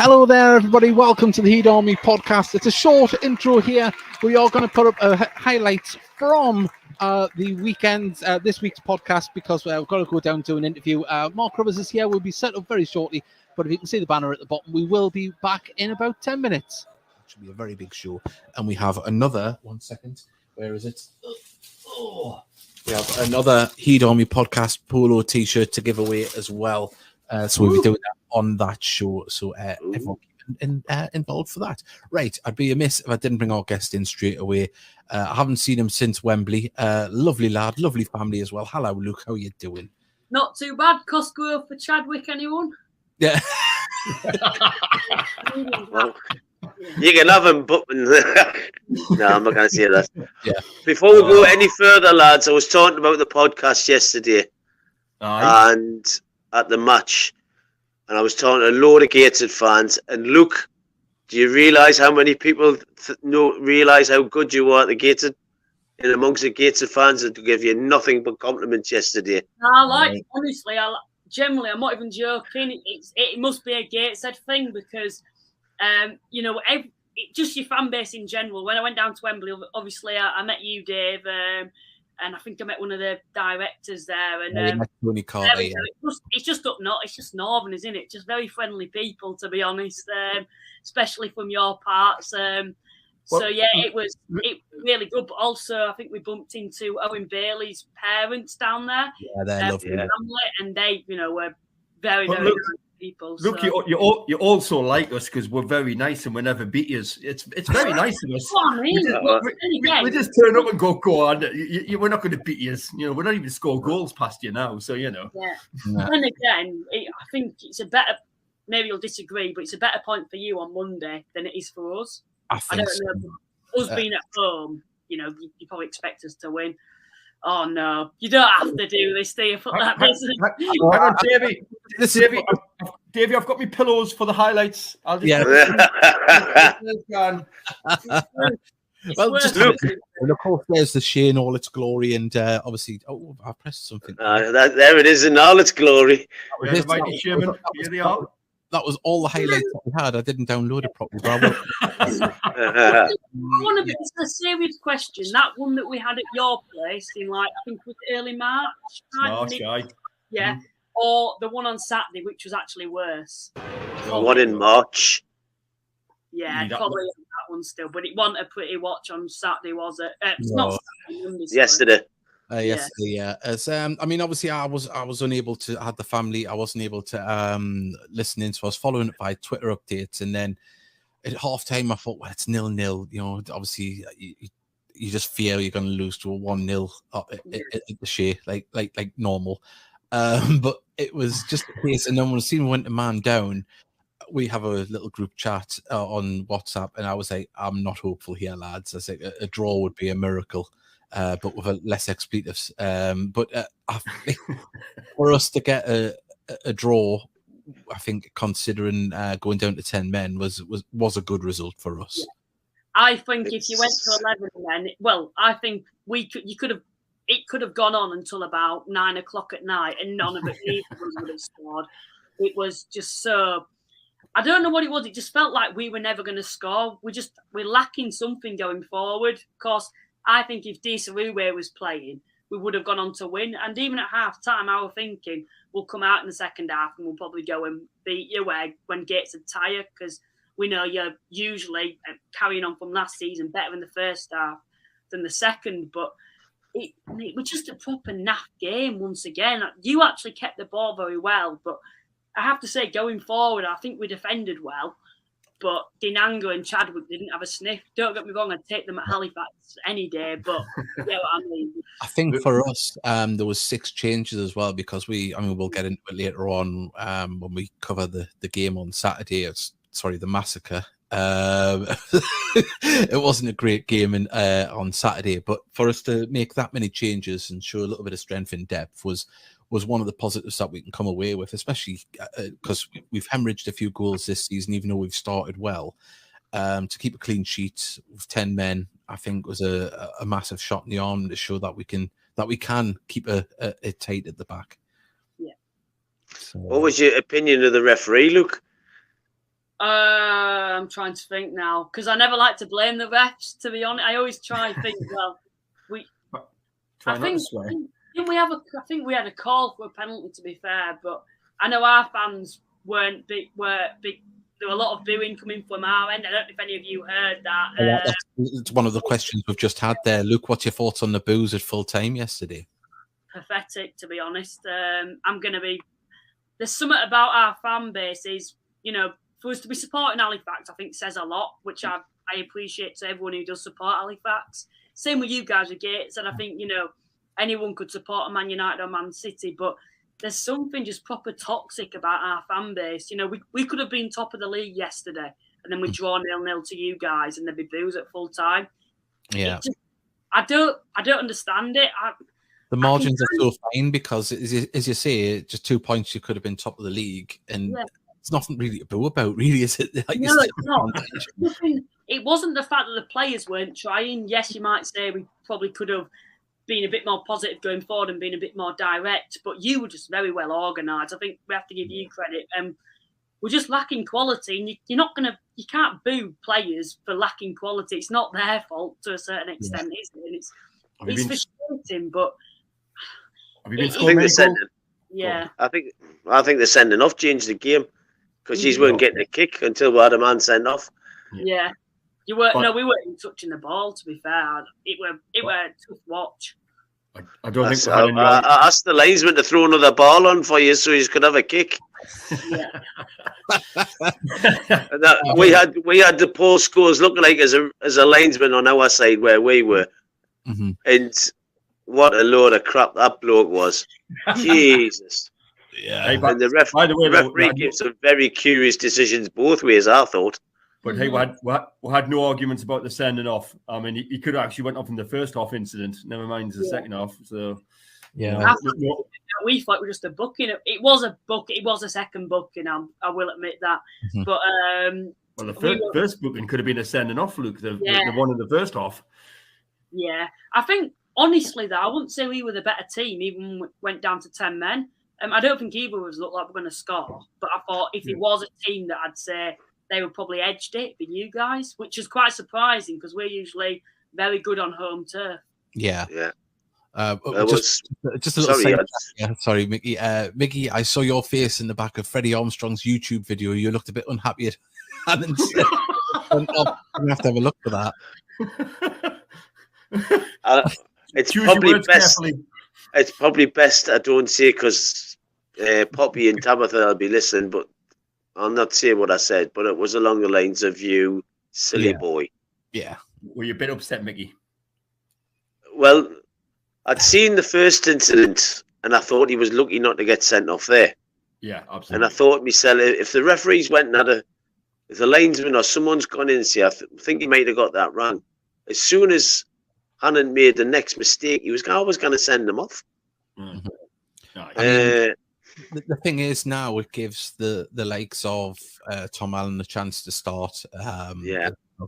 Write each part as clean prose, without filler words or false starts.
Hello there, everybody. Welcome to the Heat Army podcast. It's a short intro here. We are going to put up highlights from the weekend, this week's podcast, because we've got to go down to an interview. Mark Carruthers is here. We'll be set up very shortly, but if you can see the banner at the bottom, we will be back in about 10 minutes. It should be a very big show. And we have another, 1 second, where is it? We have another Heat Army podcast polo t-shirt to give away as well. So we'll be doing that on that show. So everyone involved for that. Right. I'd be amiss if I didn't bring our guest in straight away. I haven't seen him since Wembley. Lovely lad, lovely family as well. Hello, Luke. How are you doing? Not too bad. Costco for Chadwick, anyone? Yeah. You can have him, but no, I'm not going to say that. Yeah. Before we go any further, lads, I was talking about the podcast yesterday and at the match, and I was talking to a load of Gateshead fans. And Luke, do you realise how many people realise how good you are at the Gateshead? And amongst the Gateshead fans that give you nothing but compliments yesterday. Honestly, generally, I'm not even joking. It must be a Gateshead thing because, just your fan base in general. When I went down to Wembley, obviously, I met you, Dave, and I think I met one of the directors there. And Tony Carter, it's just up north. It's just northern, isn't it? Just very friendly people, to be honest, especially from your parts. It was really good. But also, I think we bumped into Owen Bailey's parents down there. Yeah, they're lovely. And they, were very, very nice people. Look, you also like us because we're very nice and we never beat you. It's very nice of us. We just turn up and go on. We're not going to beat you. We're not even score goals past you now. So Yeah. And again, I think it's a better. Maybe you'll disagree, but it's a better point for you on Monday than it is for us. I don't know. Us being at home, you probably expect us to win. Oh no, you don't have to do this, do you? Hang on, Davey, I've got my pillows for the highlights. I'll just of course, there's the Shea in all its glory, and obviously, I pressed something. There it is in all its glory. That was all the highlights that we had. I didn't download it properly. It's a serious question. That one that we had at your place in, I think it was early March. Yeah. Or the one on Saturday, which was actually worse. The one in March. Yeah, probably that one still. But it wasn't a pretty watch on Saturday, was it? Not Saturday, yesterday. Yesterday, as obviously I was unable to. I had the family. I wasn't able to listen in, so I was following it by Twitter updates. And then at halftime, I thought, well, it's 0-0. Obviously, you just fear you're going to lose to a 1-0 at the Shea, like normal. But it was just the case, and then when we went to man down, we have a little group chat on WhatsApp, and I was like, I'm not hopeful here, lads. I said a draw would be a miracle. But with less expletives. But I think for us to get a draw, I think considering going down to 10 men was a good result for us. Yeah. I think if you went to 11 men, I think it could have gone on until about 9 o'clock at night, and none of it would have scored. It was just so. I don't know what it was. It just felt like we were never going to score. We're lacking something going forward. Of course, I think if Desaruwe was playing, we would have gone on to win. And even at half time, I was thinking we'll come out in the second half and we'll probably go and beat you when Gates are tired, because we know you're usually carrying on from last season better in the first half than the second. But it was just a proper naff game once again. You actually kept the ball very well, but I have to say, going forward, I think we defended well. But Dinanga and Chadwick didn't have a sniff. Don't get me wrong, I'd take them at Halifax any day. But you know what I mean. I think for us, there was 6 changes as well, because we'll get into it later on when we cover the game on Saturday. The massacre. It wasn't a great game on Saturday, but for us to make that many changes and show a little bit of strength in depth was one of the positives that we can come away with, especially because we've hemorrhaged a few goals this season, even though we've started well. To keep a clean sheet with 10 men, I think was a massive shot in the arm to show that we can keep it tight at the back. Yeah. So, what was your opinion of the referee, Luke? I'm trying to think now because I never like to blame the refs. To be honest, I always try and think. Well, I think we had a call for a penalty. To be fair, but I know our fans were big. There were a lot of booing coming from our end. I don't know if any of you heard that. It's one of the questions we've just had there. Luke, what's your thoughts on the boos at full time yesterday? Pathetic, to be honest. There's something about our fan base is, for us to be supporting Halifax, I think says a lot, which I appreciate to everyone who does support Halifax. Same with you guys with Gates, and I think, anyone could support a Man United or Man City, but there's something just proper toxic about our fan base. We could have been top of the league yesterday, and then we draw 0-0 to you guys, and there'd be boos at full time. Yeah, I don't understand it. The margins are so fine because, as you say, just 2 points you could have been top of the league, and it's nothing really to boo about, really, is it? Like, no, it's not. It wasn't the fact that the players weren't trying. Yes, you might say we probably could have been a bit more positive going forward and been a bit more direct, but you were just very well organised. I think we have to give you credit. We're just lacking quality, and you can't boo players for lacking quality. It's not their fault to a certain extent, is it? And it's frustrating, but I think the sending off changed the game because you weren't getting a kick until we had a man sent off. Yeah. We weren't touching the ball, to be fair. It were a tough watch. I don't think I asked the linesman to throw another ball on for you so you could have a kick. Yeah. And we had the post scores looking like as a linesman on our side where we were. Mm-hmm. And what a load of crap that bloke was. Jesus. Yeah. And the referee gives some very curious decisions both ways, I thought. But hey, we had no arguments about the sending off. I mean, he could have actually went off in the first half incident. Never mind the second half. So yeah, we thought it was just a booking. It was a book. It was a second booking. I will admit that. Mm-hmm. But the first booking could have been a sending off, Luke. The one in the first half. Yeah, I think honestly, though, I wouldn't say we were the better team. Even when we went down to 10 men. I don't think either of us looked like we're going to score. But I thought if it was a team that I'd say they would probably edged it for you guys, which is quite surprising because we're usually very good on home turf. Yeah. Just a little sorry, Mickey. Mickey, I saw your face in the back of Freddie Armstrong's YouTube video. You looked a bit unhappy at I'm going to have to have a look for that. It's probably best. It's probably best I don't say because Poppy and Tabitha will be listening, but I'll not say what I said, but it was along the lines of you, silly boy. Yeah. Were you a bit upset, Mickey? Well, I'd seen the first incident and I thought he was lucky not to get sent off there. Yeah, absolutely. And I thought myself, if the referees went and if the linesman or someone's gone in and say, I think he might have got that wrong. As soon as Hannon made the next mistake, he was always going to send them off. Mm-hmm. The thing is, now it gives the likes of Tom Allen a chance to start.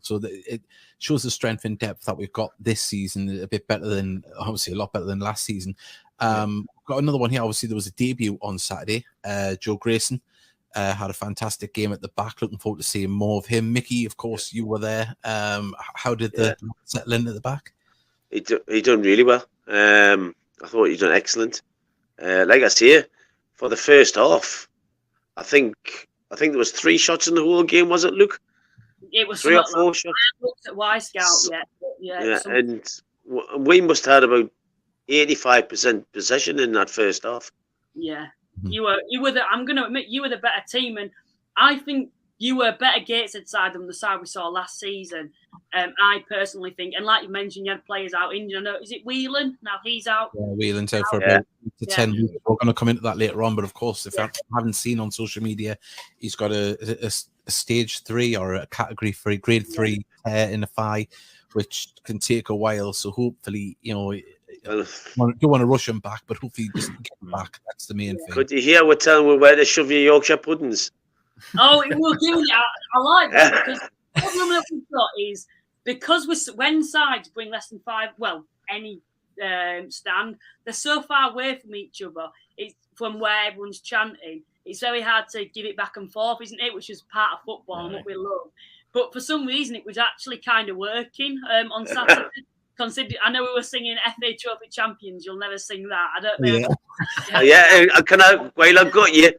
So it shows the strength and depth that we've got this season. A lot better than last season. Got another one here. Obviously, there was a debut on Saturday. Joe Grayson had a fantastic game at the back. Looking forward to seeing more of him. Mickey, of course, you were there. How did the settle in at the back? He done really well. I thought he done excellent. Like I say, for the first half, I think there was 3 shots in the whole game. Was it, Luke? It was 3 or 4 shots. I looked at Y-Scout yet. And we must have had about 85% possession in that first half. Yeah, you were. I'm going to admit you were the better team, and I think you were better Gateshead side than the side we saw last season. I personally think, and like you mentioned, you had players out injured. I know, is it Whelan? Now he's out. Yeah, Whelan's out for about 10 weeks. We're going to come into that later on, but of course, if I haven't seen on social media, he's got a stage 3 or a category 3, grade 3 tear in the thigh, which can take a while. So hopefully, you don't want to rush him back, but hopefully just get him back. That's the main thing. Could you hear we're telling you where to shove your Yorkshire puddings? Oh, it will do. I like that because the problem that we've got is because when sides bring less than 5, any stand, they're so far away from each other. It's from where everyone's chanting. it's very hard to give it back and forth, isn't it? Which is part of football and what we love. But for some reason, it was actually kind of working on Saturday. I know we were singing FA Trophy Champions. You'll never sing that. I don't know. Can I? While I've got you.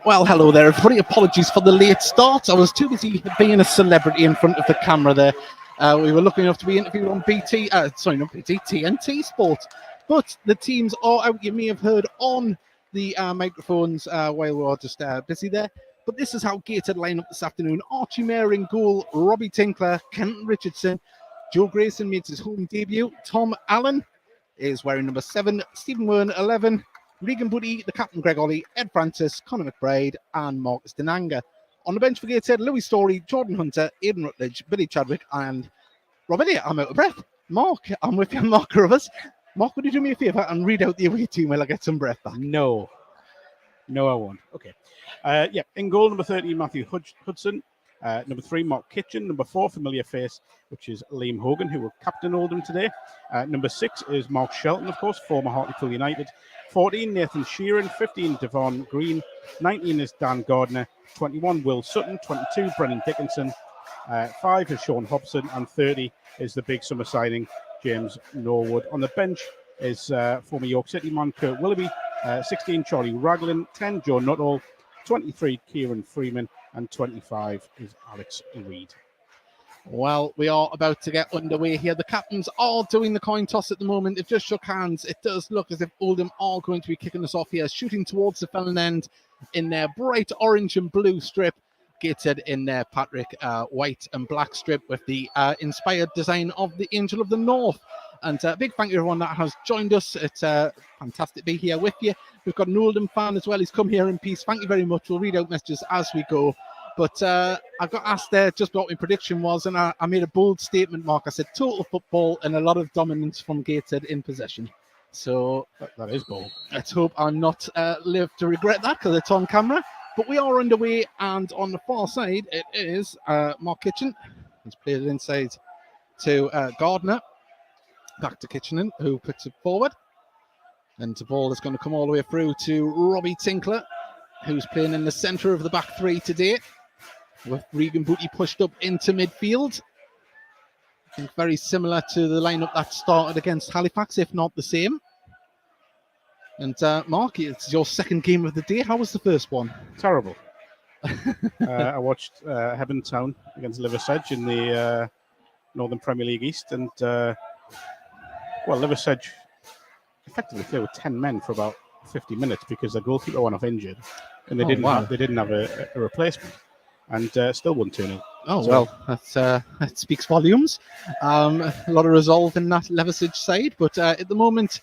Well, hello there, everybody. Apologies for the late start. I was too busy being a celebrity in front of the camera there. We were lucky enough to be interviewed on TNT Sport. But the teams are out. You may have heard on the microphones while we were just busy there. But this is how Gateshead line up this afternoon. Archie Mayer in goal, Robbie Tinkler, Kenton Richardson, Joe Grayson makes his home debut. Tom Allen is wearing number 7, Stephen Wern 11, Regan Buddy, the captain Greg Ollie, Ed Francis, Conor McBride, and Marcus Denanga. On the bench for Gateshead, Louis Story, Jordan Hunter, Aidan Rutledge, Billy Chadwick, and Robert. I'm out of breath. Mark, I'm with you, Mark Carruthers. Mark, would you do me a favour and read out the away team while I get some breath back? No, I won't. Okay. In goal, number 13, Matthew Hudson. Number 3, Mark Kitchen. Number 4, familiar face, which is Liam Hogan, who will captain Oldham today. Number 6 is Mark Shelton, of course, former Hartlepool United. 14, Nathan Sheeran. 15, Devon Green. 19 is Dan Gardner. 21, Will Sutton. 22, Brennan Dickinson. 5 is Sean Hobson. And 30 is the big summer signing, James Norwood. On the bench is former York City man Kurt Willoughby. 16, Charlie Raglan. 10, Joe Nuttall. 23, Kieran Freeman. And 25 is Alex Reid. Well, we are about to get underway here. The captains are doing the coin toss at the moment. They've just shook hands. It does look as if Oldham are going to be kicking us off here, shooting towards the Fellon end in their bright orange and blue strip. Gateshead in their Patrick white and black strip with the inspired design of the Angel of the North. And a big thank you to everyone that has joined us. It's fantastic to be here with you. We've got an Oldham fan as well. He's come here in peace. Thank you very much. We'll read out messages as we go. But I got asked there just what my prediction was, and I made a bold statement, Mark. I said total football and a lot of dominance from Gateshead in possession. So that is bold. Let's hope I'm not live to regret that because it's on camera. But we are underway, and on the far side, it is Mark Kitchen. He's played it inside to Gardner. Back to Kitchener, who puts it forward. And the ball is going to come all the way through to Robbie Tinkler, who's playing in the centre of the back three today, with Regan Booty pushed up into midfield. I think very similar to the lineup that started against Halifax, if not the same. And Mark, it's your second game of the day. How was the first one? Terrible. I watched Hebburn Town against Liversedge in the Northern Premier League East. And, Liversedge effectively played with 10 men for about 50 minutes because the goalkeeper went off injured. And they didn't have a replacement. And still won 2-0. Oh, so, well, that speaks volumes. A lot of resolve in that Leversedge side. But at the moment,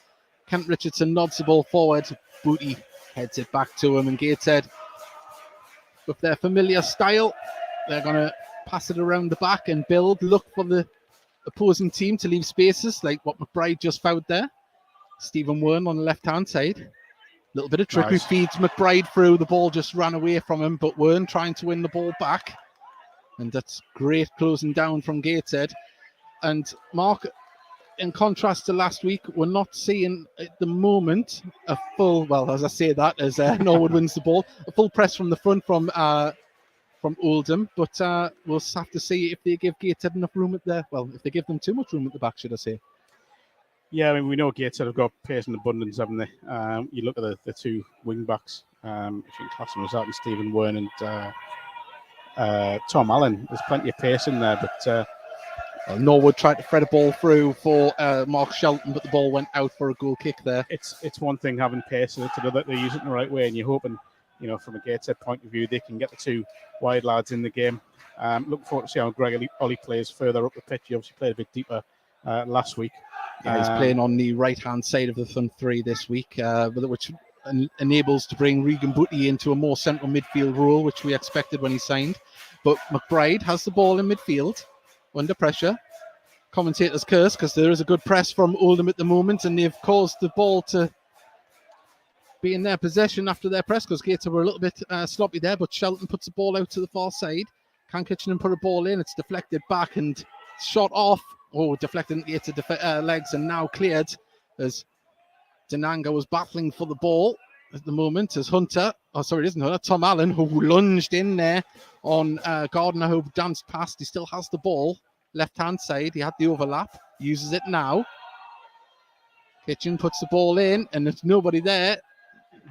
Kent Richardson nods the ball forward. Booty heads it back to him. And Gateshead, with their familiar style, they're going to pass it around the back and look for the opposing team to leave spaces like what McBride just found there. Stephen Wern on the left-hand side. A little bit of trickery feeds McBride through. The ball just ran away from him, but Wern trying to win the ball back. And that's great closing down from Gateshead. And Mark, in contrast to last week, we're not seeing at the moment a full, as I say that, as Norwood wins the ball, a full press from the front from Oldham. But we'll have to see if they give Gateshead enough room at the, if they give them too much room at the back, should I say. Yeah, I mean, we know Gateshead have got pace in abundance, haven't they? You look at the two wing backs, if you can class them as that, and Stephen Wern and Tom Allen. There's plenty of pace in there, but Norwood tried to thread a ball through for Mark Shelton, but the ball went out for a goal kick there. It's one thing having pace, and it's another they're using it in the right way, and you're hoping, from a Gateshead point of view, they can get the two wide lads in the game. Looking forward to see how Greg Ollie plays further up the pitch. He obviously played a bit deeper last week. Yeah, he's playing on the right-hand side of the front three this week, which enables to bring Regan Booty into a more central midfield role, which we expected when he signed. But McBride has the ball in midfield, under pressure. Commentators curse because there is a good press from Oldham at the moment, and they've caused the ball to be in their possession after their press because Gateshead were a little bit sloppy there, but Shelton puts the ball out to the far side. Can Kitchener put a ball in? It's deflected back and shot off. Deflected into legs and now cleared as Denanga was battling for the ball at the moment as Tom Allen, who lunged in there on Gardner, who danced past. He still has the ball, left-hand side. He had the overlap, uses it now. Kitchen puts the ball in and there's nobody there.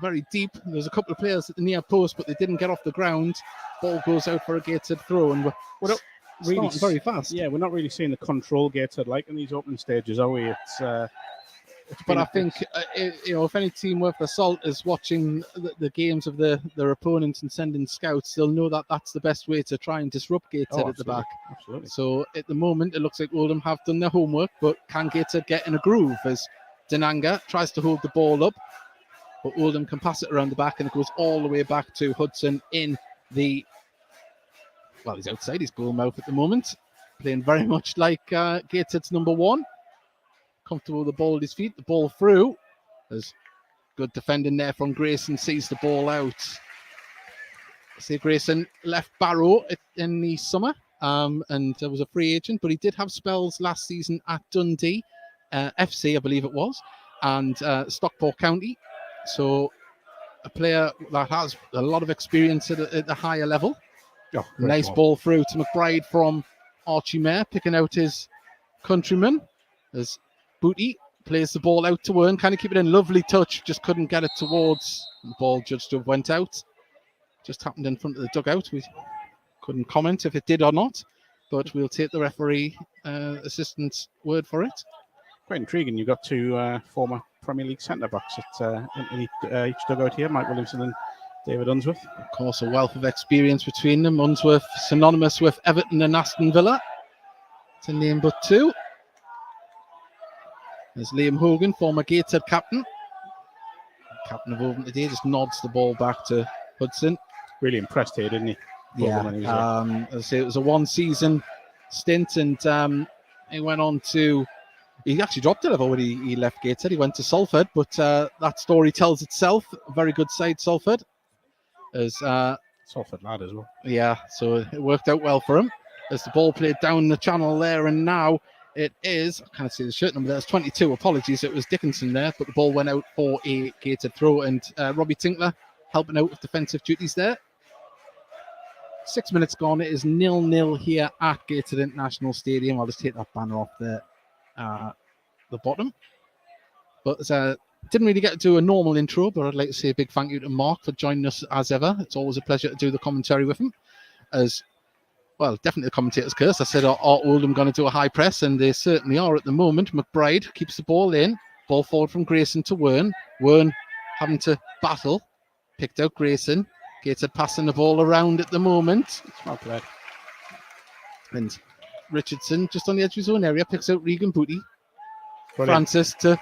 Very deep. There's a couple of players at the near post, but they didn't get off the ground. Ball goes out for a Gateshead throw and we're really very fast. Yeah, we're not really seeing the control Gateshead like in these opening stages, are we? But I think if any team worth their salt is watching the games of their opponents and sending scouts, they'll know that that's the best way to try and disrupt Gateshead at the back. Absolutely. So at the moment, it looks like Oldham have done their homework, but can Gateshead get in a groove as Denanga tries to hold the ball up, but Oldham can pass it around the back and it goes all the way back to Hudson in the. Well, he's outside his goal mouth at the moment, playing very much like Gateshead's number one. Comfortable with the ball at his feet, the ball through. There's good defending there from Grayson, sees the ball out. See, Grayson left Barrow in the summer and was a free agent, but he did have spells last season at Dundee FC, I believe it was, and Stockport County. So a player that has a lot of experience at the higher level. Oh, nice ball through to McBride from Archie Mayer, picking out his countryman as Booty plays the ball out to Wern. Kind of keep it in. Lovely touch. Just couldn't get it towards. The ball judged to have went out. Just happened in front of the dugout. We couldn't comment if it did or not, but we'll take the referee assistant's word for it. Quite intriguing. You've got two former Premier League centre-backs in each dugout here, Mike Williamson and David Unsworth. Of course, a wealth of experience between them. Unsworth synonymous with Everton and Aston Villa, to name but two. There's Liam Hogan, former Gateshead captain of Oldham today, just nods the ball back to Hudson. Really impressed here, didn't he? Yeah. As I say, it was a one-season stint, and he went on to. He actually dropped a level when he left Gateshead. He went to Salford, but that story tells itself. A very good side, Salford. As Salford lad as well. Yeah, so it worked out well for him. As the ball played down the channel there, and now it is. I can't see the shirt number. There's 22. Apologies, it was Dickinson there, but the ball went out for a Gateshead throw, and Robbie Tinkler helping out with defensive duties there. 6 minutes gone. It is 0-0 here at Gateshead International Stadium. I'll just take that banner off the bottom. But didn't really get to do a normal intro, but I'd like to say a big thank you to Mark for joining us as ever. It's always a pleasure to do the commentary with him. As well, definitely the commentator's curse. I said, are Oldham going to do a high press? And they certainly are at the moment. McBride keeps the ball in. Ball forward from Grayson to Wern. Wern having to battle. Picked out Grayson. Gateshead passing the ball around at the moment. Well played. And Richardson, just on the edge of his own area, picks out Regan Booty. Brilliant. Francis to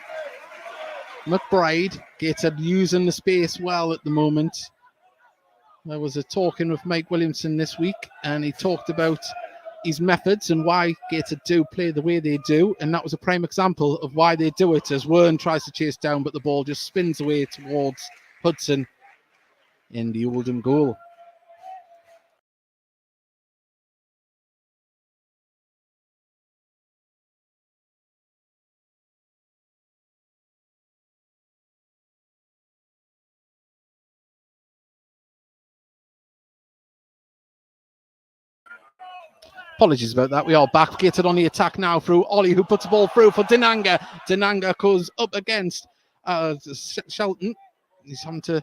McBride. Gateshead using the space well at the moment. There was a talking with Mike Williamson this week, and he talked about his methods and why Gateshead do play the way they do, and that was a prime example of why they do it, as Wern tries to chase down, but the ball just spins away towards Hudson in the Oldham goal. Apologies about that. We are back. Gateshead on the attack now through Ollie, who puts the ball through for Denanga. Denanga goes up against Shelton. He's having to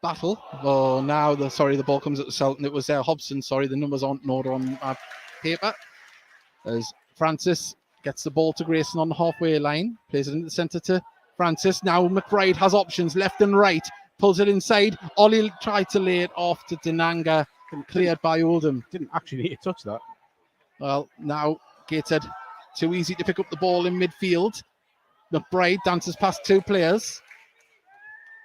battle. Oh, now the ball comes at Shelton. It was Hobson. Sorry, the numbers aren't in order on my paper. As Francis gets the ball to Grayson on the halfway line, plays it in the centre to Francis. Now McBride has options left and right. Pulls it inside. Ollie tried to lay it off to Denanga. Cleared by Oldham. Didn't actually need to touch that. Well, now Gateshead too easy to pick up the ball in midfield. McBride dances past two players.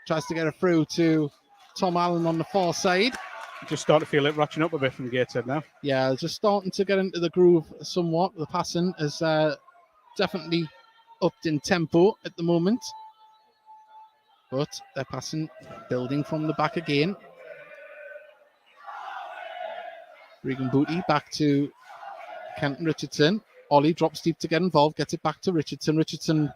Tries to get it through to Tom Allen on the far side. Just starting to feel it ratcheting up a bit from Gateshead now. Yeah, just starting to get into the groove somewhat. The passing is definitely upped in tempo at the moment. But they're passing, building from the back again. Regan Booty back to Kenton Richardson. Ollie drops deep to get involved, gets it back to Richardson. Richardson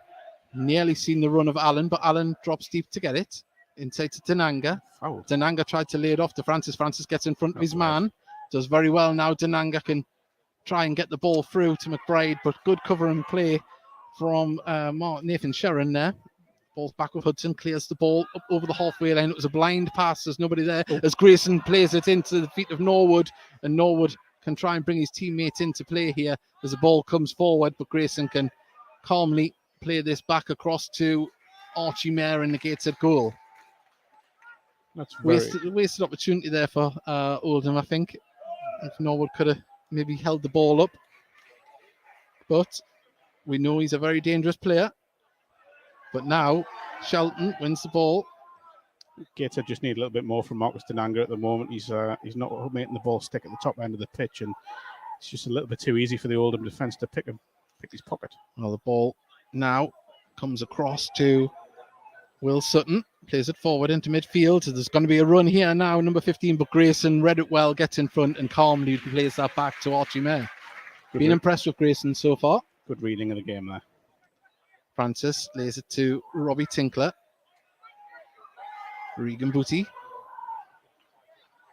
nearly seen the run of Allen, but Allen drops deep to get it. Inside to Denanga. Oh. Denanga tried to lay it off to Francis. Francis gets in front of his man. Does very well now. Denanga can try and get the ball through to McBride, but good cover and play from Nathan Sherron there. Ball's back with Hudson, clears the ball up over the halfway line. It was a blind pass. There's nobody there. As Grayson plays it into the feet of Norwood, and Norwood can try and bring his teammates into play here as the ball comes forward, but Grayson can calmly play this back across to Archie Mayer in the Gateshead goal. That's wasted opportunity there for Oldham, I think. If Norwood could have maybe held the ball up. But we know he's a very dangerous player. But now Shelton wins the ball. Gateshead just need a little bit more from Marcus Denanga at the moment. He's not making the ball stick at the top end of the pitch, and it's just a little bit too easy for the Oldham defence to pick his pocket. Well, the ball now comes across to Will Sutton, plays it forward into midfield. So there's going to be a run here now, number 15, but Grayson read it well, gets in front and calmly plays that back to Archie Mayer. Been impressed with Grayson so far. Good reading of the game there. Francis lays it to Robbie Tinkler. Regan Booty.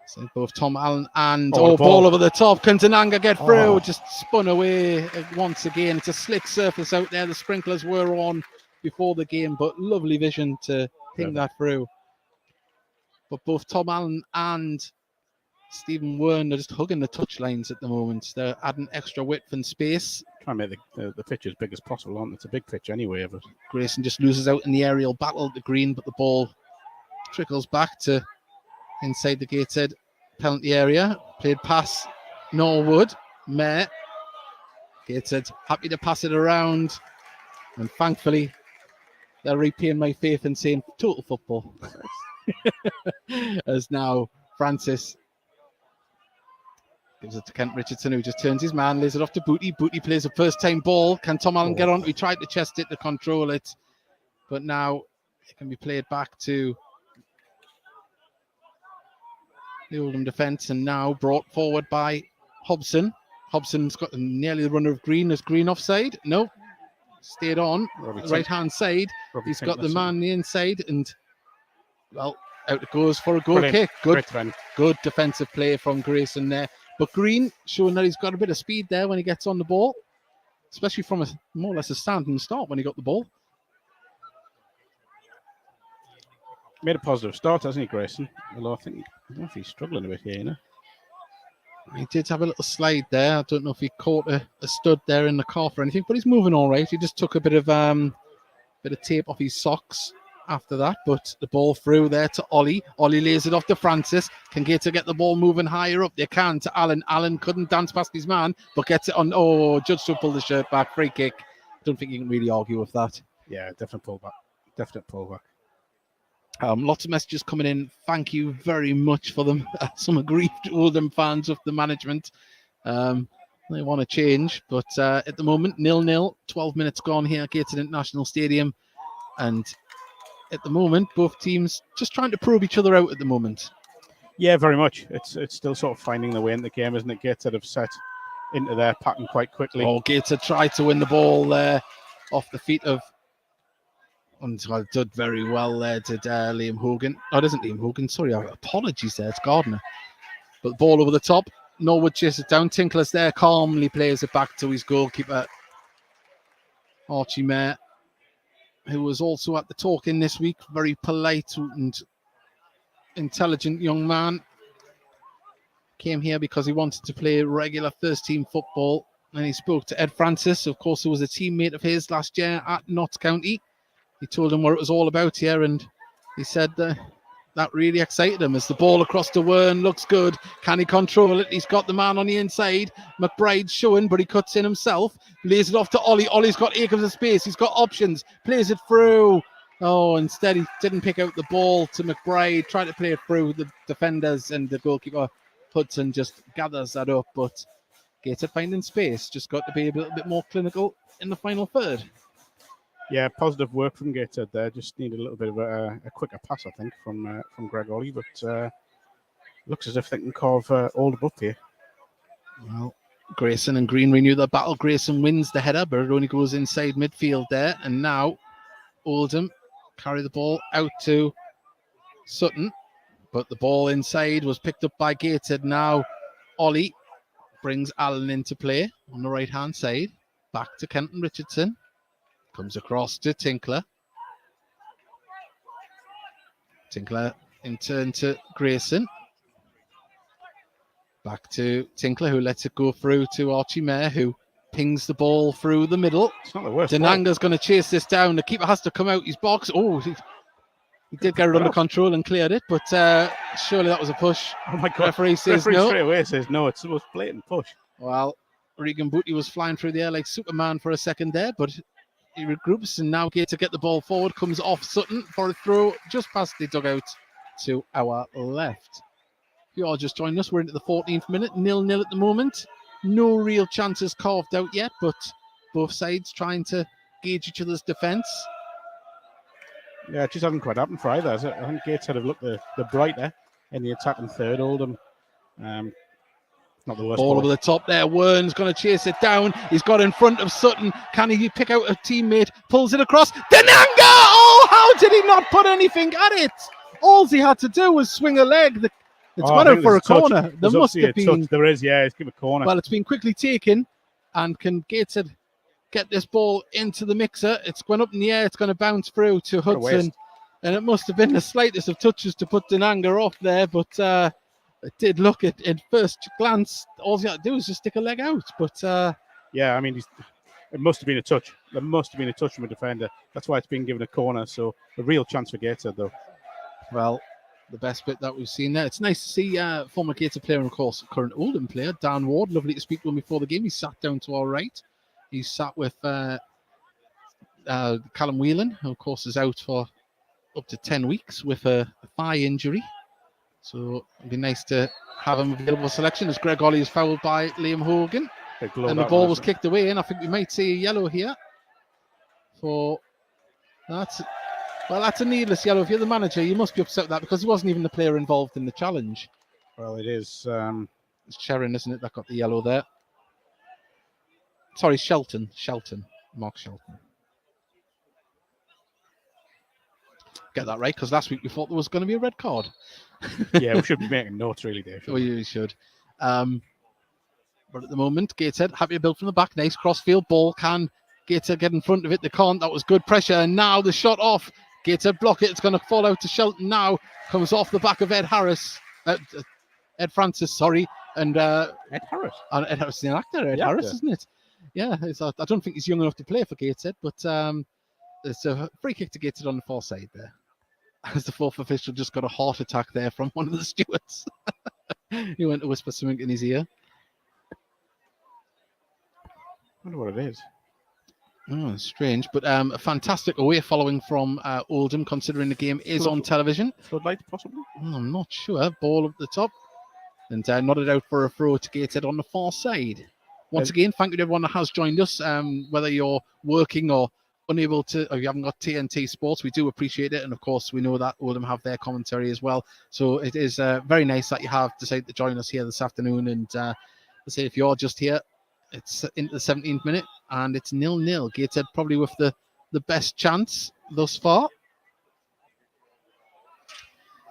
So both Tom Allen and ball over the top. Can Denanga get through? Just spun away once again. It's a slick surface out there. The sprinklers were on before the game, but lovely vision to ping that through. But both Tom Allen and Stephen Wern are just hugging the touchlines at the moment. They're adding extra width and space. Try and make the pitch as big as possible, aren't they? It's a big pitch anyway. But Grayson just loses out in the aerial battle at the green, but the ball trickles back to inside the Gateshead penalty area. Played pass Norwood. Mayer. Gateshead happy to pass it around. And thankfully, they're repaying my faith and saying total football. As now Francis gives it to Kent Richardson, who just turns his man, lays it off to Booty. Booty plays a first-time ball. Can Tom Allen get on? He tried to chest it to control it, but now it can be played back to the Oldham defence, and now brought forward by Hobson. Hobson's got nearly the runner of Green. Is Green offside? No. Stayed on. Right-hand side. He's got the man on the inside, and, well, out it goes for a goal kick. Good defensive play from Grayson there. But Green showing that he's got a bit of speed there when he gets on the ball, especially from a more or less a standing start when he got the ball. Made a positive start, hasn't he, Grayson? Although I don't know if he's struggling a bit here, you know. He did have a little slide there. I don't know if he caught a stud there in the calf or anything, but he's moving all right. He just took a bit of tape off his socks after that, but the ball through there to Ollie. Ollie lays it off to Francis. Can Gator get the ball moving higher up? They can to Allen. Allen couldn't dance past his man, but gets it on. Oh, Judge to pull the shirt back. Free kick. Don't think you can really argue with that. Yeah, definite pullback. Definite pullback. Lots of messages coming in. Thank you very much for them. Some aggrieved Oldham fans of the management. They want to change, but at the moment, 0-0. 12 minutes gone here at Gateshead International Stadium. And at the moment, both teams just trying to probe each other out at the moment. Yeah, very much. It's still sort of finding the way in the game, isn't it? Gateshead have set into their pattern quite quickly. Oh, Gateshead tried to win the ball there off the feet of... did very well there, did Liam Hogan. No, it isn't Liam Hogan. Sorry, apologies there. It's Gardner. But the ball over the top. Norwood chases it down. Tinkler's there, calmly plays it back to his goalkeeper, Archie Mayer, who was also at the talking this week. Very polite and intelligent young man. Came here because he wanted to play regular first-team football. And he spoke to Ed Francis, of course, who was a teammate of his last year at Notts County. He told him what it was all about here, and he said that really excited him as the ball across to Wern looks good. Can he control it? He's got the man on the inside. McBride's showing, but he cuts in himself. Lays it off to Ollie. Ollie's got acres of space. He's got options. Plays it through. Oh, instead he didn't pick out the ball to McBride. Tried to play it through the defenders, and the goalkeeper Hudson just gathers that up. But Gateshead finding space. Just got to be a little bit more clinical in the final third. Yeah, positive work from Gateshead there. Just need a little bit of a quicker pass, I think, from Greg Ollie. But looks as if they can carve Oldham up here. Well, Grayson and Green renew the battle. Grayson wins the header, but it only goes inside midfield there. And now Oldham carry the ball out to Sutton. But the ball inside was picked up by Gateshead. Now Ollie brings Allen into play on the right-hand side. Back to Kenton Richardson. Comes across to Tinkler. Tinkler in turn to Grayson. Back to Tinkler, who lets it go through to Archie Mayer, who pings the ball through the middle. It's not the worst. Denanga's going to chase this down. The keeper has to come out his box. Oh, he did get it under control and cleared it, but surely that was a push. Oh my God. Referee says no. Straight away says no. It's the most blatant push. Well, Regan Booty was flying through the air like Superman for a second there, but he regroups, and now Gator get the ball forward, comes off Sutton for a throw just past the dugout to our left. If you all just joined us, we're into the 14th minute, 0-0 at the moment. No real chances carved out yet, but both sides trying to gauge each other's defence. Yeah, it just hasn't quite happened for either, has it? I think Gateshead have looked the brighter in the attacking third. Oldham, not the worst. Ball over the top there. Wern's going to chase it down. He's got in front of Sutton. Can he pick out a teammate? Pulls it across. Denanga! Oh, how did he not put anything at it? All he had to do was swing a leg. It's gone out for a corner. There must have been. There is, yeah. It's give a corner. Well, it's been quickly taken. And can Gateshead get this ball into the mixer? It's going up in the air. It's going to bounce through to Hudson. And it must have been the slightest of touches to put Denanga off there. But it did look at first glance. All he had to do was just stick a leg out. But yeah, I mean, it must have been a touch. There must have been a touch from a defender. That's why it's been given a corner. So a real chance for Gateshead, though. Well, the best bit that we've seen there. It's nice to see former Gateshead player and, of course, current Oldham player, Dan Ward. Lovely to speak to him before the game. He sat down to our right. He sat with Callum Whelan, who, of course, is out for up to 10 weeks with a thigh injury. So it'd be nice to have him available for selection as Greg Ollie is fouled by Liam Hogan. And the ball was kicked away, and I think we might see a yellow here. That's a needless yellow. If you're the manager, you must be upset with that because he wasn't even the player involved in the challenge. Well, it is. It's Sharon, isn't it, that got the yellow there? Sorry, Shelton. Mark Shelton. Get that right, because last week we thought there was going to be a red card. Yeah, we should be making notes, really, Dave. We should. But at the moment, Gateshead happy to build from the back. Nice crossfield ball. Can Gateshead get in front of it? They can't. That was good pressure. And now the shot off. Gateshead block it. It's going to fall out to Shelton now. Comes off the back of Ed Francis, sorry. And Ed Harris. And Ed Harris is an actor, Ed Harris, isn't it? Yeah, I don't think he's young enough to play for Gateshead, but it's a free kick to Gateshead on the far side there. As the fourth official just got a heart attack there from one of the stewards. He went to whisper something in his ear. I wonder what it is. Oh, strange, but a fantastic away following from Oldham, considering the game is on television. Floodlight, possibly? I'm not sure. Ball up the top. And nodded out for a throw to Gateshead on the far side. Once again, thank you to everyone that has joined us. Whether you're working or unable to, or you haven't got TNT Sports, we do appreciate it. And of course, we know that Oldham have their commentary as well. So it is very nice that you have decided to join us here this afternoon. And I say, if you're just here, it's into the 17th minute and it's 0-0. Gateshead probably with the best chance thus far.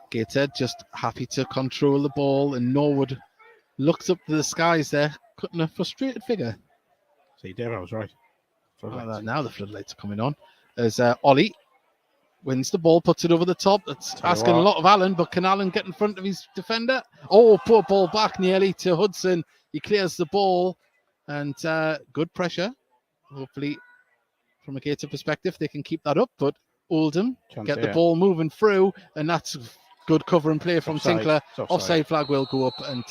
Gateshead just happy to control the ball, and Norwood looks up to the skies there, cutting a frustrated figure. See, Dave, I was right. Now the floodlights are coming on. As Ollie wins the ball, puts it over the top. That's asking a lot of Allen, but can Allen get in front of his defender? Oh, poor ball back nearly to Hudson. He clears the ball, and good pressure. Hopefully, from a Gateshead perspective, they can keep that up, but Oldham get the ball moving through, and that's good cover and play from Sinclair. Offside flag will go up, and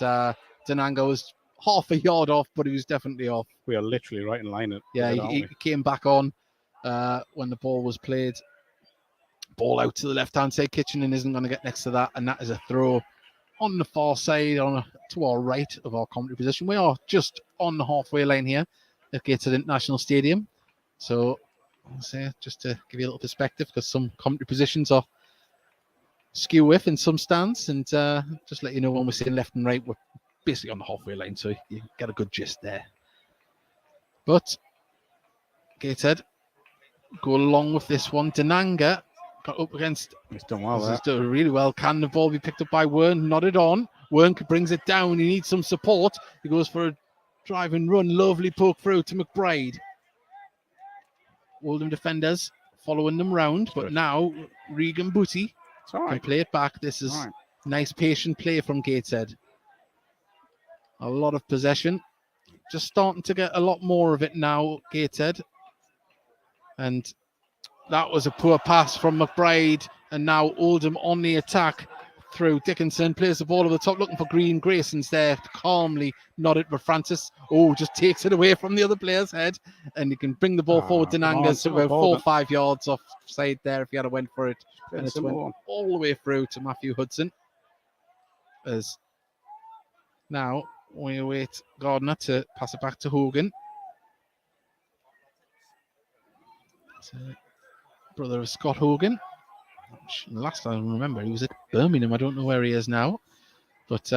Denanga was half a yard off, but he was definitely off. We are literally right in line. He came back on when the ball was played. Ball out to the left-hand side. Kitchener isn't going to get next to that, and that is a throw on the far side, to our right of our commentary position. We are just on the halfway line here at Gateshead International Stadium. So, I'll say, just to give you a little perspective, because some commentary positions are skew with in some stands, and just let you know when we're saying left and right, we're basically on the halfway line, so you get a good gist there. But Gateshead go along with this one. Denanga got up against. He's done well. He's done really well. Can the ball be picked up by Wern? Nodded on. Wern brings it down. He needs some support. He goes for a drive and run. Lovely poke through to McBride. Oldham defenders following them round, but now Regan Booty can play it back. This is nice patient play from Gateshead. A lot of possession. Just starting to get a lot more of it now, Gateshead. And that was a poor pass from McBride. And now Oldham on the attack through Dickinson. Plays the ball over the top, looking for Green. Grayson's there, calmly nodded, but Francis, just takes it away from the other player's head. And he can bring the ball forward. Denanga's about 4 or 5 yards offside there if he had went for it. And it's went all the way through to Matthew Hudson. As now we await Gardner to pass it back to Hogan. Brother of Scott Hogan. Last time I remember, he was at Birmingham. I don't know where he is now. But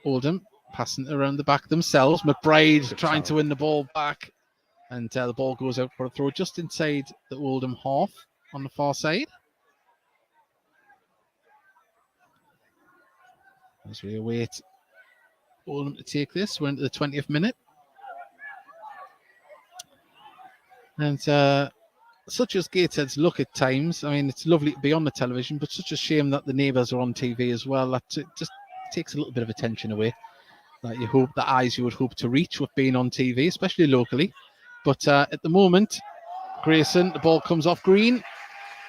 Oldham passing it around the back themselves. McBride trying to win the ball back. And the ball goes out for a throw just inside the Oldham half on the far side. As we await Oldham to take this, we're into the 20th minute. And such as Gateshead's look at times, I mean, it's lovely to be on the television, but such a shame that the neighbours are on TV as well. That just takes a little bit of attention away. That you hope, the eyes you would hope to reach with being on TV, especially locally. But at the moment, Grayson, the ball comes off Green.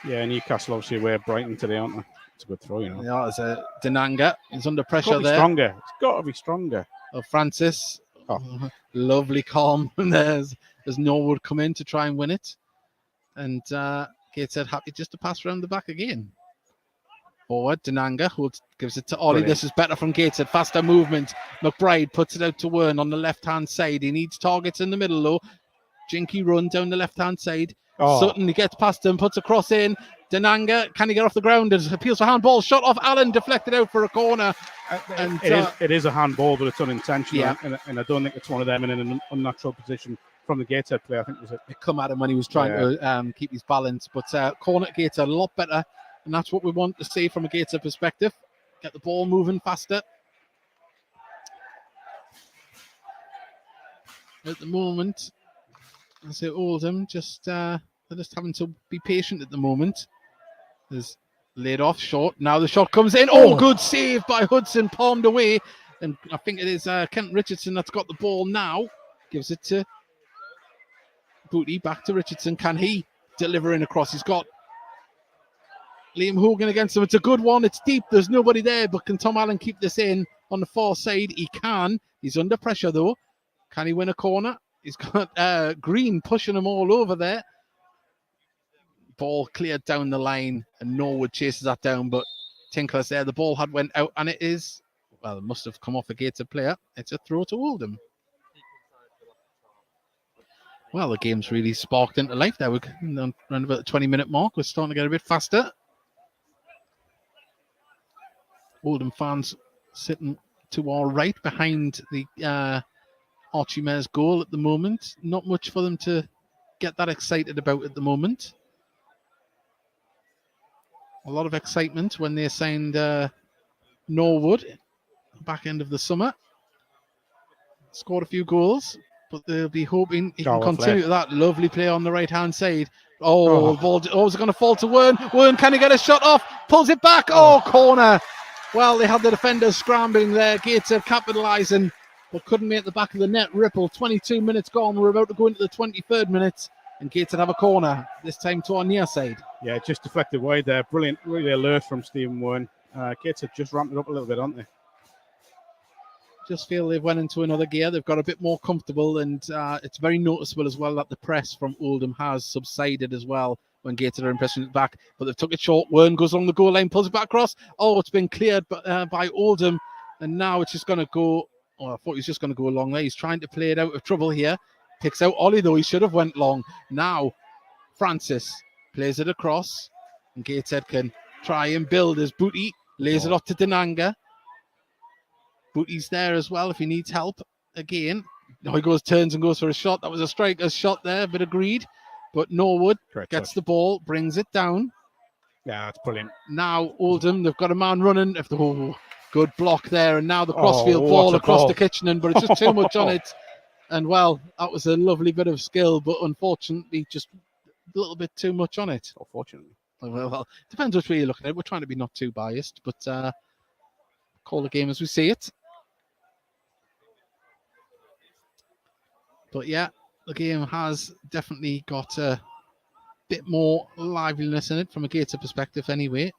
Yeah, Newcastle obviously away at Brighton today, aren't they? It's a good throw, you know. Yeah, there's a Denanga. He's under pressure there. Stronger. It's got to be stronger. Francis. Lovely calm. And there's Norwood come in to try and win it. And Gateshead happy just to pass around the back again. Forward, Denanga gives it to Ollie. Brilliant. This is better from Gateshead. Faster movement. McBride puts it out to Wern on the left-hand side. He needs targets in the middle, though. Jinky run down the left-hand side. Sutton, he gets past him, puts a cross in. Denanga, can he get off the ground? It appeals for handball. Shot off Allen, deflected out for a corner. And it is a handball, but it's unintentional. Yeah. And I don't think it's one of them in an unnatural position from the Gateshead player. I think it come at him when he was trying to keep his balance. But corner Gateshead a lot better. And that's what we want to see from a Gateshead perspective. Get the ball moving faster. At the moment, I say Oldham they're just having to be patient at the moment. As Laid off short. Now the shot comes in. Oh, good save by Hudson, palmed away. And I think it is Kent Richardson that's got the ball now. Gives it to Booty. Back to Richardson. Can he deliver in across? He's got Liam Hogan against him. It's a good one. It's deep. There's nobody there. But can Tom Allen keep this in on the far side? He can. He's under pressure, though. Can he win a corner? He's got Green pushing him all over there. Ball cleared down the line, and Norwood chases that down, but Tinkler's there. The ball had went out, and it is, well, it must have come off a Gateshead player. It's a throw to Oldham. Well, the game's really sparked into life there. We're around about the 20-minute mark. We're starting to get a bit faster. Oldham fans sitting to our right behind the Archie Mayor's goal at the moment. Not much for them to get that excited about at the moment. A lot of excitement when they signed Norwood back end of the summer. Scored a few goals, but they'll be hoping he can continue that lovely play on the right-hand side. Oh, the ball is going to fall to Wern. Wern, can he get a shot off? Pulls it back. Oh, corner. Well, they had the defenders scrambling there. Gateshead capitalising, but couldn't make the back of the net ripple. 22 minutes gone. We're about to go into the 23rd minute. And Gateshead have a corner, this time to our near side. Yeah, just deflected wide there. Brilliant, really alert from Stephen Wern. Gateshead just ramped it up a little bit, aren't they? Just feel they've went into another gear. They've got a bit more comfortable, and it's very noticeable as well that the press from Oldham has subsided as well when Gateshead are impressing it back. But they've took it short. Wern goes along the goal line, pulls it back across. Oh, it's been cleared by Oldham, and now it's just going to go. Oh, I thought he was just going to go along there. He's trying to play it out of trouble here. Picks out Ollie, though. He should have went long. Now, Francis plays it across. And Gateshead can try and build his Booty. Lays it off to Denanga. Booty's there as well if he needs help. Again. Now he turns and goes for a shot. That was a striker's shot there, but agreed. But Norwood gets the ball, brings it down. Yeah, that's brilliant. Now, Oldham, they've got a man running. Good block there. And now the crossfield ball across to Kitchener, but it's just too much on it. And, well, that was a lovely bit of skill, but unfortunately, just a little bit too much on it. Unfortunately. Well, depends which way you're looking at it. We're trying to be not too biased, but call the game as we see it. But, yeah, the game has definitely got a bit more liveliness in it from a Gateshead perspective anyway.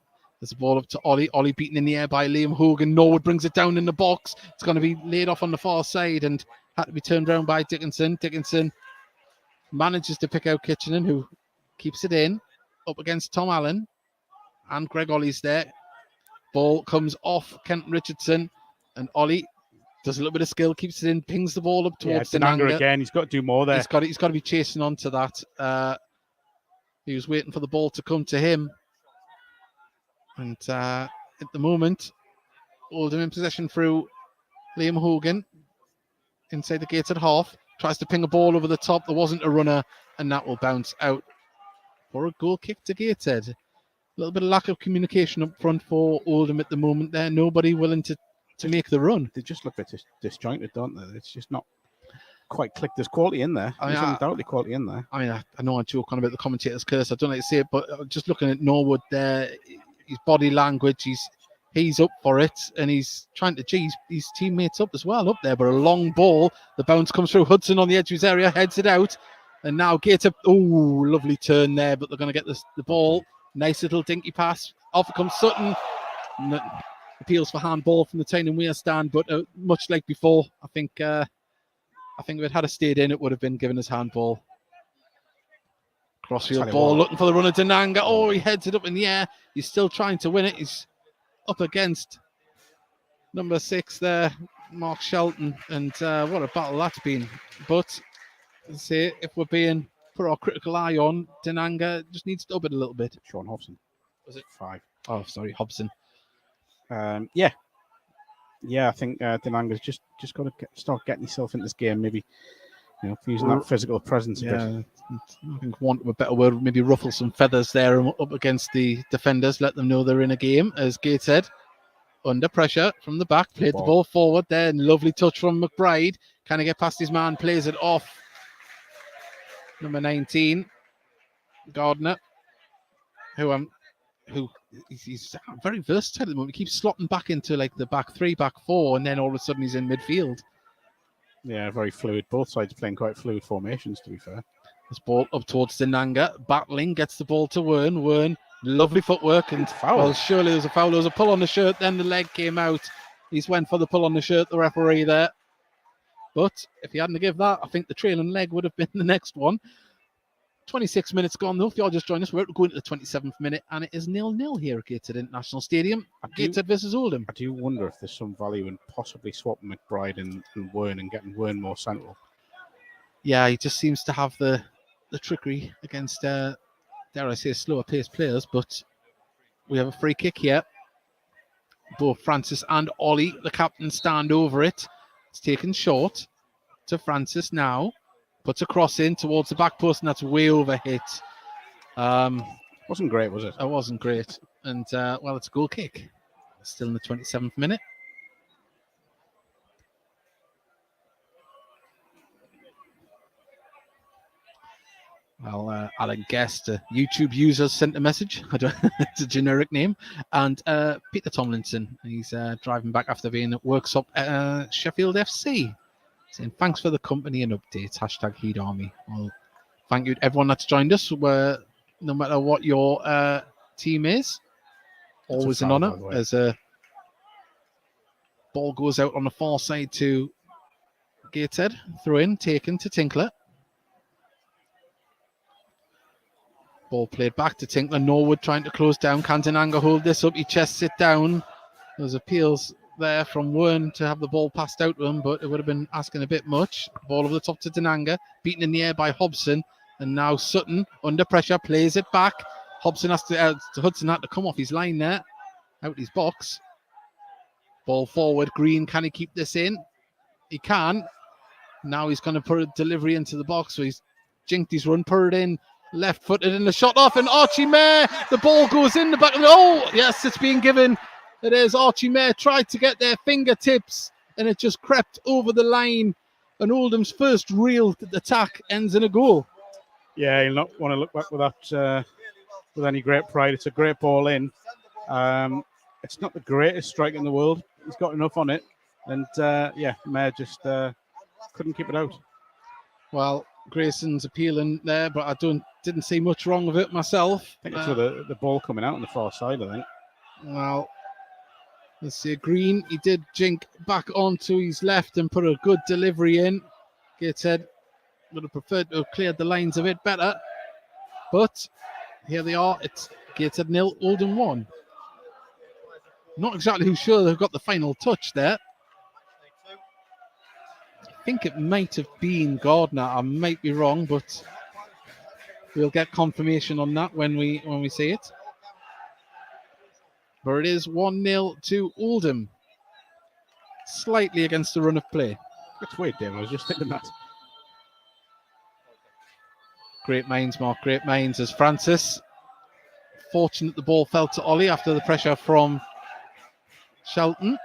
There's a ball up to Ollie. Ollie beaten in the air by Liam Hogan. Norwood brings it down in the box. It's going to be laid off on the far side and had to be turned around by Dickinson. Dickinson manages to pick out Kitchener, who keeps it in up against Tom Allen. And Greg Ollie's there. Ball comes off Kent Richardson. And Ollie does a little bit of skill, keeps it in, pings the ball up towards Denanga again. He's got to do more there. He's got to be chasing on to that. He was waiting for the ball to come to him. And at the moment, Oldham in possession through Liam Hogan. Inside the Gateshead half. Tries to ping a ball over the top. There wasn't a runner. And that will bounce out for a goal kick to Gateshead. A little bit of lack of communication up front for Oldham at the moment there. Nobody willing to make the run. They just look a bit disjointed, don't they? It's just not quite clicked. There's quality in there. There's undoubtedly quality in there. I mean, I know I joke on about the commentator's curse. I don't like to say it, but just looking at Norwood there, his body language, he's up for it, and he's trying to G his teammates up as well up there. But a long ball, the bounce comes through. Hudson on the edge of his area, heads it out, and now Gateshead. Oh, lovely turn there, but they're going to get the ball. Nice little dinky pass. Off it comes Sutton. Appeals for handball from the Tyne and Weir stand, but much like before, I think if it had stayed in, it would have been given as handball. Crossfield ball, looking for the runner, Denanga. Oh, he heads it up in the air. He's still trying to win it. He's up against number 6 there, Mark Shelton. And what a battle that's been. But, let's say, if we're being put our critical eye on, Denanga just needs to up it a little bit. Sean Hobson. Was it 5? Oh, sorry, Hobson. Yeah, I think Denanga's just got to start getting himself in this game. Maybe, using that physical presence a bit. I think, want of a better word, maybe ruffle some feathers there up against the defenders, let them know they're in a game. As Gateshead, under pressure from the back, played the ball forward there, and lovely touch from McBride. Can he get past his man? Plays it off. Number 19, Gardner, who who he's very versatile at the moment. He keeps slotting back into like the back 3, back 4, and then all of a sudden he's in midfield. Yeah, very fluid. Both sides playing quite fluid formations, to be fair. This ball up towards Denanga, battling, gets the ball to Wern. Wern, lovely footwork, and foul. Well, surely there was a foul. There was a pull on the shirt, then the leg came out. He's went for the pull on the shirt, the referee there. But if he hadn't give that, I think the trailing leg would have been the next one. 26 minutes gone, though. If you're just joining us, we're going to the 27th minute, and it is 0-0 here at Gateshead International Stadium. Gateshead versus Oldham. I do wonder if there's some value in possibly swapping McBride and Wern and getting Wern more central. Yeah, he just seems to have the trickery against, dare I say, slower paced players. But we have a free kick here. Both Francis and Ollie, the captain, stand over it. It's taken short to Francis now. Puts a cross in towards the back post, and that's way over hit. Wasn't great, was it? It wasn't great. And, well, it's a goal kick. Still in the 27th minute. Well, Alan Guest, YouTube users sent a message. It's a generic name. And Peter Tomlinson, he's driving back after being at Worksop Sheffield FC. Saying thanks for the company and updates. Hashtag Heed Army. Well, thank you to everyone that's joined us. No matter what your team is, always an honour. As a ball goes out on the far side to Gateshead. Throw in, taken to Tinkler. Ball played back to Tinkler. Norwood trying to close down. Can Denanga hold this up? He chests it down. There's appeals there from Wern to have the ball passed out to him, but it would have been asking a bit much. Ball over the top to Denanga, beaten in the air by Hobson, and now Sutton under pressure plays it back. Hobson has to Hudson had to come off his line there, out his box. Ball forward. Green, can he keep this in? He can. Now he's going to put a delivery into the box, so he's jinked his run, put it in, left-footed, and the shot off, and Archie Mayer, the ball goes in the back. Oh, yes, it's being given. It is. Archie Mayer tried to get their fingertips, and it just crept over the line. And Oldham's first real attack ends in a goal. Yeah, you'll not want to look back with that with any great pride. It's a great ball in. It's not the greatest strike in the world. He's got enough on it, and Mayer just couldn't keep it out. Well, Grayson's appealing there, but I didn't see much wrong with it myself. I think it's with the ball coming out on the far side, I think. Well, let's see. Green, he did jink back onto his left and put a good delivery in. Gateshead would have preferred to have cleared the lines a bit better. But here they are. It's Gateshead 0, Oldham 1. Not exactly who sure they've got the final touch there. I think it might have been Gardner. I might be wrong, but we'll get confirmation on that when we see it. But it is 1-0 to Oldham. Slightly against the run of play. Let's wait, Dave. I was just thinking that. Great minds, Mark. Great minds as Francis. Fortunate the ball fell to Ollie after the pressure from Shelton.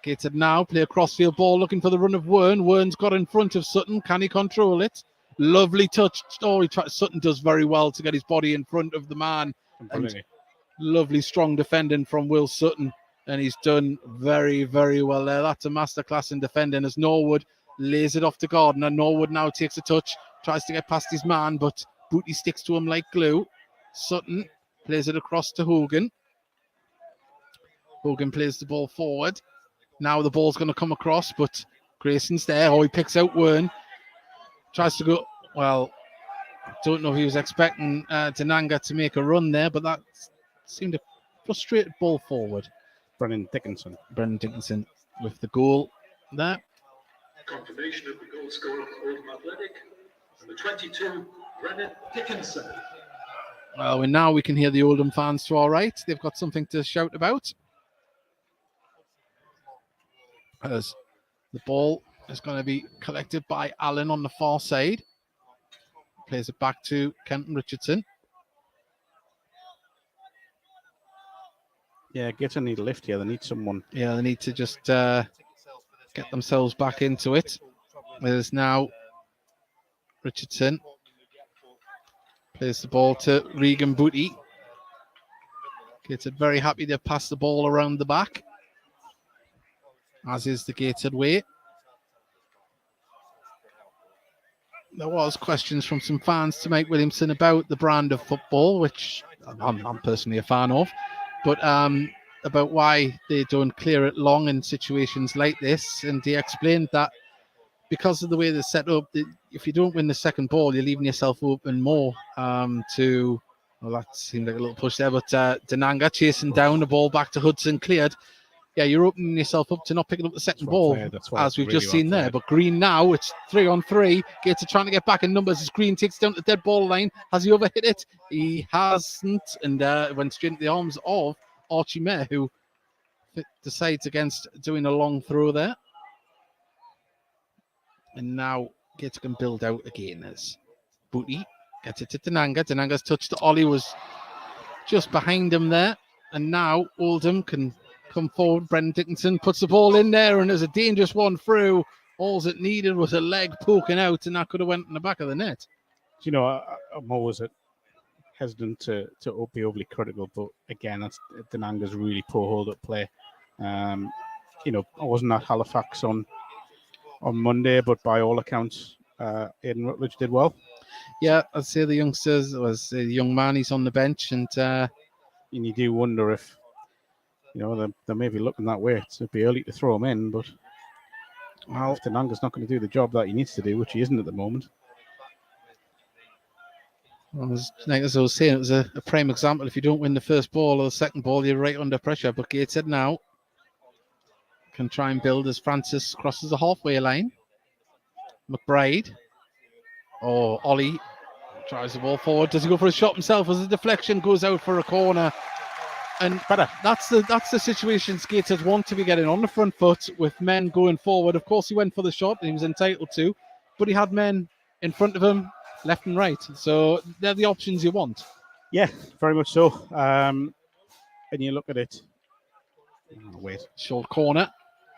Gateshead now play a crossfield ball looking for the run of Wern. Wern's got in front of Sutton. Can he control it? Lovely touch. Oh, Sutton does very well to get his body in front of the man. And lovely strong defending from Will Sutton. And he's done very, very well there. That's a masterclass in defending as Norwood lays it off to Gardner. Norwood now takes a touch, tries to get past his man, but Booty sticks to him like glue. Sutton plays it across to Hogan. Hogan plays the ball forward. Now the ball's going to come across, but Grayson's there. Oh, he picks out Wern. Tries to go, well, don't know if he was expecting Denanga to make a run there, but that seemed a frustrated ball forward. Brendan Dickinson with the goal there. Confirmation of the goal scorer for Oldham Athletic, number 22, Brendan Dickinson. Well, now we can hear the Oldham fans to our right. They've got something to shout about. As the ball is going to be collected by Allen on the far side. Plays it back to Kenton Richardson. Yeah, Gateshead need a lift here. They need someone. Yeah, they need to just get themselves back into it. There's now Richardson. Plays the ball to Regan Booty. Gateshead very happy to pass the ball around the back, as is the Gateshead way. There was questions from some fans to Mike Williamson about the brand of football, which I'm personally a fan of, but about why they don't clear it long in situations like this. And he explained that because of the way they're set up, if you don't win the second ball, you're leaving yourself open more to... Well, that seemed like a little push there, but Denanga chasing down the ball back to Hudson, cleared. Yeah, you're opening yourself up to not picking up the second ball, as we've just seen there. But Green now, it's 3-on-3. Gateshead trying to get back in numbers as Green takes down the dead ball line. Has he overhit it? He hasn't, and went straight into the arms of Archie Mayer, who decides against doing a long throw there. And now Gateshead can build out again as Booty gets it to Denanga. Denanga's touch to Ollie was just behind him there. And now Oldham can come forward. Brendan Dickinson puts the ball in there, and there's a dangerous one through. All it needed was a leg poking out, and that could have went in the back of the net. You know, I'm always hesitant to be overly critical, but again, that's Denanga's really poor hold-up play. You know, I wasn't at Halifax on Monday, but by all accounts, Aidan Rutledge did well. Yeah, I'd say the youngsters, was a young man, he's on the bench, and you do wonder if, you know, they may be looking that way. It'd be early to throw him in, but if Denanga's not going to do the job that he needs to do, which he isn't at the moment. Well, as I was saying, it was a prime example. If you don't win the first ball or the second ball, you're right under pressure. But Gateshead now can try and build as Francis crosses the halfway line. McBride. Oh, Ollie drives the ball forward. Does he go for a shot himself as the deflection goes out for a corner? And that's the situation Gateshead want to be getting on the front foot with men going forward. Of course, he went for the shot and he was entitled to, but he had men in front of him, left and right. So they're the options you want. Yeah, very much so. And you look at it. Short corner.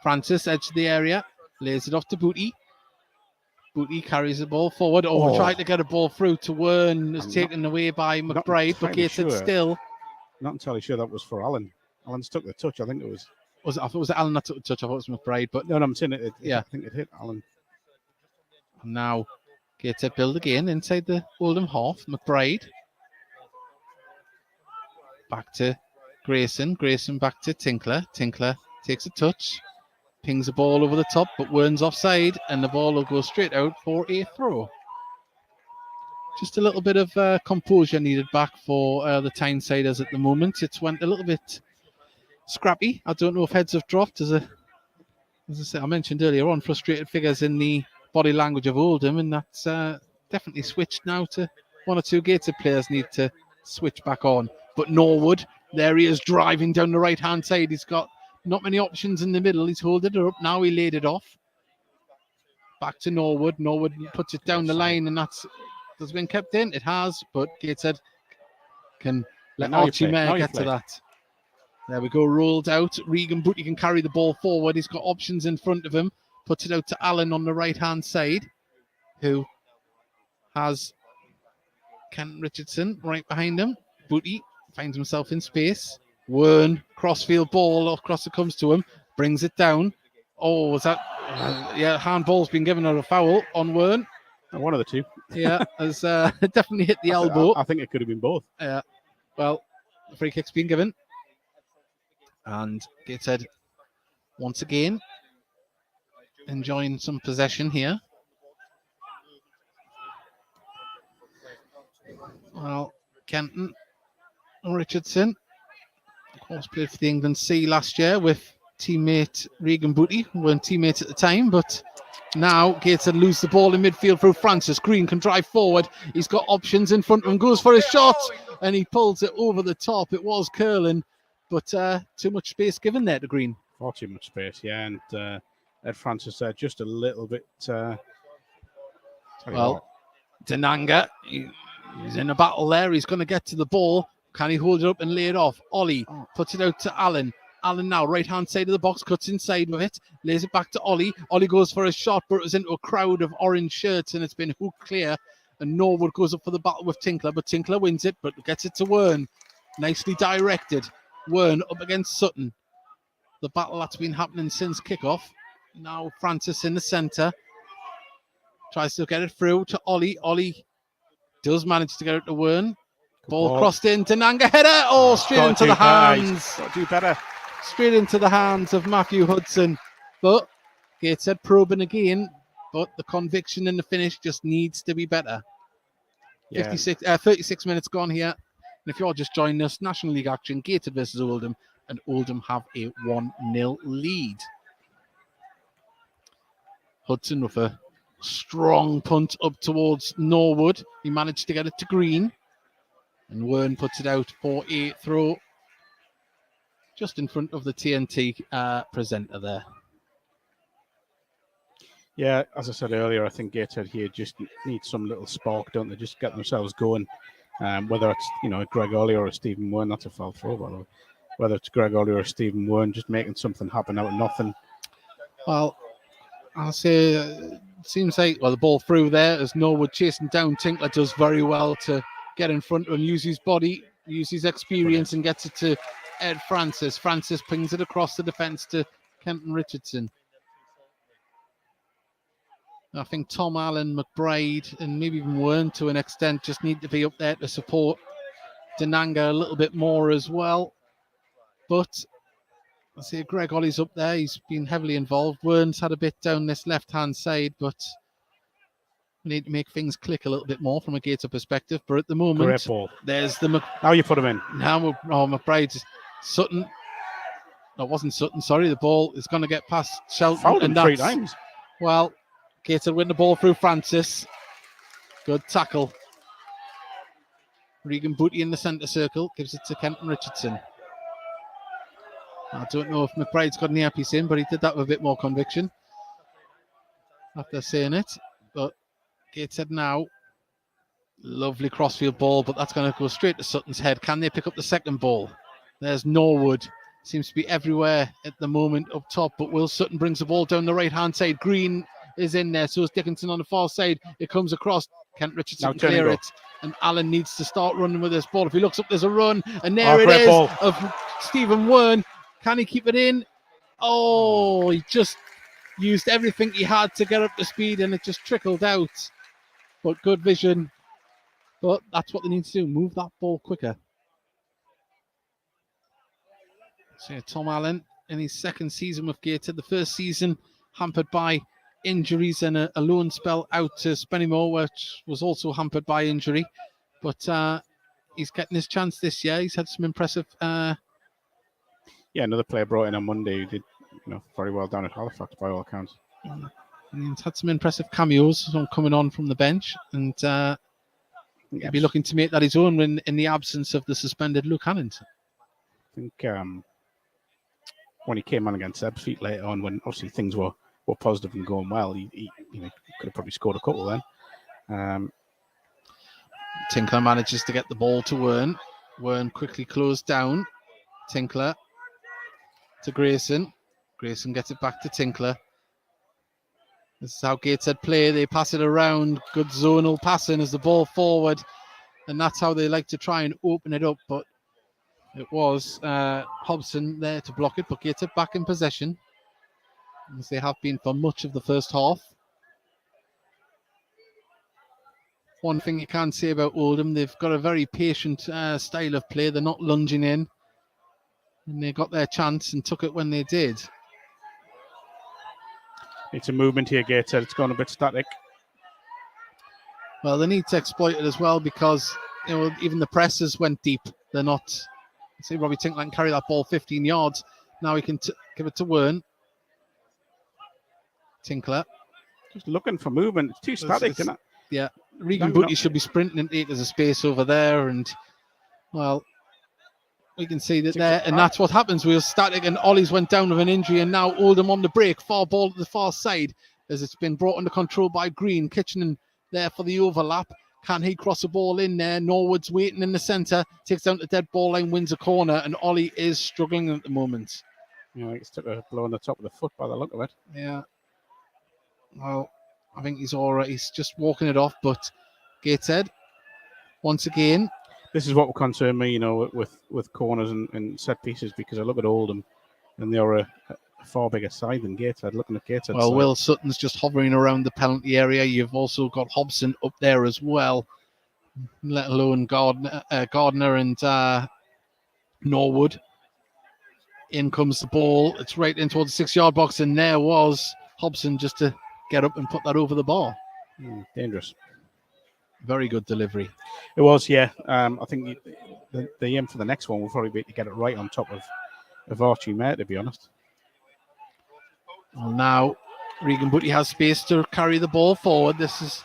Francis, edge of the area, lays it off to Booty. Booty carries the ball forward. Tried to get a ball through to Wern. Is taken away by McBride, but Gateshead still. Not entirely sure that was for Alan. Alan's took the touch. I think it was. I thought it was Alan that took the touch. I thought it was McBride, but no, I'm saying it. Yeah, I think it hit Alan. And now Gateshead build again inside the Oldham half. McBride back to Grayson. Grayson back to Tinkler. Tinkler takes a touch, pings the ball over the top, but Wern's offside, and the ball will go straight out for a throw. Just a little bit of composure needed back for the Tynesiders at the moment. It's went a little bit scrappy. I don't know if heads have dropped. As I said, I mentioned earlier on, frustrated figures in the body language of Oldham, and that's definitely switched now to one or two Gateshead players need to switch back on. But Norwood, there he is driving down the right-hand side. He's got not many options in the middle. He's holding it up. Now he laid it off. Back to Norwood. Norwood puts it down the line, and has been kept in. It has, but Gateshead can let Archie Mayer get to that. There we go, rolled out. Regan Booty can carry the ball forward. He's got options in front of him. Puts it out to Allen on the right-hand side, who has Ken Richardson right behind him. Booty finds himself in space. Wern, crossfield ball, across it comes to him, brings it down. Oh, was that... handball's been given a foul on Wern. One of the two. Yeah, has definitely hit the elbow. I think it could have been both. Yeah. Well, the free kick's been given. And Gateshead, once again, enjoying some possession here. Well, Kenton Richardson, of course, played for the England C last year with teammate Regan Booty, who weren't teammates at the time, but now Gateshead lose the ball in midfield through Francis. Green can drive forward. He's got options in front of him, goes for a shot, and he pulls it over the top. It was curling, but too much space given there to Green. Far too much space, yeah, and Ed Francis there just a little bit... Denanga, he's in a battle there. He's going to get to the ball. Can he hold it up and lay it off? Ollie puts it out to Allen. Allen now, right-hand side of the box, cuts inside with it, lays it back to Ollie. Ollie goes for a shot, but it was into a crowd of orange shirts, and it's been hooked clear. And Norwood goes up for the battle with Tinkler, but Tinkler wins it, but gets it to Wern. Nicely directed. Wern up against Sutton. The battle that's been happening since kickoff. Now Francis in the centre. Tries to get it through to Ollie. Ollie does manage to get it to Wern. Ball crossed into Nanga. Header. Oh, straight into the hands. Got to do better. Straight into the hands of Matthew Hudson. But Gateshead probing again. But the conviction in the finish just needs to be better. Yeah. 36 minutes gone here. And if you're just joining us, National League action, Gateshead versus Oldham. And Oldham have a 1-0 lead. Hudson with a strong punt up towards Norwood. He managed to get it to Green. And Wern puts it out for a throw just in front of the TNT presenter there. Yeah, as I said earlier, I think Gateshead here just need some little spark, don't they? Just get themselves going. Whether it's, Greg Ollie or a Stephen Wern, that's a foul throw, by the way. Whether it's Greg Ollie or Stephen Wern, just making something happen out of nothing. Well, I'll say it seems like, the ball through there as Norwood chasing down. Tinkler does very well to get in front of him, use his body, use his experience, and gets it to Ed Francis. Francis pings it across the defence to Kenton Richardson. I think Tom Allen, McBride, and maybe even Wern to an extent just need to be up there to support Denanga a little bit more as well. But I see Greg Ollie's up there. He's been heavily involved. Wern's had a bit down this left-hand side, but we need to make things click a little bit more from a Gateshead perspective. But at the moment, Great ball. There's the... Now you put him in. Now McBride's Sutton. No, it wasn't Sutton, sorry. The ball is going to get past Shelton. Fouled him 3 times. Well, Gateshead win the ball through Francis. Good tackle. Regan Booty in the centre circle. Gives it to Kenton Richardson. I don't know if McBride's got an earpiece in, but he did that with a bit more conviction after saying it. But Gateshead now. Lovely crossfield ball, but that's going to go straight to Sutton's head. Can they pick up the second ball? There's Norwood. Seems to be everywhere at the moment up top, but Will Sutton brings the ball down the right-hand side. Green is in there, so is Dickinson on the far side. It comes across. Kent Richardson can clear it, and Allen needs to start running with this ball. If he looks up, there's a run, and there it is of Stephen Wern. Can he keep it in? Oh, he just used everything he had to get up to speed, and it just trickled out. But good vision. But that's what they need to do, move that ball quicker. So Tom Allen in his second season with Gateshead, the first season hampered by injuries and a loan spell out to Spennymoor, which was also hampered by injury. But he's getting his chance this year. He's had some impressive... another player brought in on Monday who did very well down at Halifax by all accounts. And he's had some impressive cameos coming on from the bench, and he'll be looking to make that his own in the absence of the suspended Luke Hannant. I think when he came on against Ebbsfleet later on, when obviously things were positive and going well, he could have probably scored a couple then. Tinkler manages to get the ball to Wern. Wern quickly closed down. Tinkler to Grayson. Grayson gets it back to Tinkler. This is how Gateshead play. They pass it around. Good zonal passing as the ball forward. And that's how they like to try and open it up. But it was Hobson there to block it. But Gateshead back in possession, as they have been for much of the first half. One thing you can say about Oldham, they've got a very patient style of play. They're not lunging in. And they got their chance and took it when they did. It's a movement here, Gateshead. It's gone a bit static. Well, they need to exploit it as well, because even the presses went deep. They're not... See, Robbie Tinkler can carry that ball 15 yards. Now he can give it to Wern. Tinkler. Just looking for movement. It's too static, isn't it? Yeah. Regan Booty should be sprinting and take as a space over there. And, well, we can see that there. And that's what happens. We were static and Ollie's went down with an injury. And now Oldham on the break. Far ball to the far side as it's been brought under control by Green. Kitchener there for the overlap. Can he cross a ball in there? Norwood's waiting in the centre. Takes down the dead ball line, wins a corner. And Ollie is struggling at the moment. Yeah, he's took a blow on the top of the foot by the look of it. Yeah. Well, I think he's all right. He's just walking it off. But Gateshead, once again. This is what will concern me, with corners and set pieces, because I look at Oldham and they're a far bigger side than Gateshead. Looking at Gateshead. Well, Will Sutton's just hovering around the penalty area. You've also got Hobson up there as well, let alone Gardner and Norwood. In comes the ball. It's right in towards the 6-yard box, and there was Hobson just to get up and put that over the bar. Dangerous. Very good delivery. It was, yeah. I think the aim for the next one will probably be to get it right on top of Archie Mayer, to be honest. Well, now Regan Booty has space to carry the ball forward. This is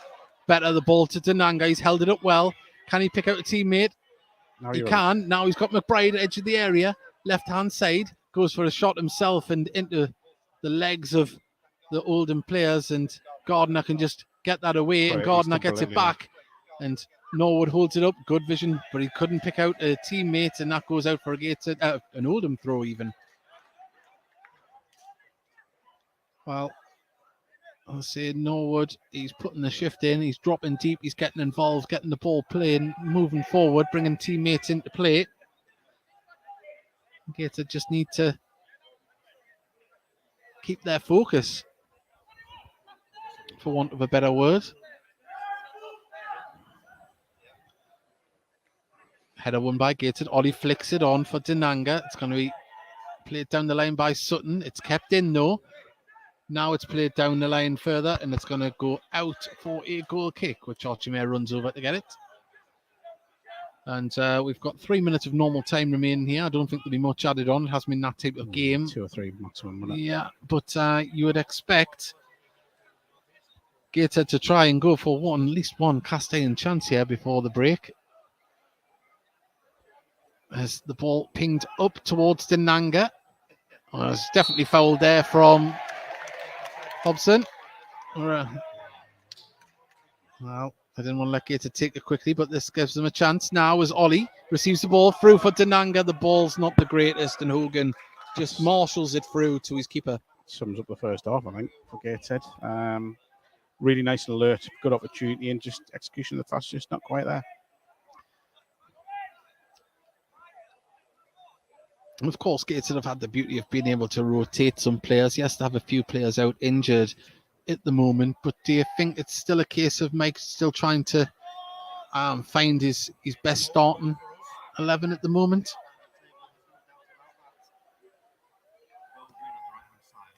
better. The ball to Denanga. He's held it up well. Can he pick out a teammate? He can. Now he's got McBride edge of the area. Left-hand side. Goes for a shot himself and into the legs of the Oldham players. And Gardner can just get that away. And Gardner gets it back. And Norwood holds it up. Good vision. But he couldn't pick out a teammate. And that goes out for an Oldham throw even. Well, I'll say Norwood, he's putting the shift in, he's dropping deep, he's getting involved, getting the ball playing, moving forward, bringing teammates into play. Gateshead just need to keep their focus, for want of a better word. Header won by Gateshead. Ollie flicks it on for Denanga. It's going to be played down the line by Sutton. It's kept in though. Now it's played down the line further, and it's going to go out for a goal kick, which Archie Mayer runs over to get it. And we've got 3 minutes of normal time remaining here. I don't think there'll be much added on. It hasn't been that type of game. 2 or 3 maximum minutes. Yeah, but you would expect Gateshead to try and go for at least one cast iron chance here before the break. As the ball pinged up towards Denanga. Well, it's definitely fouled there from Hobson. Well, I didn't want to let Gateshead take it quickly, but this gives them a chance now as Ollie receives the ball through for Denanga. The ball's not the greatest, and Hogan just marshals it through to his keeper. Sums up the first half, I think, for Gateshead. Really nice and alert, good opportunity, and just execution of the pass just not quite there. And of course, Gateshead have had the beauty of being able to rotate some players. Yes, they have a few players out injured at the moment, but do you think it's still a case of Mike still trying to find his best starting 11 at the moment?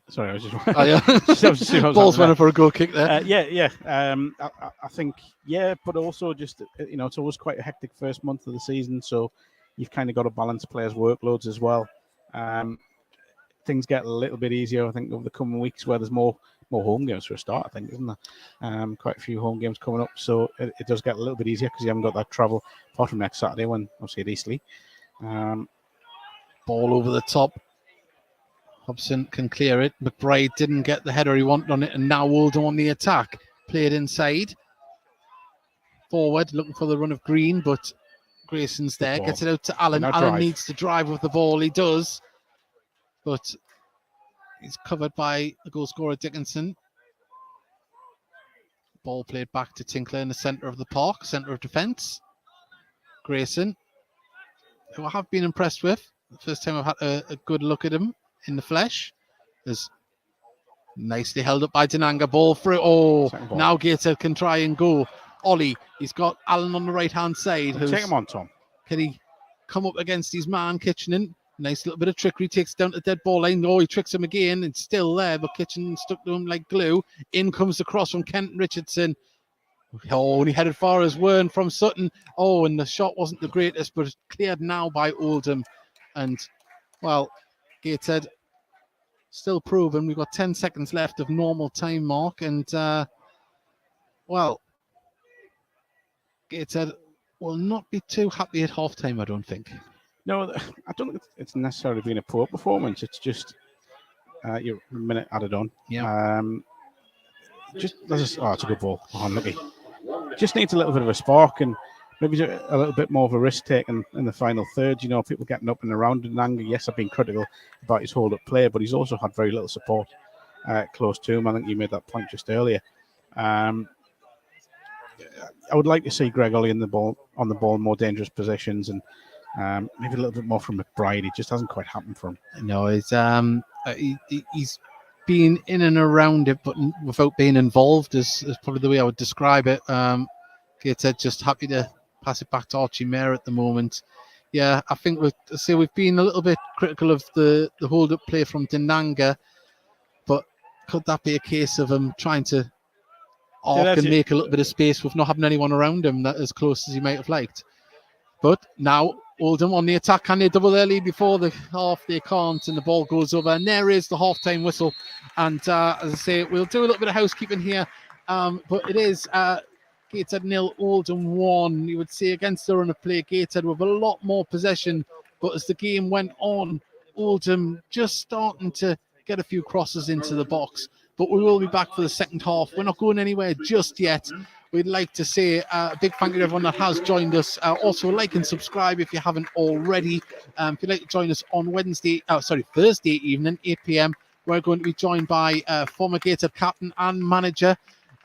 Sorry, I was just... Oh, yeah. Ball's running for a goal kick there. I think, but also just, it's always quite a hectic first month of the season, so you've kind of got to balance players' workloads as well. Things get a little bit easier, I think, over the coming weeks where there's more home games for a start, I think, isn't there? Quite a few home games coming up, so it does get a little bit easier because you haven't got that travel, apart from next Saturday when, obviously, at Eastleigh. Ball over the top. Hobson can clear it. McBride didn't get the header he wanted on it, and now Oldham on the attack. Played inside. Forward, looking for the run of Green, but Grayson's there. Gets it out to Allen. Allen needs to drive with the ball. He does. But he's covered by the goal scorer Dickinson. Ball played back to Tinkler in the centre of the park, centre of defence. Grayson, who I have been impressed with. The first time I've had a good look at him in the flesh. Is nicely held up by Denanga. Ball through. Now Gateshead can try and go. Ollie, he's got Allen on the right-hand side. Take him on, Tom. Can he come up against his man, Kitchener? Nice little bit of trickery. Takes it down to the dead ball line. He tricks him again. It's still there, but Kitchener stuck to him like glue. In comes the cross from Kenton Richardson. And he headed far as Wern from Sutton. And the shot wasn't the greatest, but it's cleared now by Oldham. And, well, Gateshead still proven. We've got 10 seconds left of normal time, Mark. And, Gateshead will not be too happy at half-time, I don't think. No, I don't think it's necessarily been a poor performance. It's just your minute added on. Yeah. It's a good ball. Unlucky. Just needs a little bit of a spark and maybe a little bit more of a risk taken in the final third. People getting up and around Denanga. Yes, I've been critical about his hold-up play, but he's also had very little support close to him. I think you made that point just earlier. I would like to see Greg Ollie on the ball, more dangerous positions, and maybe a little bit more from McBride. It just hasn't quite happened for him. No, it's he's been in and around it, but without being involved is probably the way I would describe it. Gateshead just happy to pass it back to Archie Mayer at the moment. Yeah, I think we've been a little bit critical of the hold-up play from Denanga, but could that be a case of him trying to arc and make a little bit of space with not having anyone around him that as close as he might have liked? But now Oldham on the attack. Can they double their lead before the half? They can't, and the ball goes over. And there is the half-time whistle. And as I say, we'll do a little bit of housekeeping here, but it is Gateshead 0, Oldham 1. You would say against the run of play, Gateshead with a lot more possession, but as the game went on, Oldham just starting to get a few crosses into the box. But we will be back for the second half. We're not going anywhere just yet. We'd like to say a big thank you to everyone that has joined us. Also, like and subscribe if you haven't already. If you'd like to join us on Thursday evening, 8 p.m, we're going to be joined by former Gateshead captain and manager,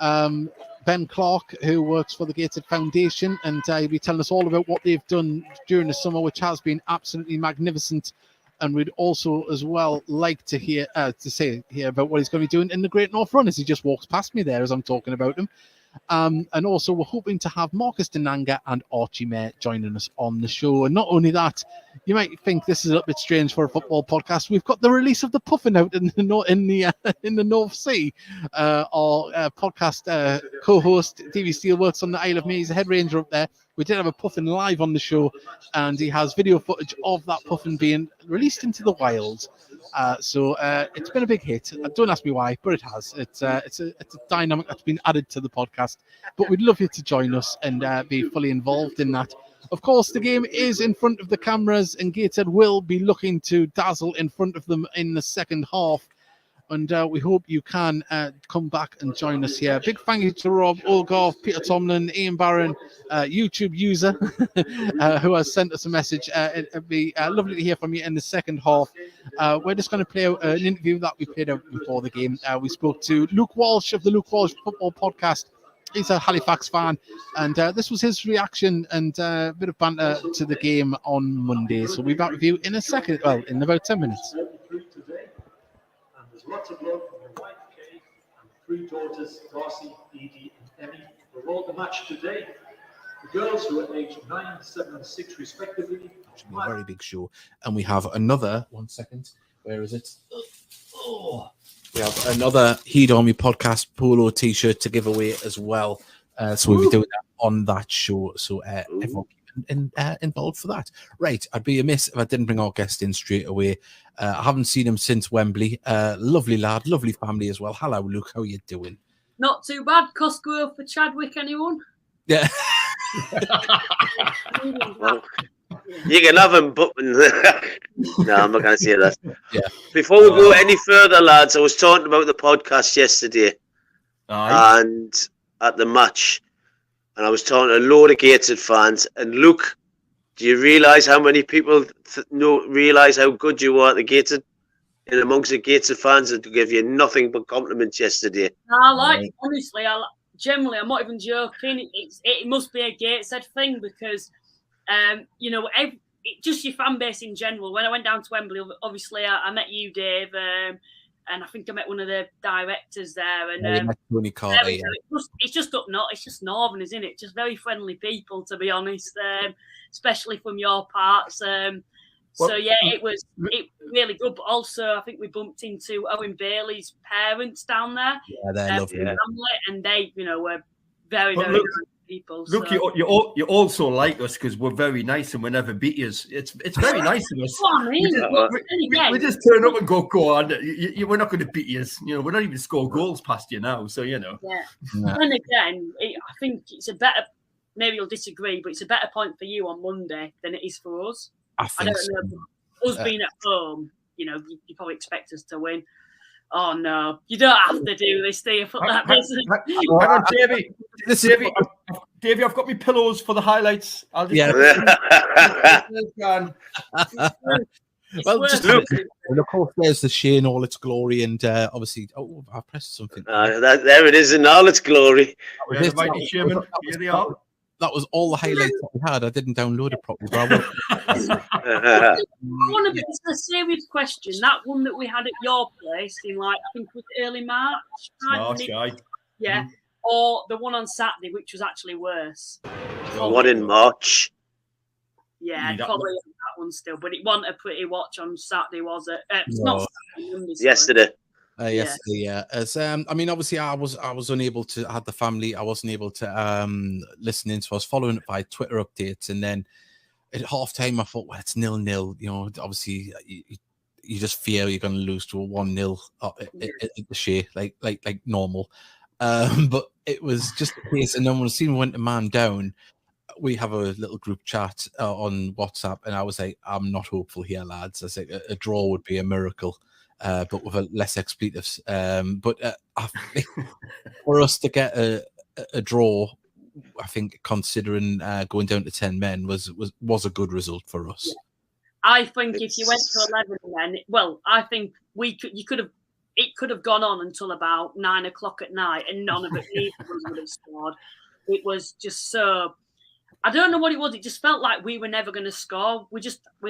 Ben Clark, who works for the Gateshead Foundation, and he'll be telling us all about what they've done during the summer, which has been absolutely magnificent. And we'd also as well like to hear about what he's going to be doing in the Great North Run, as he just walks past me there as I'm talking about him. And also we're hoping to have Marcus Denanga and Archie Mayer joining us on the show. And not only that, you might think this is a little bit strange for a football podcast. We've got the release of the Puffin out in the North Sea. Our podcast co-host Davey Steele works on the Isle of Man. He's a head ranger up there. We did have a Puffin live on the show, and he has video footage of that Puffin being released into the wild. So it's been a big hit. Don't ask me why, but it has. It's a dynamic that's been added to the podcast. But we'd love you to join us and be fully involved in that. Of course, the game is in front of the cameras, and Gateshead will be looking to dazzle in front of them in the second half. And we hope you can come back and join us here. Big thank you to Rob Olgarth, Peter Tomlin, Ian Barron, YouTube user, who has sent us a message. It'd be lovely to hear from you in the second half. We're just going to play out an interview that we played out before the game. We spoke to Luke Walsh of the Luke Walsh Football Podcast. He's a Halifax fan, and this was his reaction and a bit of banter to the game on Monday. So we'll be back with you in a second, in about 10 minutes. Lots of love from your wife, Kay, and 3 daughters, Darcy, Edie, and Emmy, who rolled the match today. The girls, who are aged 9, 7, and 6, respectively. A very big show. And we have another, 1 second, where is it? We have another Heed Army Podcast polo t-shirt to give away as well. So we'll be doing that on that show. So everyone involved for that. Right, I'd be amiss if I didn't bring our guest in straight away. I haven't seen him since Wembley. Lovely lad, lovely family as well. Hello, Luke. How are you doing? Not too bad. Cosgrove for Chadwick, anyone? Yeah. Well, you can have him, but no, I'm not going to say that. Yeah. Before we go any further, lads, I was talking about the podcast yesterday and at the match, and I was talking to a load of Gateshead fans. And Luke, do you realise how many people realise how good you are at the Gateshead? And amongst the Gateshead fans that give you nothing but compliments yesterday. Honestly, generally, I'm not even joking. It must be a Gateshead thing because, just your fan base in general. When I went down to Wembley, obviously, I met you, Dave, and I think I met one of the directors there. And Tony Carter, it's just up north. It's just northern, isn't it? Just very friendly people, to be honest, especially from your parts. It was really good. But also, I think we bumped into Owen Bailey's parents down there. Yeah, they're lovely. Family, and they, were very, very nice people. Look, you also like us because we're very nice and we never beat you. It's very nice of us. We just turn up and go on. We're not going to beat you. We're not even score goals past you now. So Yeah. And again, I think it's a better. Maybe you'll disagree, but it's a better point for you on Monday than it is for us. I don't know. Us being at home, you probably expect us to win. Oh no, you don't have to do this, do you? For that business. Hang on, Davey, I've got my pillows for the highlights. I'll just Well, just look. And of course, there's the Shea in all its glory, and obviously, I pressed something. There it is in all its glory. That was all the highlights that we had. I didn't download it properly, but one of it is a serious question. That one that we had at your place in, like, I think it was early March. Yeah. Or the one on Saturday, which was actually worse. What in March? Yeah, probably that one still, but it wasn't a pretty watch on Saturday, was it? It's no. Not Saturday, Monday, yesterday. Yesterday, yeah. As I mean, obviously, I was unable to. I had the family. I wasn't able to listen in, so I was following it by Twitter updates, and then at half time, I thought, well, it's 0-0. You know, obviously, you just fear you're going to lose to a 1-0 at the Shea, like normal. But it was just the case, and then when the scene went to man down, we have a little group chat on WhatsApp, and I was like, I'm not hopeful here, lads. I said a draw would be a miracle. But with less expletives. But I think for us to get a draw, I think considering going down to 10 men was a good result for us. Yeah. I think if you went to 11 men, well, I think it could have gone on until about 9 o'clock at night, and none of it would have scored. It was just so. I don't know what it was. It just felt like we were never going to score. We're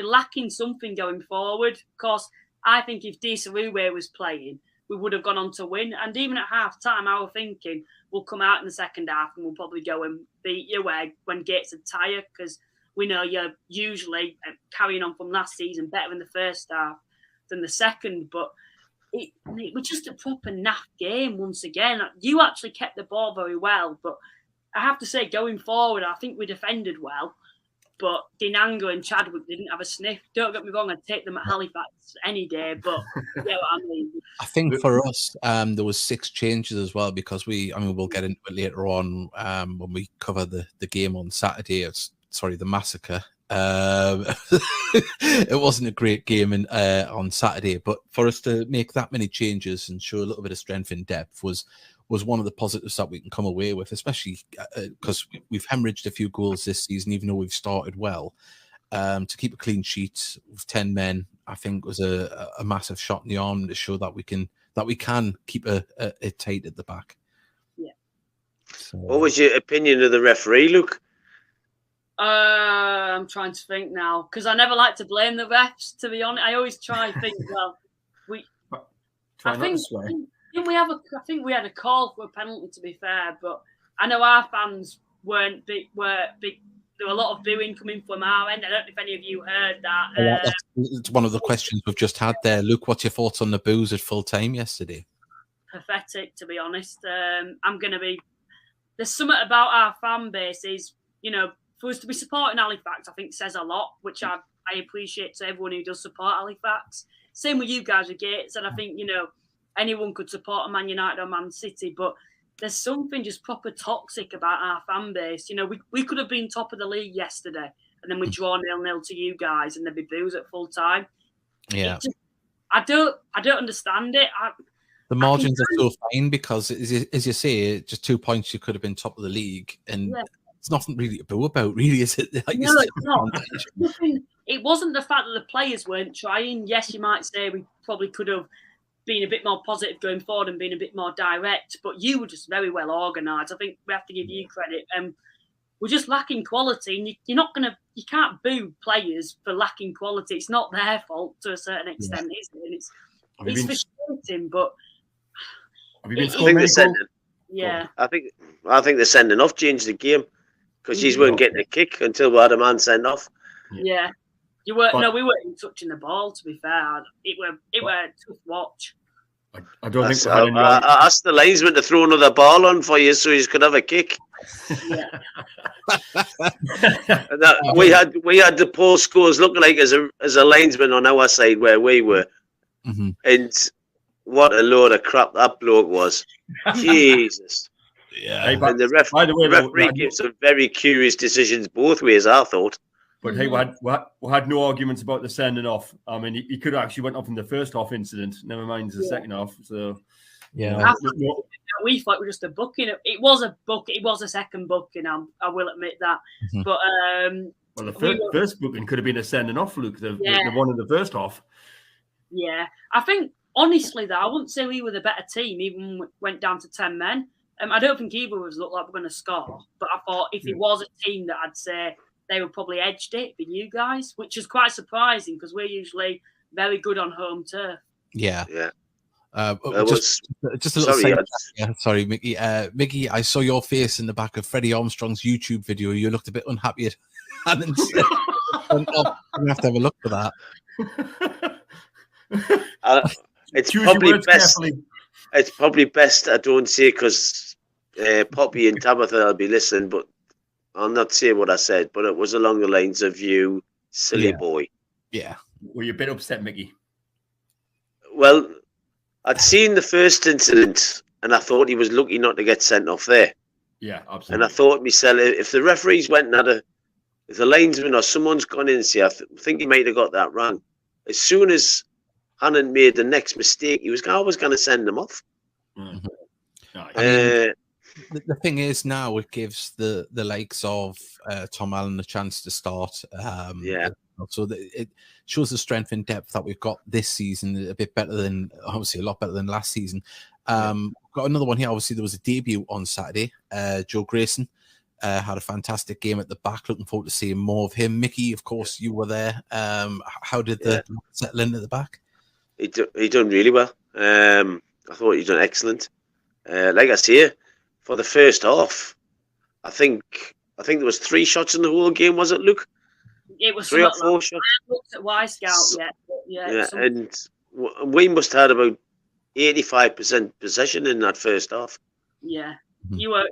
lacking something going forward. Of course, I think if Desaruwe was playing, we would have gone on to win. And even at half time, I was thinking we'll come out in the second half and we'll probably go and beat you when Gates are tired, because we know you're usually carrying on from last season better in the first half than the second. But it was just a proper naff game once again. You actually kept the ball very well, but I have to say, going forward, I think we defended well. But Dinanga and Chadwick didn't have a sniff. Don't get me wrong, I'd take them at Halifax any day. But you know what I mean. I think for us, there was 6 changes as well, because we'll get into it later on when we cover the game on Saturday. The massacre. It wasn't a great game on Saturday, but for us to make that many changes and show a little bit of strength in depth was one of the positives that we can come away with, especially because we've hemorrhaged a few goals this season, even though we've started well. To keep a clean sheet with 10 men, I think was a massive shot in the arm to show that we can keep it tight at the back. Yeah. So, what was your opinion of the referee, Luke? I'm trying to think now, because I never like to blame the refs. To be honest, I always try and think. Well, I think we had a call for a penalty, to be fair, but I know our fans were big. There were a lot of booing coming from our end. I don't know if any of you heard that. It's one of the questions we've just had there. Luke, what's your thoughts on the boos at full time yesterday? Pathetic, to be honest. There's something about our fan base is, for us to be supporting Halifax, I think says a lot, which I appreciate to everyone who does support Halifax. Same with you guys with Gates, and I think, anyone could support a Man United or Man City, but there's something just proper toxic about our fan base. We could have been top of the league yesterday, and then we draw 0-0 to you guys, and there'd be boos at full time. Yeah, I don't understand it. The margins are so fine because, as you say, just 2 points you could have been top of the league, and it's nothing really to boo about, really, is it? Like, no, it's not. It wasn't the fact that the players weren't trying. Yes, you might say we probably could have been a bit more positive going forward and being a bit more direct, but you were just very well organised. I think we have to give you credit. We're just lacking quality, and you can't boo players for lacking quality. It's not their fault to a certain extent, is it? And it's frustrating, but I think the sending off changed the game, because you weren't getting a kick until we had a man sent off. Yeah. We weren't touching the ball, to be fair. It were a tough watch. I don't think I asked the linesman to throw another ball on for you so you could have a kick. Yeah. we had the post scores looking like as a linesman on our side where we were. Mm-hmm. And what a load of crap that bloke was. Jesus. Yeah. And the referee gave some very curious decisions both ways, I thought. But hey, we had no arguments about the sending off. I mean, he could have actually went off in the first half incident. Never mind the second half. So yeah, we thought it was just a booking. It was a book. It was a second booking. I will admit that. Mm-hmm. But Well, the first booking could have been a sending off, Luke, the one in the first half. Yeah. I think, honestly, though, I wouldn't say we were the better team, even when we went down to 10 men. I don't think either of us looked like we're going to score. But I thought if it was a team that I'd say they would probably edged it for you guys, which is quite surprising because we're usually very good on home turf. Yeah. Yeah. Just a little sorry, Mickey. Mickey, I saw your face in the back of Freddie Armstrong's YouTube video. You looked a bit unhappy at Hannon's. We have to have a look for that. It's probably best. It's probably best I don't say because Poppy and Tabitha will be listening, but I'll not say what I said. But it was along the lines of you, silly boy. Yeah. Were you a bit upset, Mickey? Well, I'd seen the first incident, and I thought he was lucky not to get sent off there. Yeah, absolutely. And I thought to myself, if the referees went and if the linesman or someone's gone in and say, I think he might have got that wrong. As soon as Hannon made the next mistake, he was always going to send them off. Mm-hmm. I mean, the thing is now it gives the likes of Tom Allen a chance to start. So it shows the strength and depth that we've got this season, a bit better than, obviously a lot better than last season. Got another one here. Obviously, there was a debut on Saturday. Joe Grayson had a fantastic game at the back. Looking forward to seeing more of him. Mickey, of course, you were there. How did the settle in at the back? He done really well. I thought he done excellent. Like I say, for the first half, I think there was 3 shots in the whole game. Was it, Luke? It was 3 or 4 shots. I looked at Y Scout yet. Yeah, and we must have had about 85% possession in that first half. Yeah, you were.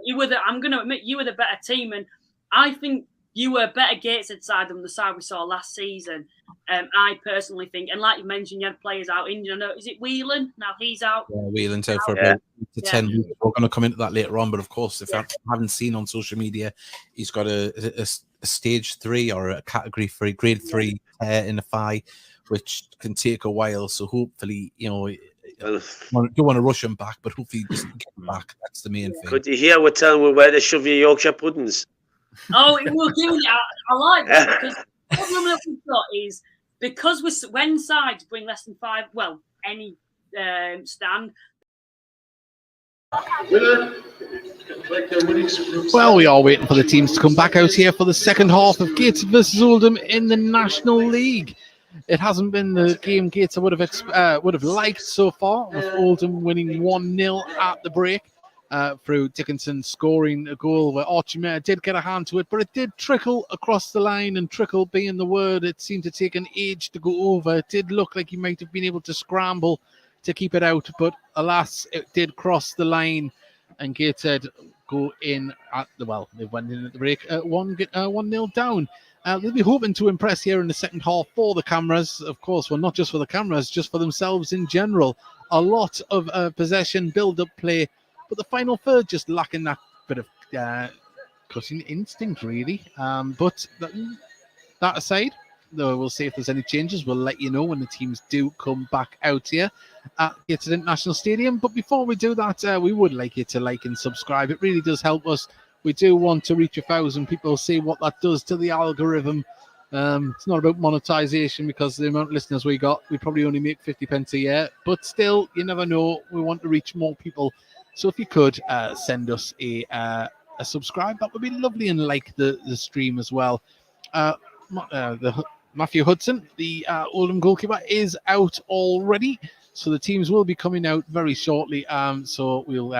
I'm going to admit you were the better team, and I think you were better Gateshead side than the side we saw last season. I personally think, and like you mentioned, you had players out injured. I know, is it Whelan? Now he's out. Yeah, Whelan's out for about 10 weeks. We're going to come into that later on, but of course, if I haven't seen on social media, he's got a stage 3 or a category 3, grade 3 tear in the thigh, which can take a while. So hopefully, you don't want to rush him back, but hopefully just get him back. That's the main thing. Could you hear we're telling you where to shove your Yorkshire puddings? Oh, we're doing it. I like that because the problem that we've got is because when sides bring less than 5, any stand. Well, we are waiting for the teams to come back out here for the second half of Gateshead versus Oldham in the National League. It hasn't been the game Gateshead would have liked so far, with Oldham winning 1-0 at the break through Dickinson scoring a goal where Archie did get a hand to it, but it did trickle across the line, and trickle being the word, it seemed to take an age to go over. It did look like he might have been able to scramble to keep it out, but alas, it did cross the line, and Gateshead go in at they went in at the break 1-0 down. They'll be hoping to impress here in the second half for the cameras, of course. Well, not just for the cameras, just for themselves in general. A lot of possession, build-up play, but the final third just lacking that bit of cutting instinct, really. But that aside, though, we'll see if there's any changes. We'll let you know when the teams do come back out here at Gateshead International Stadium. But before we do that, we would like you to like and subscribe. It really does help us. We do want to reach 1,000 people, see what that does to the algorithm. It's not about monetization because the amount of listeners we got, we probably only make 50 pence a year. But still, you never know. We want to reach more people. So if you could send us a subscribe, that would be lovely, and like the stream as well. Matthew Hudson, the Oldham goalkeeper, is out already. So the teams will be coming out very shortly. So we'll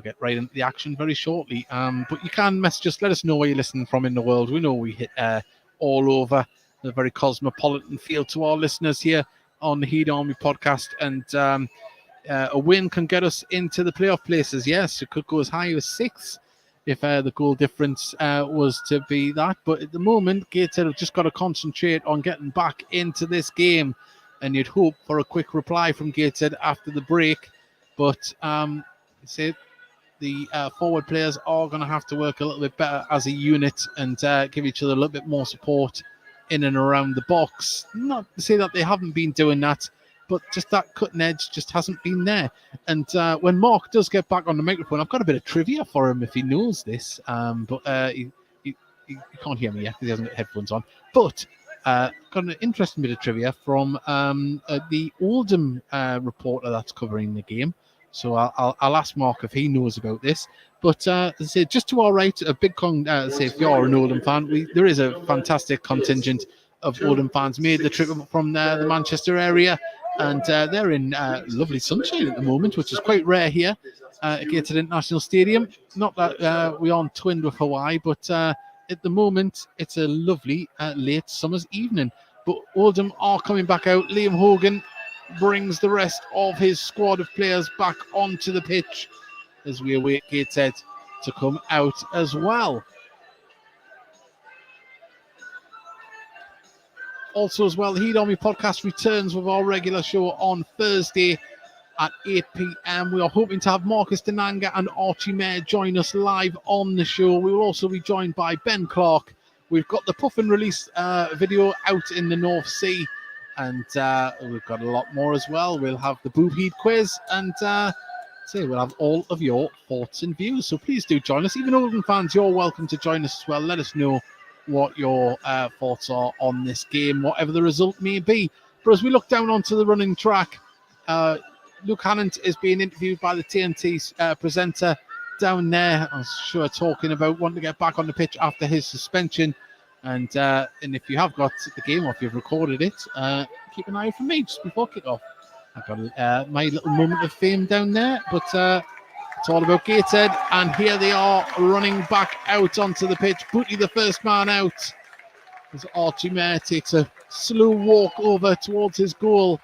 get right into the action very shortly. But you can just let us know where you're listening from in the world. We know we hit all over the very cosmopolitan feel to our listeners here on the Heed Army podcast. And a win can get us into the playoff places. Yes, it could go as high as 6 if the goal difference was to be that. But at the moment, Gateshead have just got to concentrate on getting back into this game. And you'd hope for a quick reply from Gateshead after the break. But the forward players are going to have to work a little bit better as a unit and give each other a little bit more support in and around the box. Not to say that they haven't been doing that, but just that cutting edge just hasn't been there. And when Mark does get back on the microphone, I've got a bit of trivia for him if he knows this. But you can't hear me yet because he hasn't got headphones on. But got an interesting bit of trivia from the Oldham reporter that's covering the game. So I'll ask Mark if he knows about this. But as I say, just to our right, a big say if you're an Oldham fan, there is a fantastic contingent of Oldham fans made the trip from the Manchester area, and they're in lovely sunshine at the moment, which is quite rare here at Gateshead International Stadium. Not that we aren't twinned with Hawaii, but at the moment it's a lovely late summer's evening. But Oldham are coming back out. Liam Hogan brings the rest of his squad of players back onto the pitch as we await Gateshead to come out as well. Also as well, the Heat Army podcast returns with our regular show on Thursday at 8 p.m. We are hoping to have Marcus Denanga and Archie Mayer join us live on the show. We will also be joined by Ben Clark. We've got the Puffin release video out in the North Sea, and we've got a lot more as well. We'll have the Boob Heat quiz, and we'll have all of your thoughts and views. So please do join us. Even Oldham fans, you're welcome to join us as well. Let us know what your thoughts are on this game, whatever the result may be. But as we look down onto the running track, Luke Hannant is being interviewed by the TNT presenter down there. I'm sure talking about wanting to get back on the pitch after his suspension. And if you have got the game or if you've recorded it, keep an eye out for me just before kick-off. I've got my little moment of fame down there, but it's all about Gateshead, and here they are running back out onto the pitch. Booty, the first man out, as Archie Mayer takes a slow walk over towards his goal,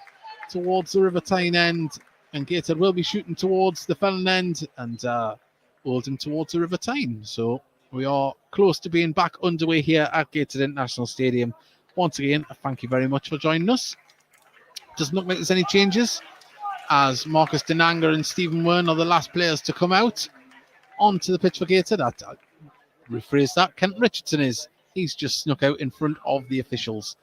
towards the River Tyne end, and Gateshead will be shooting towards the Fellon end, and Oldham towards the River Tyne. So we are close to being back underway here at Gateshead International Stadium. Once again, thank you very much for joining us. Doesn't look like there's any changes, as Marcus Denanga and Stephen Wern are the last players to come out onto the pitch for Gateshead. I rephrase that. Kent Richardson is. He's just snuck out in front of the officials.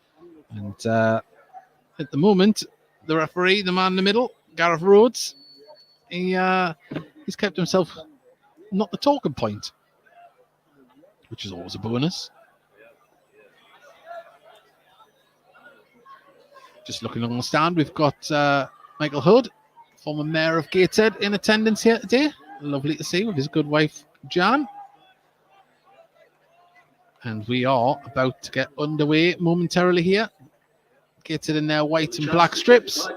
And at the moment, the referee, the man in the middle, Gareth Rhodes, he's kept himself not the talking point, which is always a bonus. Just looking on the stand, we've got Michael Hood, former mayor of Gateshead, in attendance here today. Lovely to see, with his good wife, Jan. And we are about to get underway momentarily here. Gateshead in their white and black strips,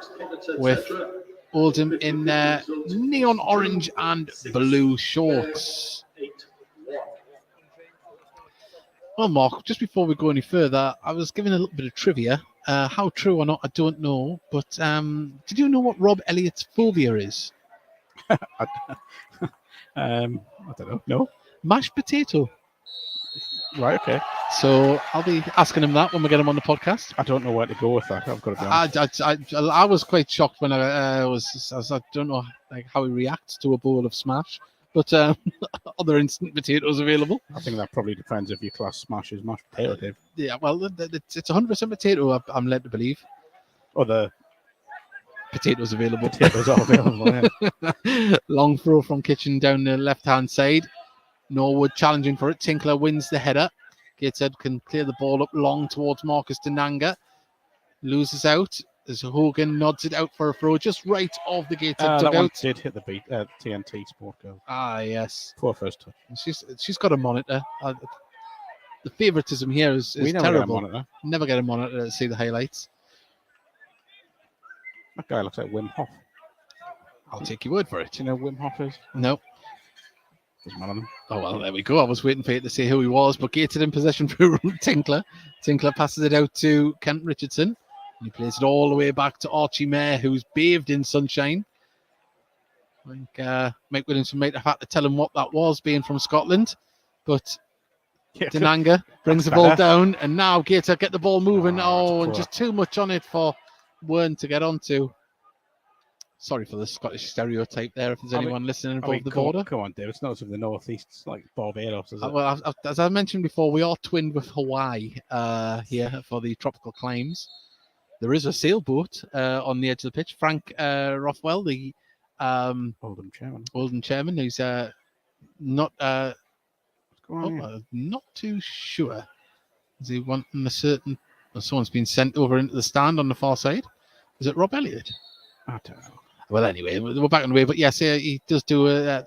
with Oldham in their neon orange and blue shorts. Well, Mark, just before we go any further, I was given a little bit of trivia. How true or not, I don't know. But did you know what Rob Elliott's phobia is? I don't know. No? Mashed potato. Right, okay. So I'll be asking him that when we get him on the podcast. I don't know where to go with that. I've got to be honest. I was quite shocked when I don't know how he reacts to a bowl of smash. But other instant potatoes available. I think that probably depends if your class smash is mashed potato, Dave. Yeah, well, it's 100% potato, I'm led to believe. Other potatoes available. Potatoes are available, yeah. Long throw from Kitchen down the left-hand side. Norwood challenging for it. Tinkler wins the header. Gateshead can clear the ball up long towards Marcus Denanga. Loses out as Hogan nods it out for a throw just right off the Gateshead that one dugout. did hit the beat. TNT Sport Girl. Ah, yes. Poor first touch. She's got a monitor. The favoritism here is terrible. Never get a monitor to see the highlights. That guy looks like Wim Hof. I'll take your word for it. Do you know who Wim Hof is? No. Doesn't matter. Oh, well, there we go. I was waiting for you to say who he was, but Gateshead in possession through Tinkler. Tinkler passes it out to Kent Richardson. He plays it all the way back to Archie Mayer, who's bathed in sunshine. I think Mike Williamson might have had to tell him what that was, being from Scotland. But Denanga brings the ball down, and now Gateshead get the ball moving. And just too much on it for Wern to get onto. Sorry for the Scottish stereotype there, if there's anyone listening above the border. Come on, Dave. It's not something the Northeast. It's like Barbados, is it? Well, as I mentioned before, we are twinned with Hawaii here for the tropical climes. There is a sailboat on the edge of the pitch. Frank Rothwell, the Oldham chairman, who's not I'm not too sure. Is he wanting a certain... Someone's been sent over into the stand on the far side. Is it Rob Elliott? I don't know. Well, anyway, we're back on the way. But yes, he does do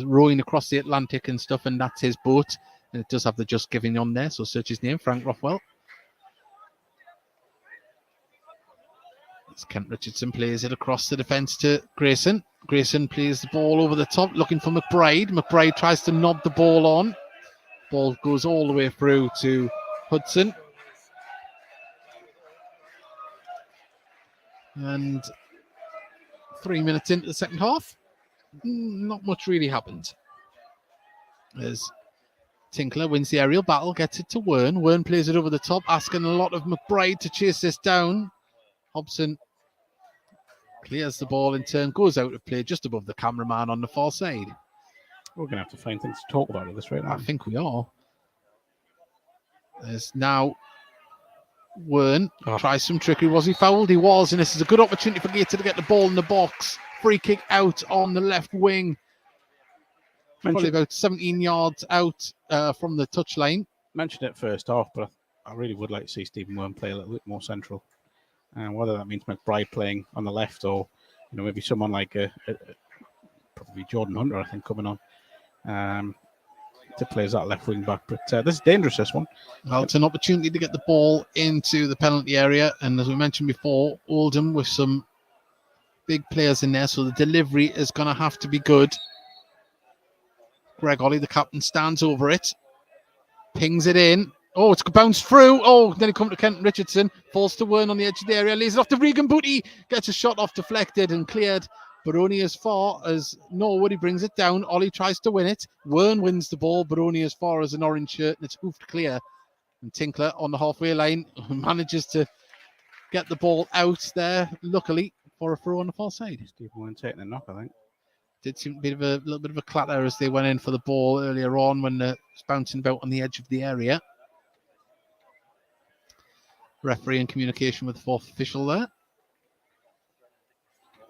rowing across the Atlantic and stuff, and that's his boat. And it does have the Just Giving on there, so search his name, Frank Rothwell. As Kent Richardson plays it across the defence to Grayson. Grayson plays the ball over the top, looking for McBride. McBride tries to nod the ball on. Ball goes all the way through to Hudson. And 3 minutes into the second half, not much really happened. As Tinkler wins the aerial battle, gets it to Wern. Wern plays it over the top, asking a lot of McBride to chase this down. Hobson clears the ball in turn, goes out of play just above the cameraman on the far side. We're going to have to find things to talk about at this rate. I think we are. There's now Wern tries some trickery. Was he fouled? He was, and this is a good opportunity for Gator to get the ball in the box. Free kick out on the left wing. Probably about 17 yards out from the touchline. Mentioned it first half, but I really would like to see Stephen Wern play a little bit more central. And whether that means McBride playing on the left or maybe someone like probably Jordan Hunter, I think, coming on to play as that left wing back. But this is dangerous, this one. Well, it's an opportunity to get the ball into the penalty area. And as we mentioned before, Oldham with some big players in there, so the delivery is going to have to be good. Greg Ollie, the captain, stands over it, pings it in. Oh, it's bounced through. Oh, then it comes to Kenton Richardson, falls to Wern on the edge of the area, lays it off to Regan Booty, gets a shot off deflected and cleared, but only as far as Norwood. He brings it down. Ollie tries to win it. Wern wins the ball, but only as far as an orange shirt, and it's hoofed clear. And Tinkler on the halfway line manages to get the ball out there, luckily, for a throw on the far side. Stephen Wern taking a knock, I think. Did seem to be a little bit of a clatter as they went in for the ball earlier on when it's bouncing about on the edge of the area. Referee in communication with the fourth official there.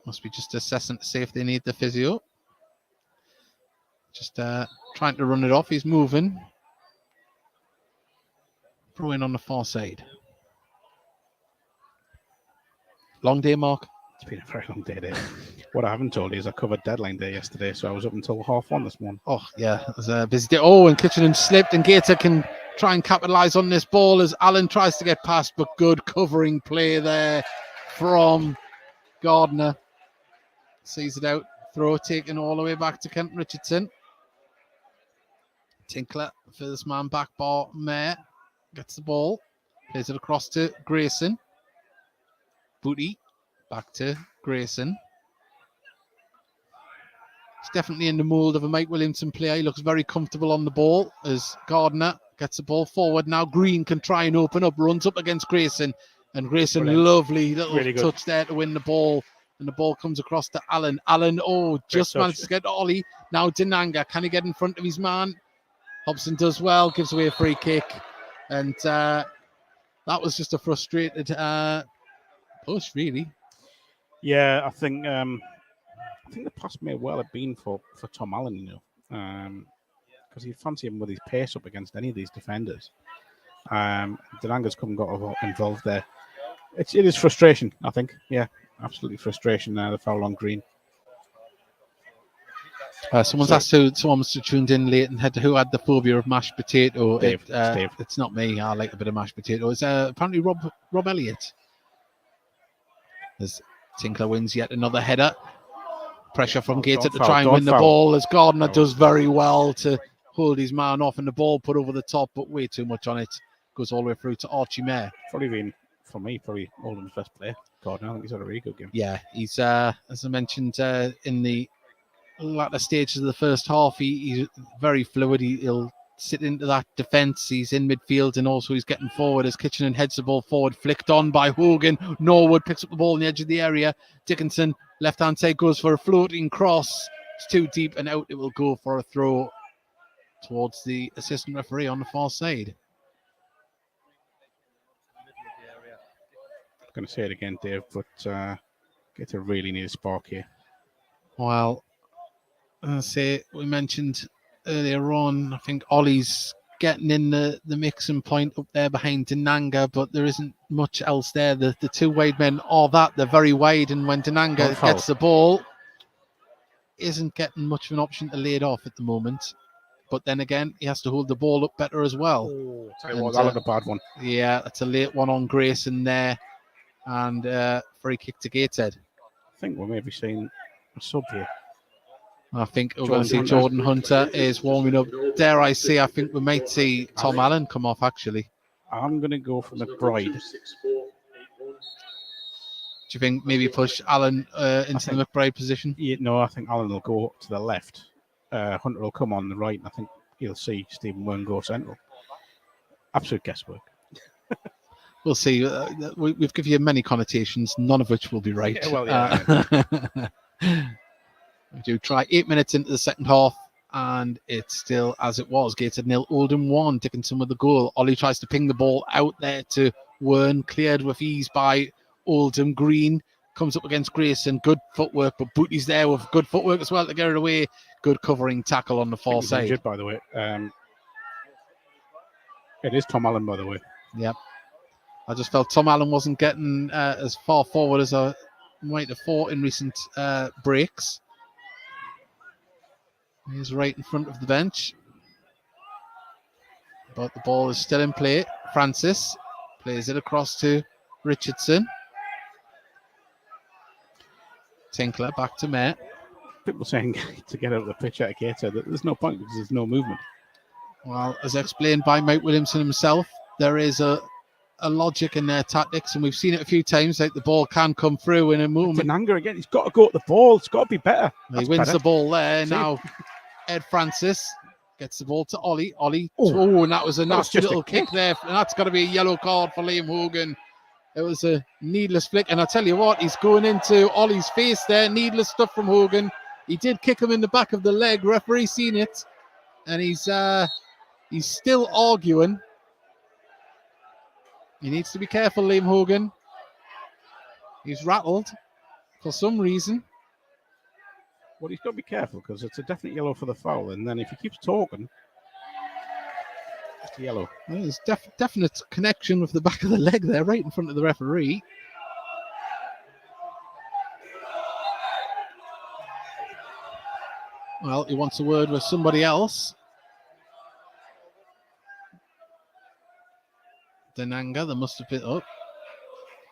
Must be just assessing to see if they need the physio. Just trying to run it off. He's moving. Throw in on the far side. Long day, Mark. It's been a very long day, Dave. What I haven't told you is I covered deadline day yesterday, so I was up until 1:30 this morning. Oh, yeah. It was a busy day. Oh, and Kitchener slipped, and Gator can try and capitalise on this ball as Allen tries to get past, but good covering play there from Gardner. Sees it out. Throw taken all the way back to Kent Richardson. Tinkler, first man back bar, Mayer gets the ball. Plays it across to Grayson. Booty. Back to Grayson. He's definitely in the mould of a Mike Williamson player. He looks very comfortable on the ball as Gardner gets the ball forward. Now Green can try and open up, runs up against Grayson. And Grayson, lovely little touch there to win the ball. And the ball comes across to Allen. Allen, just managed to get to Ollie. Now Denanga, can he get in front of his man? Hobson does well, gives away a free kick. And that was just a frustrated push, really. Yeah, I think the pass may well have been for Tom Allen, because you fancy him with his pace up against any of these defenders. Denanga's come and got involved there. It is frustration, I think. Yeah, absolutely frustration there. The foul on Green. Someone must have tuned in late and who had the phobia of mashed potato. Dave. It's not me. I like a bit of mashed potato. It's apparently Rob Elliott. As Tinkler wins yet another header. Pressure from Gator to try and win the ball as Gardner does very well to hold his man off and the ball put over the top, but way too much on it. Goes all the way through to Archie Mayer. Probably been, for me, Oldham's best player. Gardner, I think he's had a really good game. Yeah, he's, as I mentioned, in the latter stages of the first half, he's very fluid. He'll sit into that defence. He's in midfield and also he's getting forward as Kitchener heads the ball forward, flicked on by Hogan. Norwood picks up the ball on the edge of the area. Dickinson, left-hand side, goes for a floating cross. It's too deep and out it will go for a throw towards the assistant referee on the far side. I'm going to say it again, Dave, but Gator really need a spark here. Well, we mentioned earlier on. I think Ollie's getting in the mixing point up there behind Denanga, but there isn't much else there. The two wide men are that. They're very wide, and when Denanga gets the ball, isn't getting much of an option to lay it off at the moment. But then again, he has to hold the ball up better as well. Oh, tell you what, that looked a bad one. Yeah, that's a late one on Grayson there. And free kick to Gateshead. I think we're maybe seeing a sub here. I think we're going to see Jordan Hunter is warming up. Dare I say, I think we might see Tom Allen come off, actually. I'm going to go for McBride. Do you think maybe push Allen into the McBride position? Yeah, no, I think Allen will go to the left. Hunter will come on the right, and I think he'll see Stephen Wern go central. Absolute guesswork. We'll see. We've given you many connotations, none of which will be right. Yeah, well, yeah. We do try 8 minutes into the second half, and it's still as it was. Gateshead 0, Oldham 1. Dickinson with the goal. Ollie tries to ping the ball out there to Wern, cleared with ease by Oldham. Green comes up against Grayson. Good footwork, but Booty's there with good footwork as well to get it away. Good covering tackle on the far side. Injured, by the way. It is Tom Allen, by the way. Yep. I just felt Tom Allen wasn't getting as far forward as I might have thought in recent breaks. He's right in front of the bench. But the ball is still in play. Francis plays it across to Richardson. Tinkler back to Matt. People saying to get out of the pitch at Gateshead that there's no point because there's no movement. Well, as explained by Mike Williamson himself, there is a logic in their tactics, and we've seen it a few times. Like the ball can come through in a movement. Denanga again. He's got to go at the ball. It's got to be better. He wins the ball there. Now Ed Francis gets the ball to Ollie. Ollie. Oh, and that was a nasty little kick there. And that's got to be a yellow card for Liam Hogan. It was a needless flick. And I tell you what, he's going into Ollie's face there. Needless stuff from Hogan. He did kick him in the back of the leg. Referee seen it. And he's still arguing. He needs to be careful, Liam Hogan. He's rattled for some reason. Well, he's got to be careful because it's a definite yellow for the foul. And then if he keeps talking, it's a yellow. Well, there's definite connection with the back of the leg there, right in front of the referee. Well, he wants a word with somebody else. Denanga, there must have been... Oh,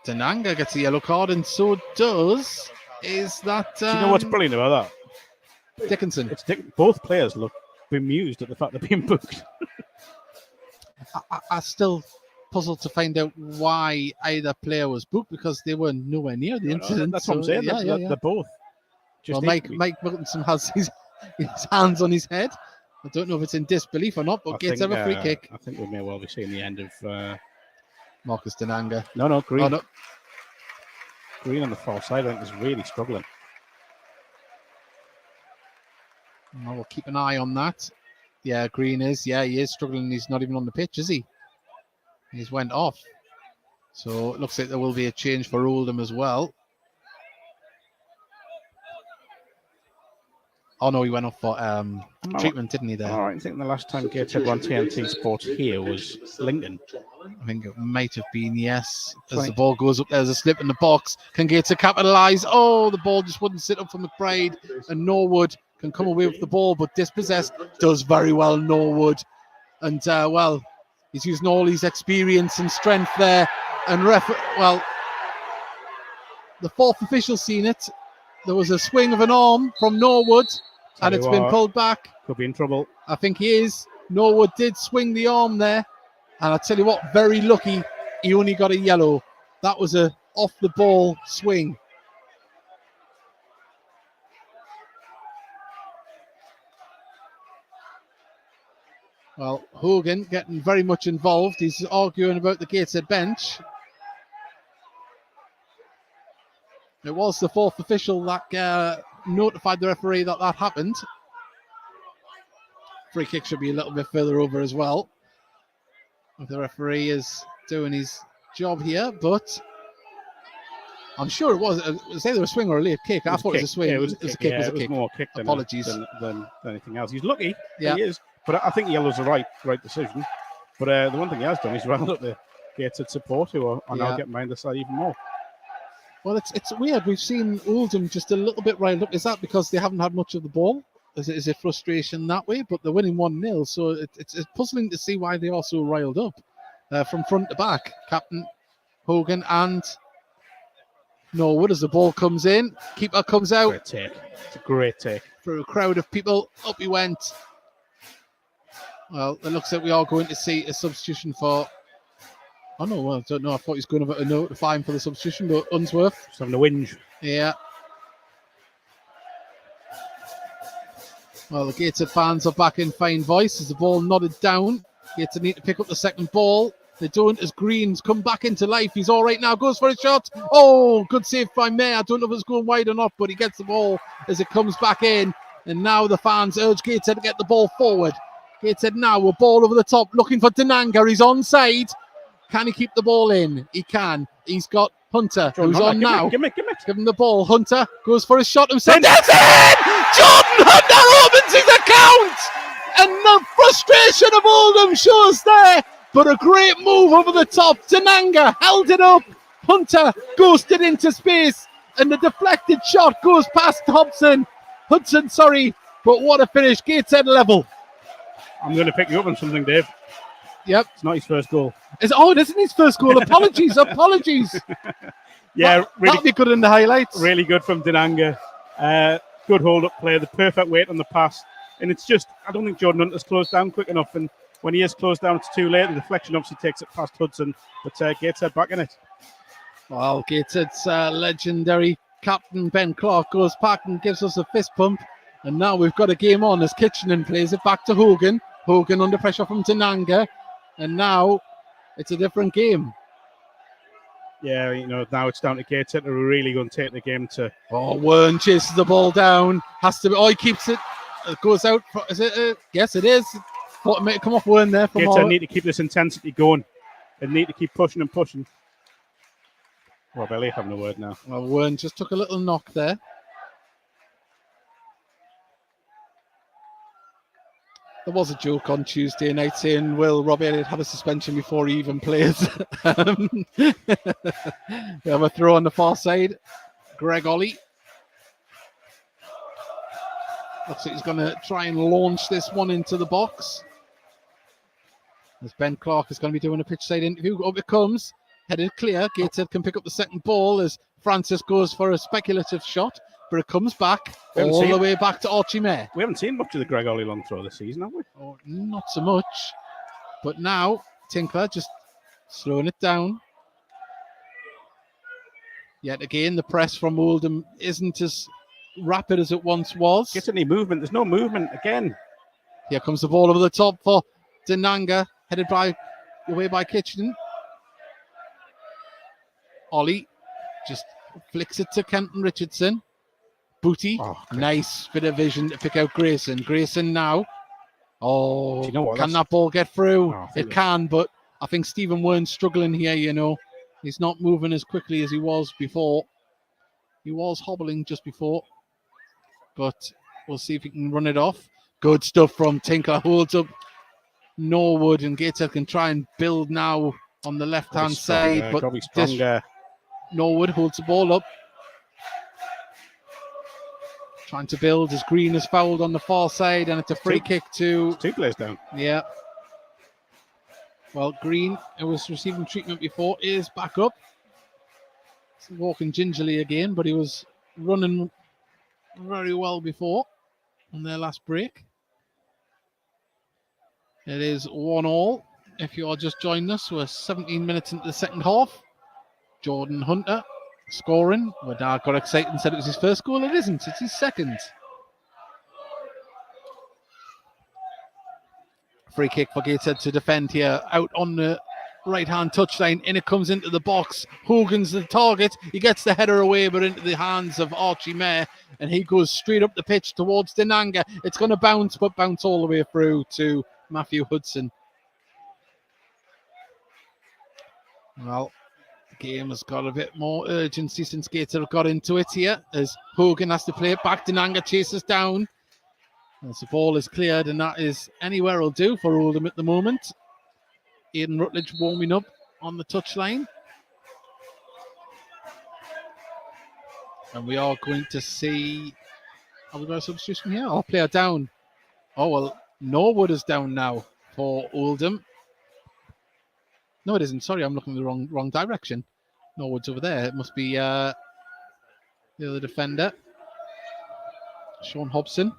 Denanga gets a yellow card, and so does... Is that... Do you know what's brilliant about that? Dickinson. Both players look bemused at the fact they're being booked. I still puzzled to find out why either player was booked, because they were nowhere near the incident. That's what I'm saying. They're both. Well, Mike Wilkinson has his hands on his head. I don't know if it's in disbelief or not, but Gates have a free kick. I think we may well be seeing the end of Marcus Denanga. No, Green. Oh, no. Green on the far side, I think, is really struggling. Oh, we'll keep an eye on that. Yeah, Green is. Yeah, he is struggling. He's not even on the pitch, is he? He's went off. So it looks like there will be a change for Oldham as well. Oh, no, he went off for treatment, didn't he, there? I think the last time Gateshead won TNT Sports here was Lincoln. I think it might have been, yes. As the ball goes up, there's a slip in the box. Can Gateshead capitalise? Oh, the ball just wouldn't sit up for McBride. And Norwood can come away with the ball, but dispossessed does very well, Norwood. And, well, he's using all his experience and strength there. And, the fourth official seen it. There was a swing of an arm from Norwood, and it's been pulled back. Could be in trouble. I think he is. Norwood did swing the arm there. And I tell you what, very lucky he only got a yellow. That was a off-the-ball swing. Well, Hogan getting very much involved. He's arguing about the Gateshead bench. It was the fourth official that notified the referee that happened. Free kick should be a little bit further over as well. The referee is doing his job here, but I'm sure it was. It was either a swing or a late kick. I thought it was a swing. Yeah, it was a kick. It was a kick. More kick than Apologies. Than anything else. He's lucky. Yeah. He is. But I think yellow's the right decision. But the one thing he has done is round up the Gateshead support, who are now getting behind the side even more. Well, it's weird. We've seen Oldham just a little bit riled up. Is that because they haven't had much of the ball? Is it frustration that way? But they're winning 1-0, so it's puzzling to see why they are so riled up from front to back. Captain Hogan and Norwood as the ball comes in. Keeper comes out. Great take. It's a great take. For a crowd of people, up he went. Well, it looks like we are going to see a substitution for... Oh, no, well, I don't know. I thought he was going to notify him for the substitution, but Unsworth. Just having a whinge. Yeah. Well, the Gateshead fans are back in fine voice as the ball nodded down. Gateshead need to pick up the second ball. They don't as Green's come back into life. He's all right now. Goes for a shot. Oh, good save by May. I don't know if it's going wide or not, but he gets the ball as it comes back in. And now the fans urge Gateshead to get the ball forward. Gateshead now a ball over the top looking for Denanga. He's onside. Can he keep the ball in? He can. He's got Hunter, who's on now. Give him Give him the ball. Hunter goes for a shot himself. That's it! Jordan Hunter opens his account! And the frustration of Oldham shows there. But a great move over the top. Denanga held it up. Hunter ghosted into space. And the deflected shot goes past Hudson. But what a finish. Gateshead level. I'm going to pick you up on something, Dave. Yep. It's not his first goal. It isn't his first goal. Apologies. Yeah, really, that'll be good in the highlights. Really good from Denanga. Good hold-up play, the perfect weight on the pass. And it's just, I don't think Jordan Hunter's closed down quick enough. And when he is closed down, it's too late. The deflection obviously takes it past Hudson. But Gateshead back in it. Well, Gateshead's legendary captain Ben Clark goes back and gives us a fist pump. And now we've got a game on as Kitchener plays it back to Hogan. Hogan under pressure from Denanga. And now it's a different game. Yeah, now it's down to Gateshead to really go and take the game to... Oh, Wern chases the ball down. He keeps it. It goes out. Is it? Yes, it is. Thought it might come off Wern there. Gateshead need to keep this intensity going. They need to keep pushing and pushing. Rob Elliott having a word now. Well, Wern just took a little knock there. There was a joke on Tuesday night saying, will Rob Elliott have a suspension before he even plays? We have a throw on the far side. Greg Ollie. Looks like he's going to try and launch this one into the box. As Ben Clark is going to be doing a pitch side interview. Up it comes. Headed clear. Gateshead can pick up the second ball as Francis goes for a speculative shot. But it comes back all the way back to Archie May. We haven't seen much of the Greg Ollie long throw this season, have we? Oh, not so much. But now, Tinkler just slowing it down. Yet again, the press from Oldham isn't as rapid as it once was. Get any movement. There's no movement again. Here comes the ball over the top for Denanga, headed away by Kitchener. Ollie just flicks it to Kenton Richardson. Booty, nice bit of vision to pick out Grayson. Grayson now. Oh, do you know what? Can that ball get through? It can, but I think Stephen Wern's struggling here, He's not moving as quickly as he was before. He was hobbling just before. But we'll see if he can run it off. Good stuff from Tinker. Holds up Norwood, and Gateshead can try and build now on the left-hand side. But Norwood holds the ball up. Trying to build as Green is fouled on the far side, and it's a free kick to... Two players down. Yeah. Well, Green, who was receiving treatment before, is back up. He's walking gingerly again, but he was running very well before on their last break. It is 1-1. If you are just joining us, we're 17 minutes into the second half. Jordan Hunter scoring. My dad got excited and said it was his first goal. It isn't. It's his second. Free kick for Gateshead to defend here. Out on the right-hand touchline. In it comes into the box. Hogan's the target. He gets the header away, but into the hands of Archie May. And he goes straight up the pitch towards Denanga. It's going to bounce, but bounce all the way through to Matthew Hudson. Well, The game has got a bit more urgency since Gateshead have got into it here, as Hogan has to play it back. Denanga chases down. As the ball is cleared, and that is anywhere will do for Oldham at the moment. Aidan Rutledge warming up on the touchline. And we are going to see... Have we got a substitution here? Oh, player down. Oh, well, Norwood is down now for Oldham. No, it isn't. Sorry, I'm looking in the wrong direction. Norwood's over there. It must be the other defender. Sean Hobson.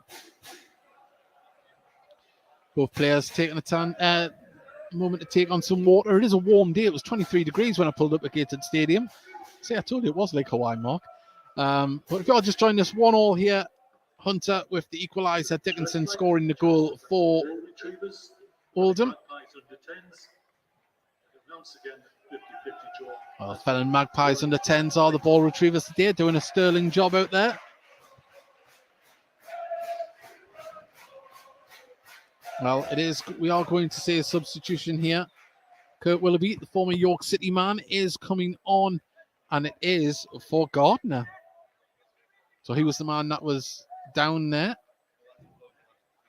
Both players taking a moment to take on some water. It is a warm day. It was 23 degrees when I pulled up at Gateshead Stadium. See, I told you it was like Hawaii, Mark. But if y'all just joined us, 1-1 here. Hunter with the equaliser. Dickinson scoring the goal for Oldham. Well, Felon Magpies under 10s are the ball retrievers today, doing a sterling job out there. Well, it is. We are going to see a substitution here. Kurt Willoughby, the former York City man, is coming on, and it is for Gardner. So he was the man that was down there.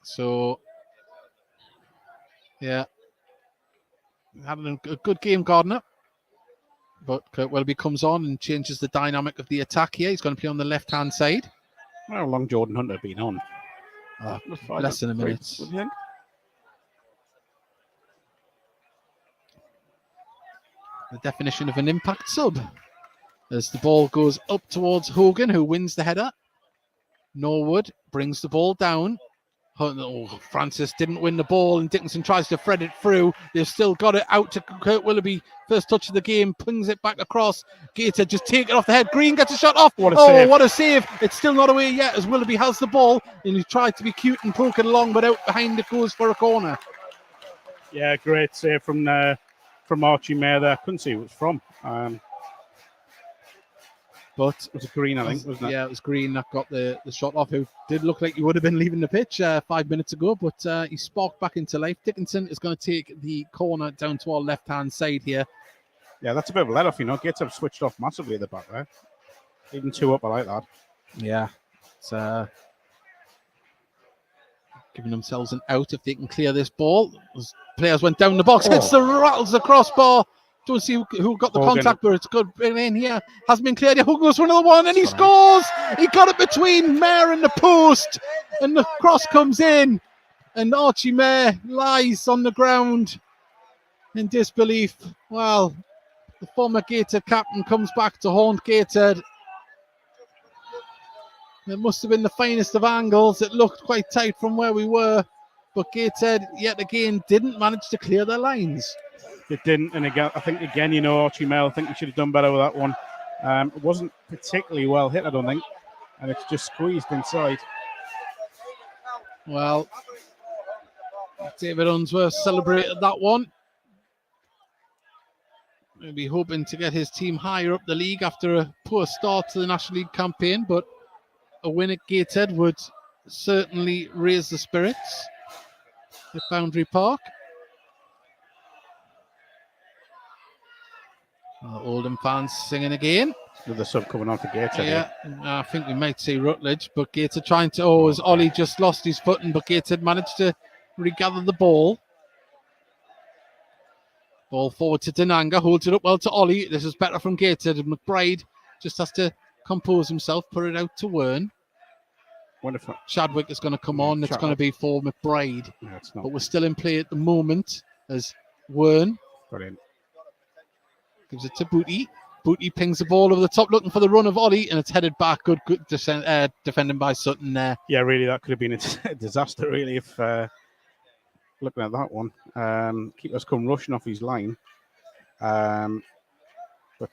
So, yeah. Having a good game, Gardner. But Kurt Willoughby comes on and changes the dynamic of the attack here. He's going to play on the left-hand side. How long Jordan Hunter been on? Less than a minute. What do you think? The definition of an impact sub. As the ball goes up towards Hogan, who wins the header. Norwood brings the ball down. Francis didn't win the ball, and Dickinson tries to thread it through. They've still got it out to Kurt Willoughby. First touch of the game, pings it back across. Gateshead just take it off the head. Green gets a shot off. Save. What a save. It's still not away yet as Willoughby has the ball, and he tried to be cute and poke it along, but out behind it goes for a corner. Yeah, great save from Archie Mayer there. Couldn't see who it was from. But it was Green, I think, wasn't it? Yeah, it was Green that got the shot off, who did look like he would have been leaving the pitch 5 minutes ago, but he sparked back into life. Dickinson is going to take the corner down to our left-hand side here. Yeah, that's a bit of a let-off, you know. Gateshead switched off massively at the back there. Even 2 up, I like that. Yeah, it's giving themselves an out if they can clear this ball. As players went down the box, hits rattles the crossbar. Don't see who got the Hogan. contact, but it's good in here. Hasn't been cleared yet. Hogan goes for another one, and he scores. He got it between Mayer and the post, and the cross comes in, and Archie Mayer lies on the ground in disbelief. Well, the former Gateshead captain comes back to haunt Gateshead. It must have been the finest of angles. It looked quite tight from where we were, but Gateshead yet again didn't manage to clear their lines. It didn't, and again, I think you know, Archie Mayer, I think he should have done better with that one. It wasn't particularly well hit, I don't think, and it's just squeezed inside. Well, David Unsworth celebrated that one. Maybe hoping to get his team higher up the league after a poor start to the National League campaign, but a win at Gateshead would certainly raise the spirits at Boundary Park. Oldham fans singing again. With the sub coming on for Gateshead. Yeah, I think we might see Rutledge, but Gateshead trying to... as Ollie just lost his footing, but Gateshead managed to regather the ball. Ball forward to Denanga, holds it up well to Ollie. This is better from Gateshead. McBride just has to compose himself, put it out to Wern. Wonderful. Chadwick is going to come on. It's going to be for McBride. No, it's not. But we're still in play at the moment as Wern Brilliant. gives it to Booty. Booty pings the ball over the top, looking for the run of Ollie, and it's headed back. Good defending by Sutton there. Yeah, really, that could have been a disaster, really, if looking at that one. Keeper's come rushing off his line. Yeah,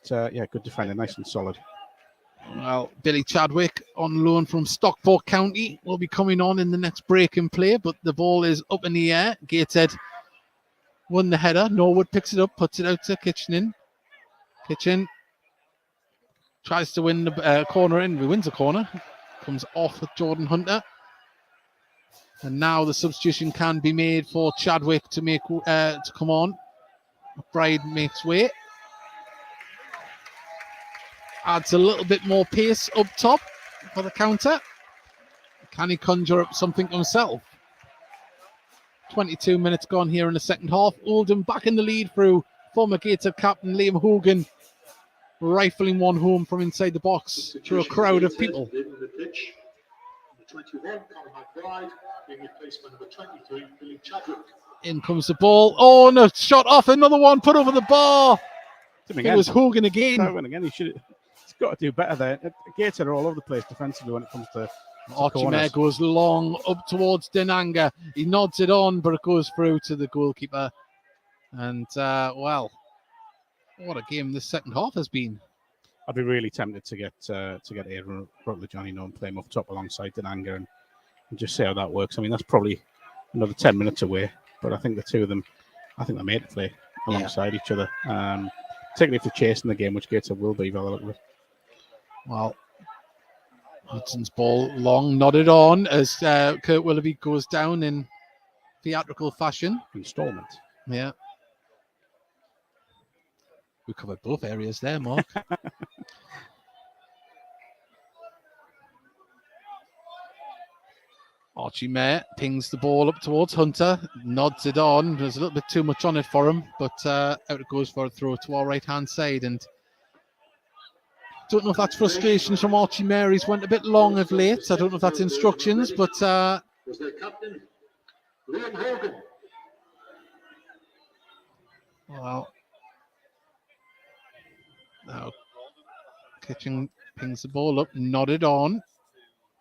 good defending, nice and solid. Well, Billy Chadwick on loan from Stockport County will be coming on in the next break in play, but the ball is up in the air. Gateshead won the header. Norwood picks it up, puts it out to Kitchen. Kitchen tries to win the corner in. He wins the corner. Comes off with Jordan Hunter. And now the substitution can be made for Chadwick to make to come on. McBride makes way. adds a little bit more pace up top for the counter. Can he conjure up something himself? 22 minutes gone here in the second half. Oldham back in the lead through former Gateshead captain Liam Hogan, rifling one home from inside the box through a crowd of people. In comes the ball. Oh, no, shot off. Another one put over the bar. It was Hogan again. He's got to do better there. Gateshead are all over the place defensively when it comes to Archie goes long up towards Denanga. He nods it on, but it goes through to the goalkeeper. And, well, what a game this second half has been. I'd be really tempted to get Adrian Rutledge on, and play him up top alongside Denanga and just see how that works. I mean, that's probably another 10 minutes away, but I think the two of them, I think they're made to play alongside each other. Particularly if they're chasing the game, which Gateshead will be, by the look of it. Well, Hudson's ball long nodded on as Kurt Willoughby goes down in theatrical fashion. Installment. Yeah. We covered both areas there, Mark. Archie Mayer pings the ball up towards Hunter, nods it on. There's a little bit too much on it for him, but out it goes for a throw to our right-hand side. And don't know if that's frustrations from Archie Mayer. He's went a bit long of late. I don't know if that's instructions, but was their captain, Liam Hogan. Well, now Kitchen pings the ball up, nodded on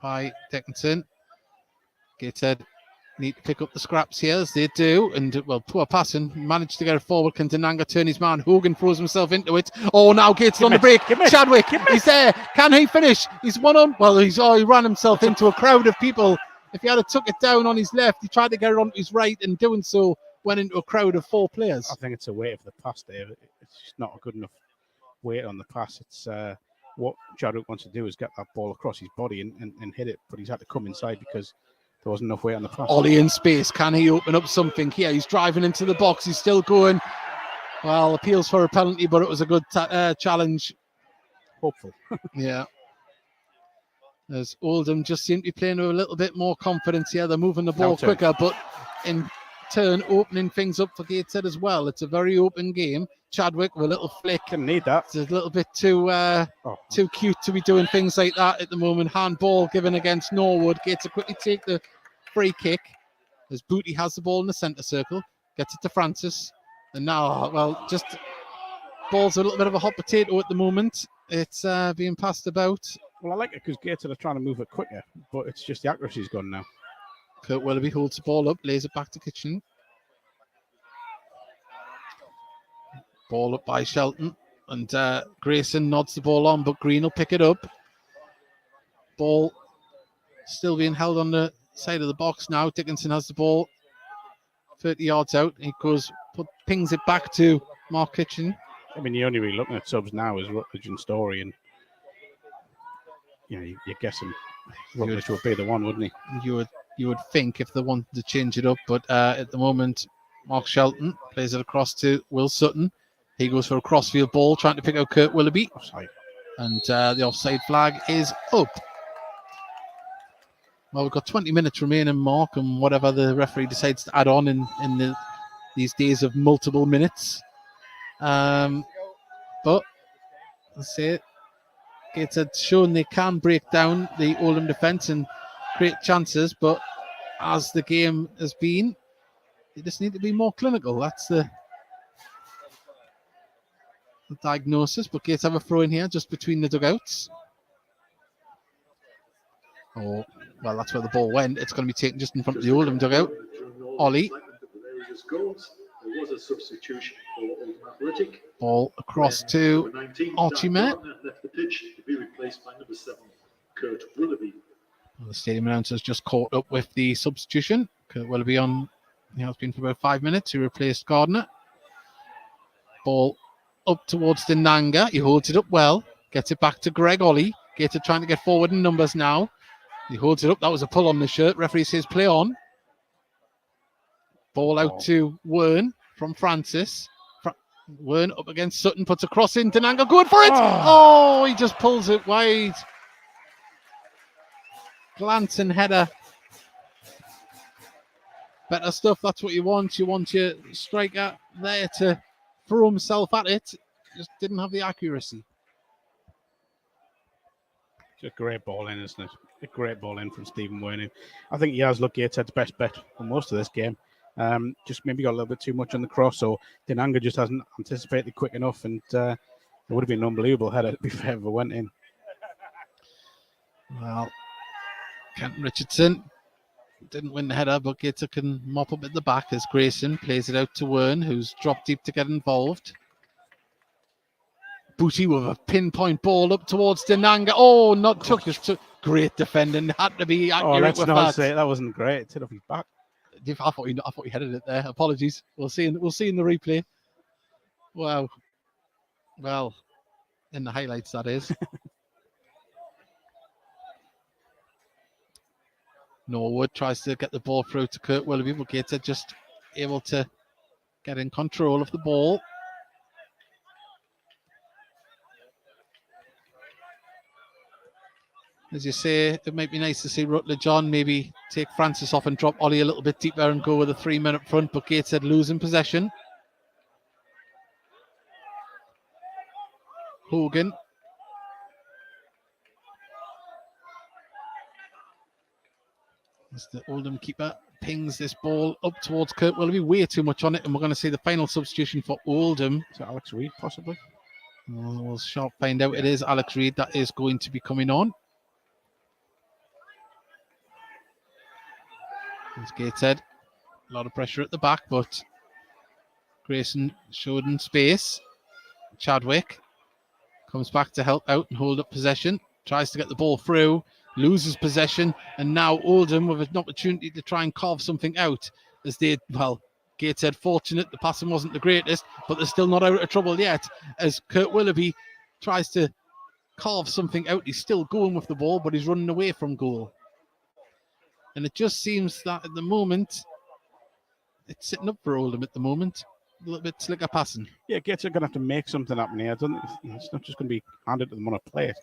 by Dickinson. Gateshead need to pick up the scraps here, as they do, and well, poor passing, managed to get it forward. Can Denanga turn his man? Hogan throws himself into it. Oh, now Gateshead on the break. Chadwick, he's there. Can he finish? He's one on. Well, he ran himself into a crowd of people. If he had took it down on his left, he tried to get it on his right, and doing so went into a crowd of 4 players. I think it's a weight of the pass, Dave. It's just not a good enough weight on the pass. It's what Chadwick wants to do is get that ball across his body and hit it, but he's had to come inside because there wasn't enough weight on the pass. Ollie in space. Can he open up something here? He's driving into the box. He's still going. Well, appeals for a penalty, but it was a good challenge. Hopeful. Yeah. As Oldham just seem to be playing with a little bit more confidence here. They're moving the ball quicker, but in turn opening things up for Gateshead as well. It's a very open game. Chadwick with a little flick. Didn't need that. It's a little bit too cute to be doing things like that at the moment. Handball given against Norwood. Gateshead quickly take the free kick as Booty has the ball in the centre circle. Gets it to Francis. And now, well, just ball's a little bit of a hot potato at the moment. It's being passed about. Well, I like it because Gateshead are trying to move it quicker, but it's just the accuracy's gone now. Kurt Willoughby holds the ball up, lays it back to Kitchen. Ball up by Shelton, and Grayson nods the ball on, but Green will pick it up. Ball still being held on the side of the box now. Dickinson has the ball 30 yards out. He goes, pings it back to Mark Kitchen. I mean, you're only really looking at subs now is Rutledge and Story, and you're guessing Rutledge would be the one, wouldn't he? You would think if they wanted to change it up, but at the moment, Mark Shelton plays it across to Will Sutton. He goes for a crossfield ball, trying to pick out Kurt Willoughby. Offside. And the offside flag is up. Well, we've got 20 minutes remaining, Mark, and whatever the referee decides to add on in these days of multiple minutes. But let's say Gateshead shown they can break down the Oldham defence and create chances, but as the game has been, they just need to be more clinical. That's the diagnosis. But Gateshead have a throw in here just between the dugouts. Oh, well, that's where the ball went. It's going to be taken just in front of the Oldham dugout. Ollie. There was a substitution for Oldham Athletic. Ball across to Archie Mayer. Left the pitch to be replaced by number 7, Kurt Willoughby. Well, the stadium announcer's just caught up with the substitution. Kurt Willoughby on, it's been for about 5 minutes. He replaced Gardner. Ball up towards Denanga. He holds it up well. Gets it back to Greg Ollie. Gateshead trying to get forward in numbers now. He holds it up. That was a pull on the shirt. Referee says play on. Ball out to Wern from Francis. Wern up against Sutton, puts a cross in. Denanga going for it. Oh, he just pulls it wide. Glancing header. Better stuff. That's what you want. You want your striker there to throw himself at it. Just didn't have the accuracy. It's a great ball in, isn't it? A great ball in from Stephen Werning. I think he has looked Gateshead's best bet for most of this game. Just maybe got a little bit too much on the cross, so Denanga just hasn't anticipated quick enough, and it would have been an unbelievable header, to be fair, if it went in. Well, Kenton Richardson didn't win the header, but Gateshead can mop up at the back as Grayson plays it out to Wern, who's dropped deep to get involved. Booty with a pinpoint ball up towards Denanga. Oh, not took. Just took. Great defending. Had to be accurate. Oh, let's with not that. say that wasn't great. It hit off his back. I thought he headed it there. Apologies. We'll see in the replay. Wow. Well, in the highlights, that is. Norwood tries to get the ball through to Kurt Willoughby, but Gateshead just able to get in control of the ball. As you say, it might be nice to see Rutledge on, maybe take Francis off and drop Ollie a little bit deeper and go with a 3-man up front, but Gateshead losing possession. Hogan. As the Oldham keeper pings this ball up towards Kurt Willoughby, way too much on it, and we're going to see the final substitution for Oldham. Is it Alex Reid, possibly? We'll find out. It is Alex Reid that is going to be coming on. It's Gateshead. A lot of pressure at the back, but Grayson showed in space. Chadwick comes back to help out and hold up possession. Tries to get the ball through, loses possession, and now Oldham with an opportunity to try and carve something out. As they, Gateshead fortunate, the passing wasn't the greatest, but they're still not out of trouble yet. As Kurt Willoughby tries to carve something out, he's still going with the ball, but he's running away from goal. And it just seems that at the moment, it's sitting up for Oldham at the moment. A little bit slicker passing. Yeah, Gateshead going to have to make something happen here. It's not just going to be handed to them on a plate.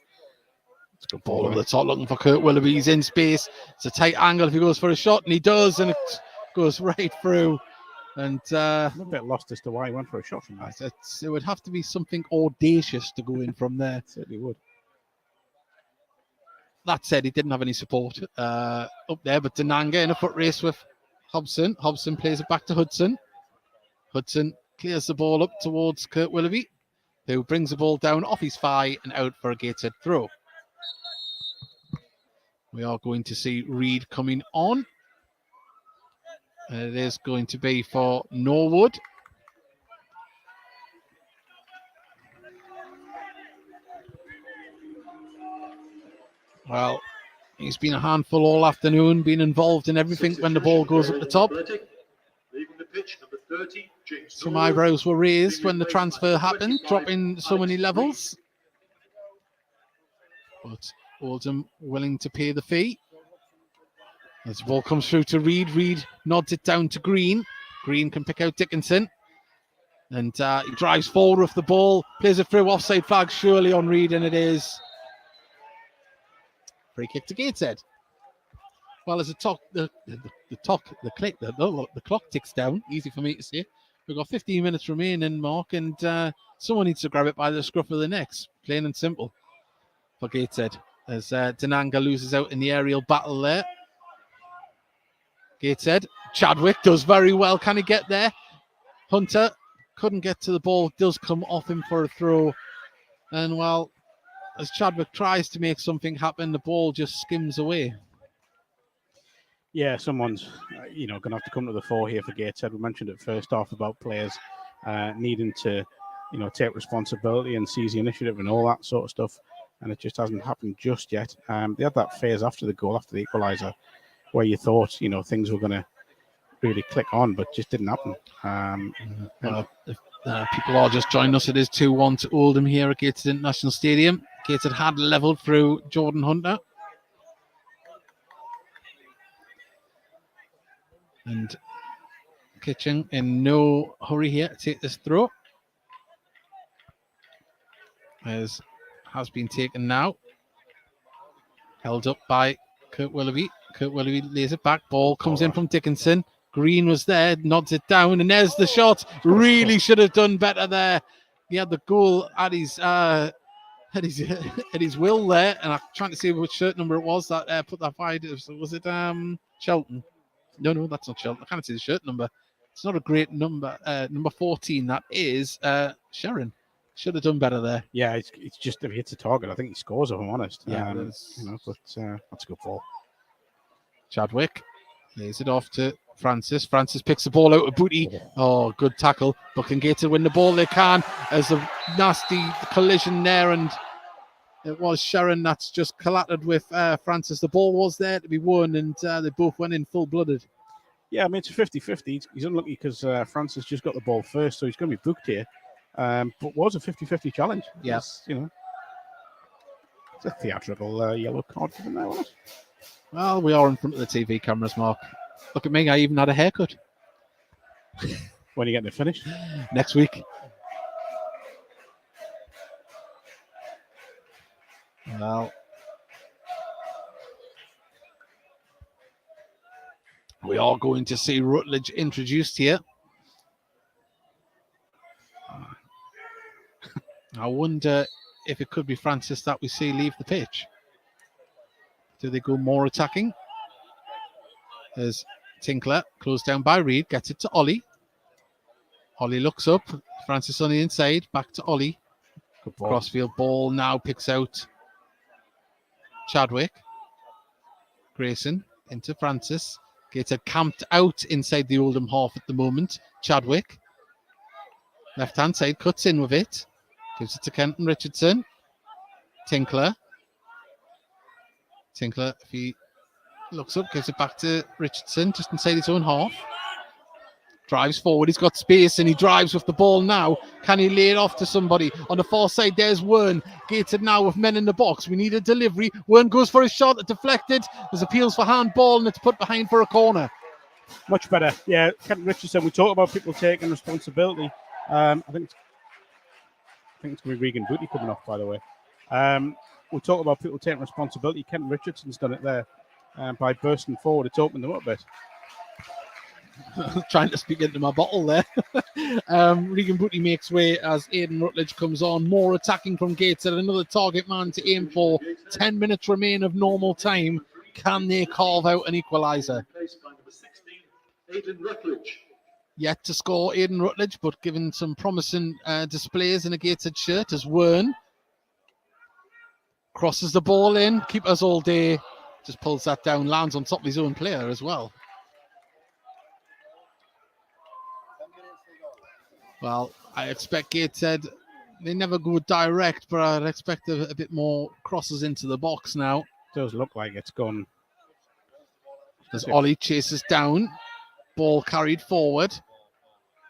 It's a good ball over the top, looking for Kurt Willoughby. He's in space. It's a tight angle if he goes for a shot, and he does, and it goes right through. And I'm a bit lost as to why he went for a shot from that. It would have to be something audacious to go in from there. It certainly would. That said, he didn't have any support up there, but Denanga in a foot race with Hobson. Hobson plays it back to Hudson. Hudson clears the ball up towards Kurt Willoughby, who brings the ball down off his thigh and out for a Gateshead throw. We are going to see Reid coming on. It is going to be for Norwood. Well, he's been a handful all afternoon, been involved in everything when the ball goes up the top. Some eyebrows were raised when the transfer happened, dropping so many levels. But Oldham willing to pay the fee. As the ball comes through to Reid, Reid nods it down to Green. Green can pick out Dickinson. And he drives forward with the ball, plays it through, offside flag surely on Reid, and it is. Free kick to Gateshead. Well, as the clock ticks down, easy for me to say. We've got 15 minutes remaining, Mark, and someone needs to grab it by the scruff of the necks, plain and simple, for Gateshead. As Denanga loses out in the aerial battle there. Gateshead, Chadwick does very well. Can he get there? Hunter couldn't get to the ball, does come off him for a throw. And well, as Chadwick tries to make something happen, the ball just skims away. Yeah, someone's going to have to come to the fore here for Gateshead. We mentioned it first off about players needing to, take responsibility and seize the initiative and all that sort of stuff. And it just hasn't happened just yet. They had that phase after the goal, after the equaliser, where you thought, things were going to really click on, but just didn't happen. If people are just joining us, it is 2-1 to Oldham here at Gateshead International Stadium. Gateshead had levelled through Jordan Hunter. And Kitchen in no hurry here to take this throw. has been taken now. Held up by Kurt Willoughby. Kurt Willoughby lays it back. Ball comes in from Dickinson. Green was there, nods it down, and there's the shot. Really should have done better there. He had the goal at his will there, and I'm trying to see which shirt number it was that put that wide. Was it Shelton? No, that's not Shelton. I can't see the shirt number. It's not a great number. Number 14. That is Sharon. Should have done better there. Yeah, it's just if he hits a target, I think he scores. If I'm honest. Yeah, but that's a good ball. Chadwick lays it off to Francis. Francis picks the ball out of Booty. Oh, good tackle. But can Gateshead win the ball? They can. There's a nasty collision there, and it was Sharon that's just collided with Francis. The ball was there to be won, and they both went in full-blooded. Yeah, I mean, it's a 50-50. He's unlucky because Francis just got the ball first, so he's going to be booked here. But was a 50-50 challenge. Yes. It's a theatrical yellow card for them now, wasn't it? Well, we are in front of the TV cameras, Mark. Look at me, I even had a haircut. When are you getting it finished? Next week. Well, we are going to see Rutledge introduced here. I wonder if it could be Francis that we see leave the pitch. Do they go more attacking? There's Tinkler, closed down by Reed, gets it to Ollie. Ollie looks up, Francis on the inside, back to Ollie. Good ball. Crossfield ball now picks out Chadwick. Grayson into Francis. Gateshead camped out inside the Oldham half at the moment. Chadwick. Left-hand side, cuts in with it. Gives it to Kenton Richardson. Tinkler. Tinkler, if he looks up, gives it back to Richardson, just inside his own half. Drives forward, he's got space, and he drives with the ball now. Can he lay it off to somebody? On the far side, there's Wern. Gateshead now with men in the box. We need a delivery. Wern goes for a shot, it's deflected. There's appeals for handball, and it's put behind for a corner. Much better. Yeah, Kenton Richardson, we talk about people taking responsibility. I think it's going to be Regan Booty coming off, by the way. We'll talk about people taking responsibility. Kenton Richardson's done it there by bursting forward. It's opened them up a bit. Trying to speak into my bottle there. Regan Booty makes way as Aidan Rutledge comes on. More attacking from Gateshead. Another target man to aim for. 10 minutes remain of normal time. Can they carve out an equaliser? Yet to score Aidan Rutledge, but given some promising displays in a Gateshead shirt as Wern. Crosses the ball in. Keepers all day. Just pulls that down. Lands on top of his own player as well. Well, I expect Gateshead, they never go direct, but I'd expect a bit more crosses into the box now. Does look like it's gone. As Ollie chases down. Ball carried forward.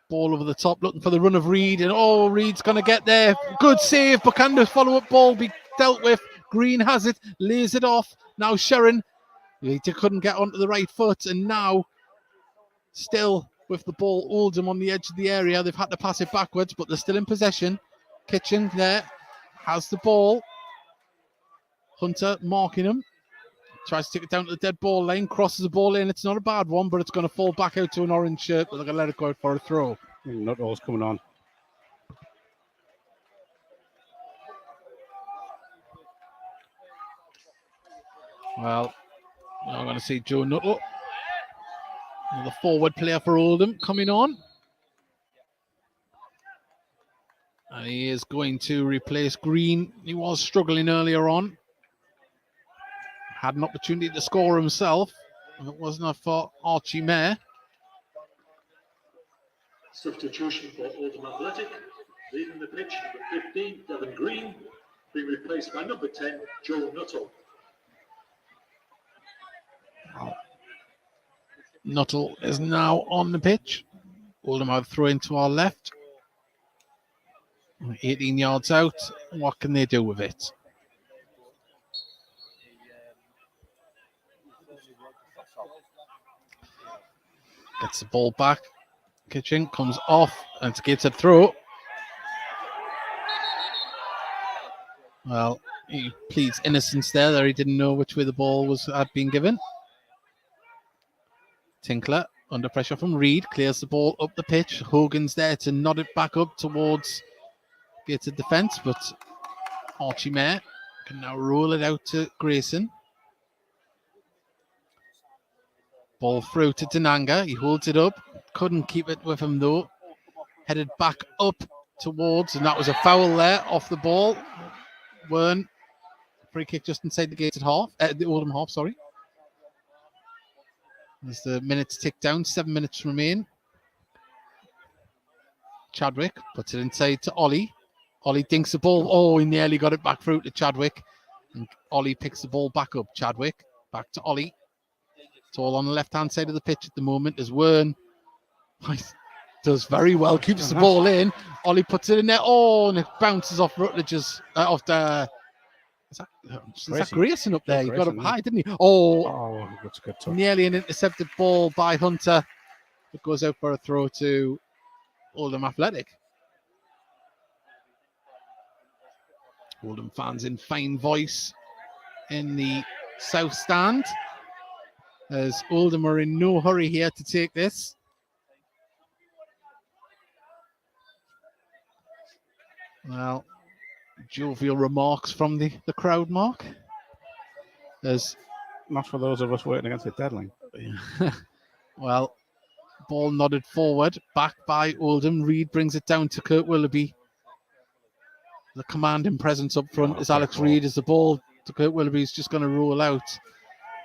Ball over the top, looking for the run of Reed. And Reed's going to get there. Good save, but can the follow-up ball be dealt with? Green has it, lays it off. Now Sharon, he couldn't get onto the right foot. And now, still with the ball, Oldham on the edge of the area. They've had to pass it backwards, but they're still in possession. Kitchen there, has the ball. Hunter marking him. Tries to take it down to the dead ball line, crosses the ball in. It's not a bad one, but it's going to fall back out to an orange shirt, but they're going to let it go out for a throw. Not all's coming on. Well, I'm going to see Joe Nuttall, the forward player for Oldham, coming on. And he is going to replace Green. He was struggling earlier on. Had an opportunity to score himself. It wasn't for Archie Mayer. Substitution for Oldham Athletic. Leaving the pitch, number 15, Devon Green, being replaced by number 10, Joe Nuttall. Nuttall is now on the pitch. Oldham have throw into our left. 18 yards out. What can they do with it? Gets the ball back. Kitchen comes off and it's Gateshead throw. Well, he pleads innocence there. He didn't know which way the ball had been given. Tinkler, under pressure from Reed, clears the ball up the pitch. Hogan's there to nod it back up towards Gateshead defence, but Archie Mayer can now roll it out to Grayson. Ball through to Denanga. He holds it up. Couldn't keep it with him though. Headed back up towards, and that was a foul there off the ball. Wern, free kick just inside the Gateshead half, the Oldham half, sorry. As the minutes tick down, 7 minutes remain. Chadwick puts it inside to Ollie. Ollie dinks the ball. Oh, he nearly got it back through to Chadwick. And Ollie picks the ball back up. Chadwick back to Ollie. It's all on the left-hand side of the pitch at the moment as Wern does very well, keeps the ball in. Ollie puts it in there. Oh, and it bounces off Rutledge's, off the... Is that Grayson up there? He got up high, didn't he? Oh, that's a good touch. Nearly an intercepted ball by Hunter. It goes out for a throw to Oldham Athletic. Oldham fans in fine voice in the south stand, as Oldham are in no hurry here to take this. Well, jovial remarks from the crowd, Mark. There's not for those of us working against the deadline. Well, ball nodded forward, back by Oldham. Reed brings it down to Kurt Willoughby. The commanding presence up front is Alex Reed, as the ball to Kurt Willoughby is just going to roll out.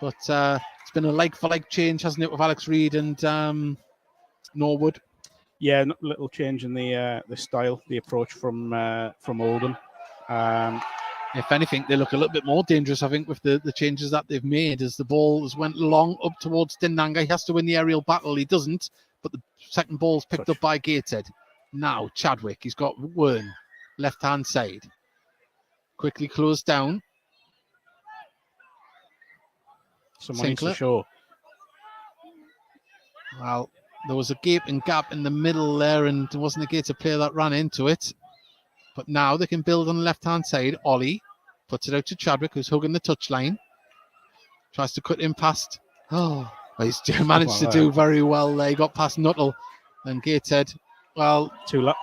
But it's been a like-for-like change, hasn't it, with Alex Reed and Norwood? Yeah, little change in the style, the approach from Oldham. If anything, they look a little bit more dangerous, I think, with the changes that they've made, as the ball has went long up towards Dinanga. He has to win the aerial battle. He doesn't, but the second ball's picked up by Gateshead. Now, Chadwick, he's got Wern, left-hand side. Quickly closed down. Someone needs to show. Well, there was a gaping gap in the middle there, and there wasn't a Gateshead player that ran into it. But now they can build on the left-hand side. Ollie puts it out to Chadwick, who's hugging the touchline. Tries to cut in past. Oh, he's managed to do very well there. He got past Nuttall and Gateshead. Well, too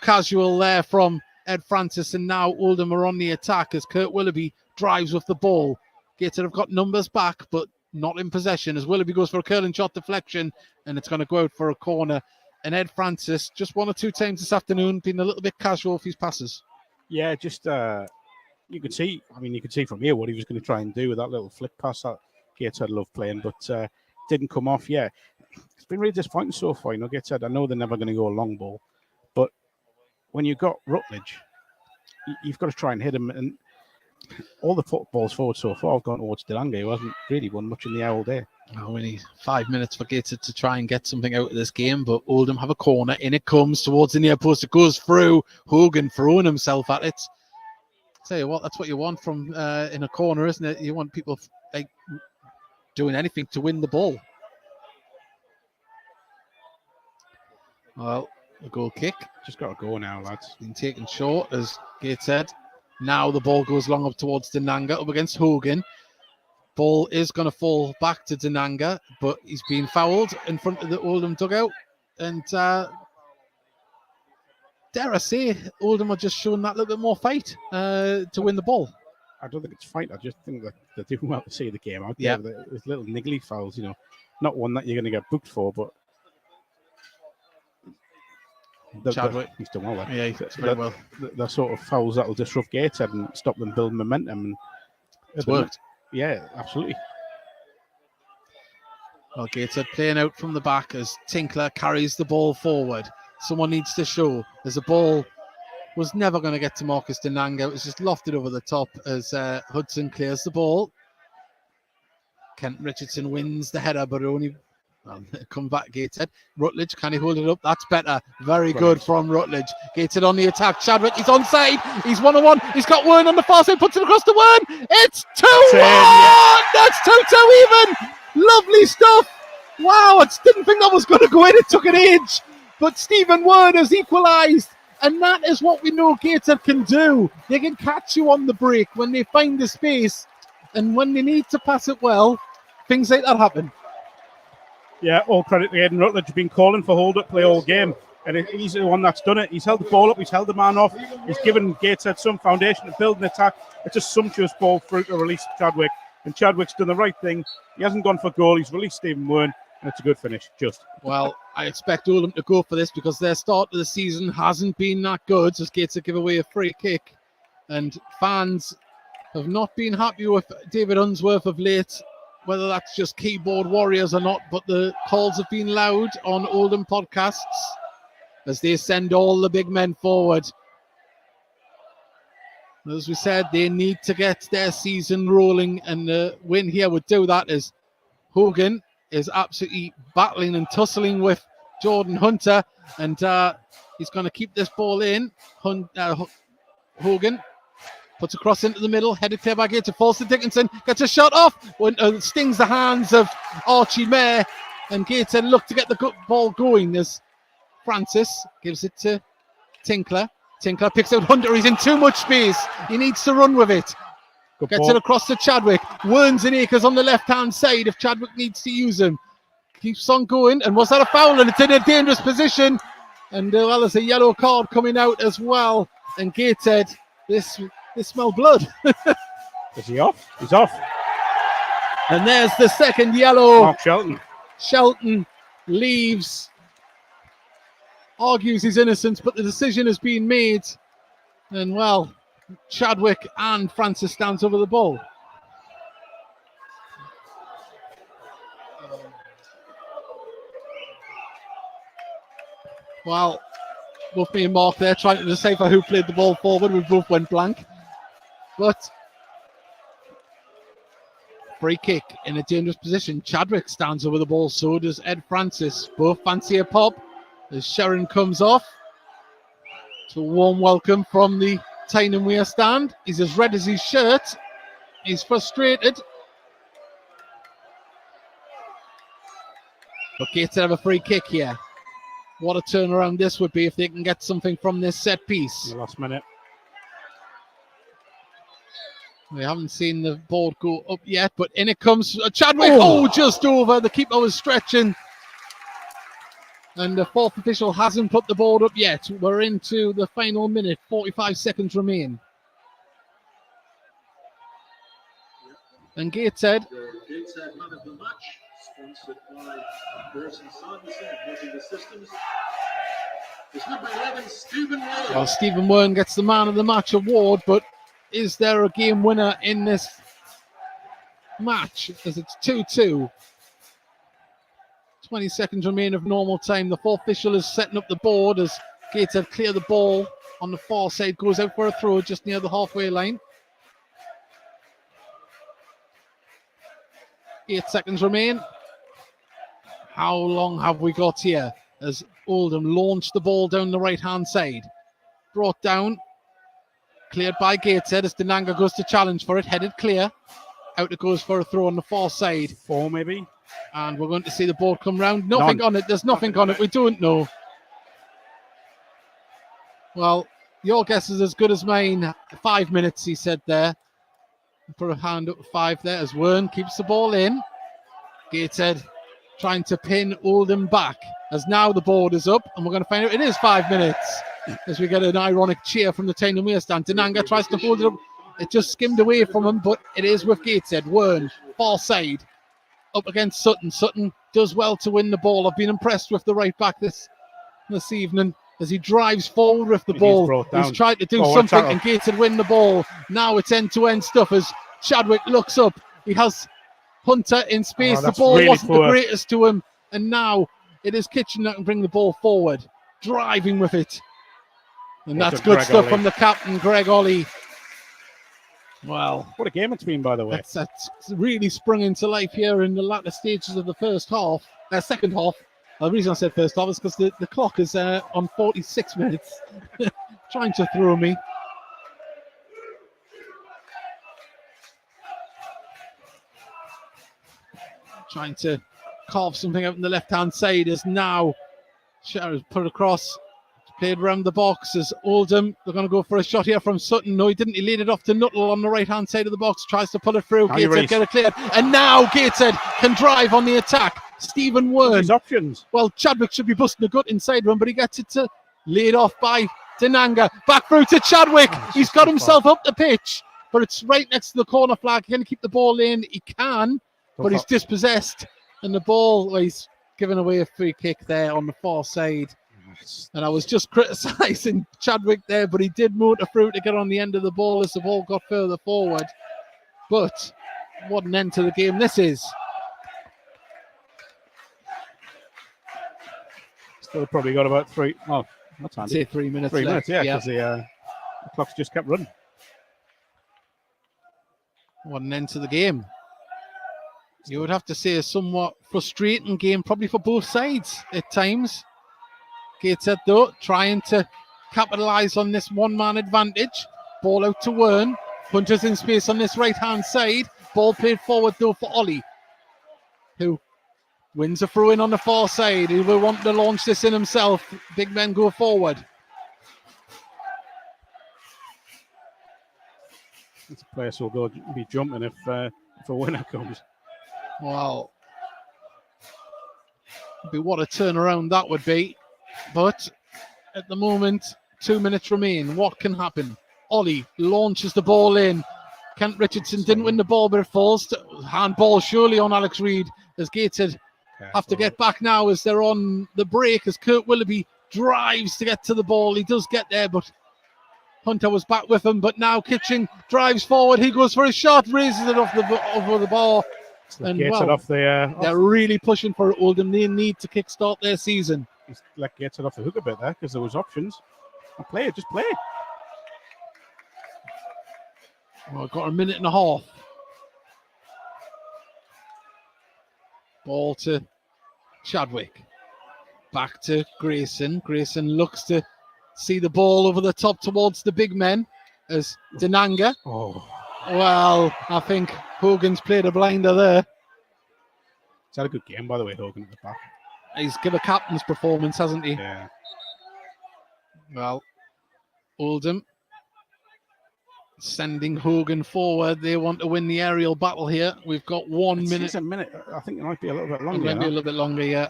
casual there from Ed Francis, and now Oldham are on the attack as Kurt Willoughby drives with the ball. Gateshead have got numbers back, but not in possession, as Willoughby goes for a curling shot deflection, and it's going to go out for a corner. And Ed Francis, just one or two times this afternoon, been a little bit casual with his passes. Yeah, just you could see from here what he was going to try and do with that little flick pass that Gateshead love playing, but didn't come off. Yeah, it's been really disappointing so far. You know, Gateshead, I know they're never going to go a long ball, but when you've got Rutledge, you've got to try and hit him. And all the footballs forward so far have gone towards Delanga, who hasn't really won much in the air all day. Only 5 minutes for Gateshead to try and get something out of this game, but Oldham have a corner. In it comes towards the near post. It goes through. Hogan throwing himself at it. Tell you what, that's what you want from in a corner, isn't it? You want people like doing anything to win the ball. Well, a goal kick. Just got to go now, lads. Been taken short as Gateshead. Now the ball goes long up towards Denanga, up against Hogan. Ball is going to fall back to Denanga, but he's been fouled in front of the Oldham dugout. And dare I say, Oldham are just showing that little bit more fight to win the ball. I don't think it's fight. I just think that they're doing well to see the game out. Yeah. With little niggly fouls, you know. Not one that you're going to get booked for, but he's done well there. Yeah, he's very well. The sort of fouls that will disrupt Gateshead and stop them building momentum. And it's worked. Yeah, absolutely. Well, Gateshead playing out from the back as Tinkler carries the ball forward. Someone needs to show. There's a ball was never going to get to Marcus Denanga. It was just lofted over the top as Hudson clears the ball. Kent Richardson wins the header, but only come back Gateshead. Rutledge, can he hold it up? That's better. Very good from Rutledge. Gateshead on the attack. Chadwick, he's onside. He's 1-on-1. He's got Wern on the far side, puts it across to Wern. It's 2-1! Yeah. That's 2-2 even. Lovely stuff. Wow, I just didn't think that was going to go in. It took an age. But Stephen Wern has equalised And that is what we know Gateshead can do. They can catch you on the break when they find the space, and when they need to pass it well, things like that happen. Yeah, all credit to Aidan Rutledge. Been calling for hold-up play all game, and he's the one that's done it. He's held the ball up, he's held the man off, he's given Gateshead some foundation to build an attack. It's a sumptuous ball through to release Chadwick, and Chadwick's done the right thing. He hasn't gone for goal, he's released Stephen Wern, and it's a good finish. Well, I expect Oldham to go for this because their start of the season hasn't been that good. So Gateshead give away a free kick, and fans have not been happy with David Unsworth of late, whether that's just keyboard warriors or not, but the calls have been loud on Oldham podcasts as they send all the big men forward. As we said, they need to get their season rolling, and the win here would do that, as Hogan is absolutely battling and tussling with Jordan Hunter, and he's going to keep this ball in. Hogan puts a cross into the middle, headed clear by Gateshead, falls to Dickinson, gets a shot off, stings the hands of Archie Mayer, and Gateshead look to get the ball going as Francis gives it to Tinkler. Tinkler picks out Hunter, he's in too much space, he needs to run with it. Gets it across to Chadwick. Werns and Akers on the left-hand side if Chadwick needs to use him. Keeps on going, and was that a foul? And it's in a dangerous position. And well, there's a yellow card coming out as well. And Gateshead, they smell blood. Is he off? He's off. And there's the second yellow. Mark Shelton. Shelton leaves, argues his innocence, but the decision has been made. And well, Chadwick and Francis stands over the ball. Well, both me and Mark there trying to decipher who played the ball forward. We both went blank. But free kick in a dangerous position. Chadwick stands over the ball, so does Ed Francis. Both fancy a pop as Sharon comes off. It's a warm welcome from the Tyne Weir stand. He's as red as his shirt. He's frustrated. But Gateshead have a free kick here. What a turnaround this would be if they can get something from this set piece. The last minute. We haven't seen the board go up yet, but in it comes Chadwick. Oh, just over. The keeper was stretching. And the fourth official hasn't put the board up yet. We're into the final minute. 45 seconds remain. And Gateshead. Gateshead man of the match, sponsored by Burson Sanderson, Modular Systems. It's number 11, Stephen Wern. Well, Stephen Wern gets the man of the match award, but is there a game winner in this match? As it's 2-2. 20 seconds remain of normal time. The fourth official is setting up the board as Gateshead clear the ball on the far side, goes out for a throw just near the halfway line. 8 seconds remain. How long have we got here as Oldham launched the ball down the right-hand side? Brought down, cleared by Gateshead as Denanga goes to challenge for it, headed clear. Out it goes for a throw on the far side. 4 maybe. And we're going to see the board come round. Nothing on it. There's nothing on it. We don't know. Well, your guess is as good as mine. 5 minutes, he said there. Put a hand up 5 there as Wern keeps the ball in. Gateshead trying to pin Oldham back as now the board is up. And we're going to find out it is 5 minutes as we get an ironic cheer from the Tyne Weir stand. Denanga tries to hold it up. It just skimmed away from him, but it is with Gateshead. Wern, far side. Up against Sutton. Sutton does well to win the ball. I've been impressed with the right back this evening as he drives forward with the ball. He's tried to do something and Gateshead win the ball. Now it's end-to-end stuff as Chadwick looks up. He has Hunter in space. The ball really wasn't the greatest to him. And now it is Kitchen that can bring the ball forward. Driving with it. And that's good stuff from the captain, Greg Ollie. Well, what a game it's been, by the way. That's really sprung into life here in the latter stages of the second half. The reason I said first half is because the clock is on 46 minutes. Trying to throw me. Trying to carve something out on the left-hand side as now Sharon's put across. Played round the box as Oldham. They're going to go for a shot here from Sutton. No, he didn't. He laid it off to Nuttall on the right-hand side of the box. Tries to pull it through. Gateshead get it cleared. And now Gateshead can drive on the attack. Stephen Wern. His options. Well, Chadwick should be busting a gut inside one, but he gets it to laid off by Denanga. Back through to Chadwick. He's got himself up the pitch, but it's right next to the corner flag. Can he keep the ball in? He can, but he's dispossessed. And the ball, well, he's given away a free kick there on the far side. And I was just criticising Chadwick there, but he did motor through to get on the end of the ball as the ball got further forward. But what an end to the game this is. Still probably got about 3. Oh, that's handy. Say 3 minutes. 3 left. minutes, yeah, because the clock's just kept running. What an end to the game. You would have to say a somewhat frustrating game, probably for both sides at times. Gateshead, though, trying to capitalise on this one-man advantage. Ball out to Wern. Hunter's in space on this right-hand side. Ball played forward, though, for Ollie, who wins a throw-in on the far side. He will want to launch this in himself. Big men go forward. It's a place will go be jumping if a winner comes. Wow. What a turnaround that would be. But at the moment, 2 minutes remain. What can happen? Ollie launches the ball in. Kent Richardson didn't win the ball, but it falls to handball surely on Alex Reid as Gateshead have to get back now as they're on the break as Kurt Willoughby drives to get to the ball. He does get there, but Hunter was back with him. But now Kitching drives forward. He goes for a shot, raises it off over the bar. And well, they're really pushing for Oldham. They need to kickstart their season. He's let Gateshead off the hook a bit there because there was options. And play it, just play it. Well, I've got a minute and a half. Ball to Chadwick. Back to Grayson. Grayson looks to see the ball over the top towards the big men as Denanga. Oh. Well, I think Hogan's played a blinder there. He's had a good game, by the way, Hogan at the back. He's given a captain's performance, hasn't he? Yeah. Well, Oldham sending Hogan forward. They want to win the aerial battle here. We've got 1 minute. It's a minute. I think it might be a little bit longer. Maybe a little bit longer, yeah.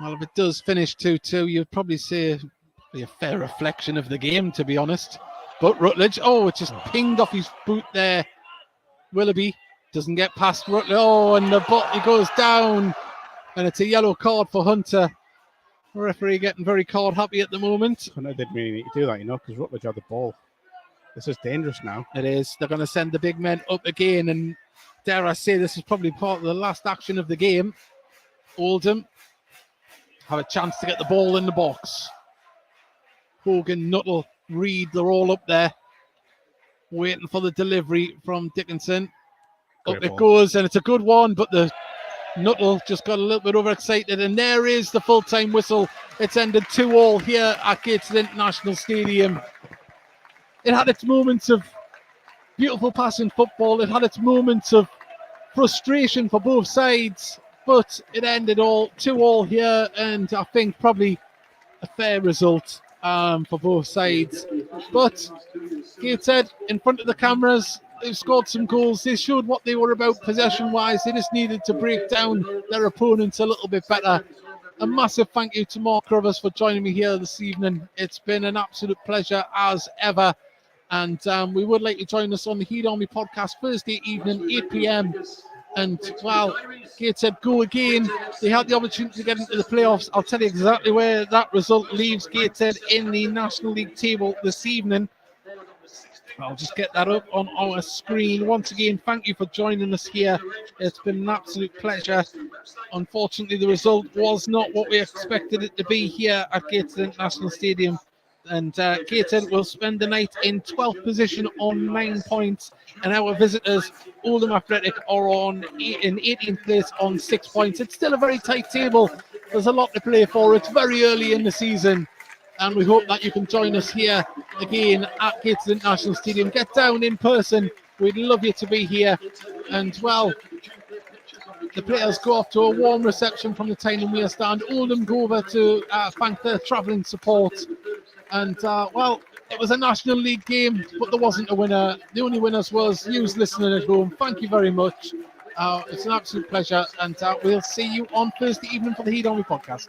Well, if it does finish 2-2, you'd probably say a fair reflection of the game, to be honest. But Rutledge, it just pinged off his boot there. Willoughby doesn't get past Rutledge. And the he goes down. And it's a yellow card for Hunter. The referee getting very card happy at the moment. I know they really need to do that, because Rutledge had the ball. This is dangerous now. It is. They're going to send the big men up again. And dare I say, this is probably part of the last action of the game. Oldham have a chance to get the ball in the box. Hogan, Nuttall, Reid, they're all up there. Waiting for the delivery from Dickinson. Up it goes, and it's a good one, but the Nuttall just got a little bit overexcited, and there is the full-time whistle. It's ended 2-2 here at Gateshead International Stadium. It had its moments of beautiful passing football. It had its moments of frustration for both sides, but it ended all 2-2 here, and I think probably a fair result for both sides. But Gateshead in front of the cameras, they've scored some goals. They showed what they were about possession-wise. They just needed to break down their opponents a little bit better. A massive thank you to Mark Carruthers for joining me here this evening. It's been an absolute pleasure as ever. And we would like to join us on the Heat Army podcast Thursday evening, 8 p.m. And, well, Gateshead go again. They had the opportunity to get into the playoffs. I'll tell you exactly where that result leaves Gateshead in the National League table this evening. I'll just get that up on our screen. Once again, thank you for joining us here. It's been an absolute pleasure. Unfortunately, the result was not what we expected it to be here at Gateshead International Stadium. And Gateshead will spend the night in 12th position on 9 points. And our visitors, Oldham Athletic, are in 18th place on 6 points. It's still a very tight table. There's a lot to play for. It's very early in the season. And we hope that you can join us here again at Gateshead International Stadium. Get down in person. We'd love you to be here. And, well, the players go off to a warm reception from the Tyne Weir stand. Oldham go over to thank their travelling support. And, well, it was a National League game, but there wasn't a winner. The only winners was you listening at home. Thank you very much. It's an absolute pleasure. And we'll see you on Thursday evening for the Heat Army podcast.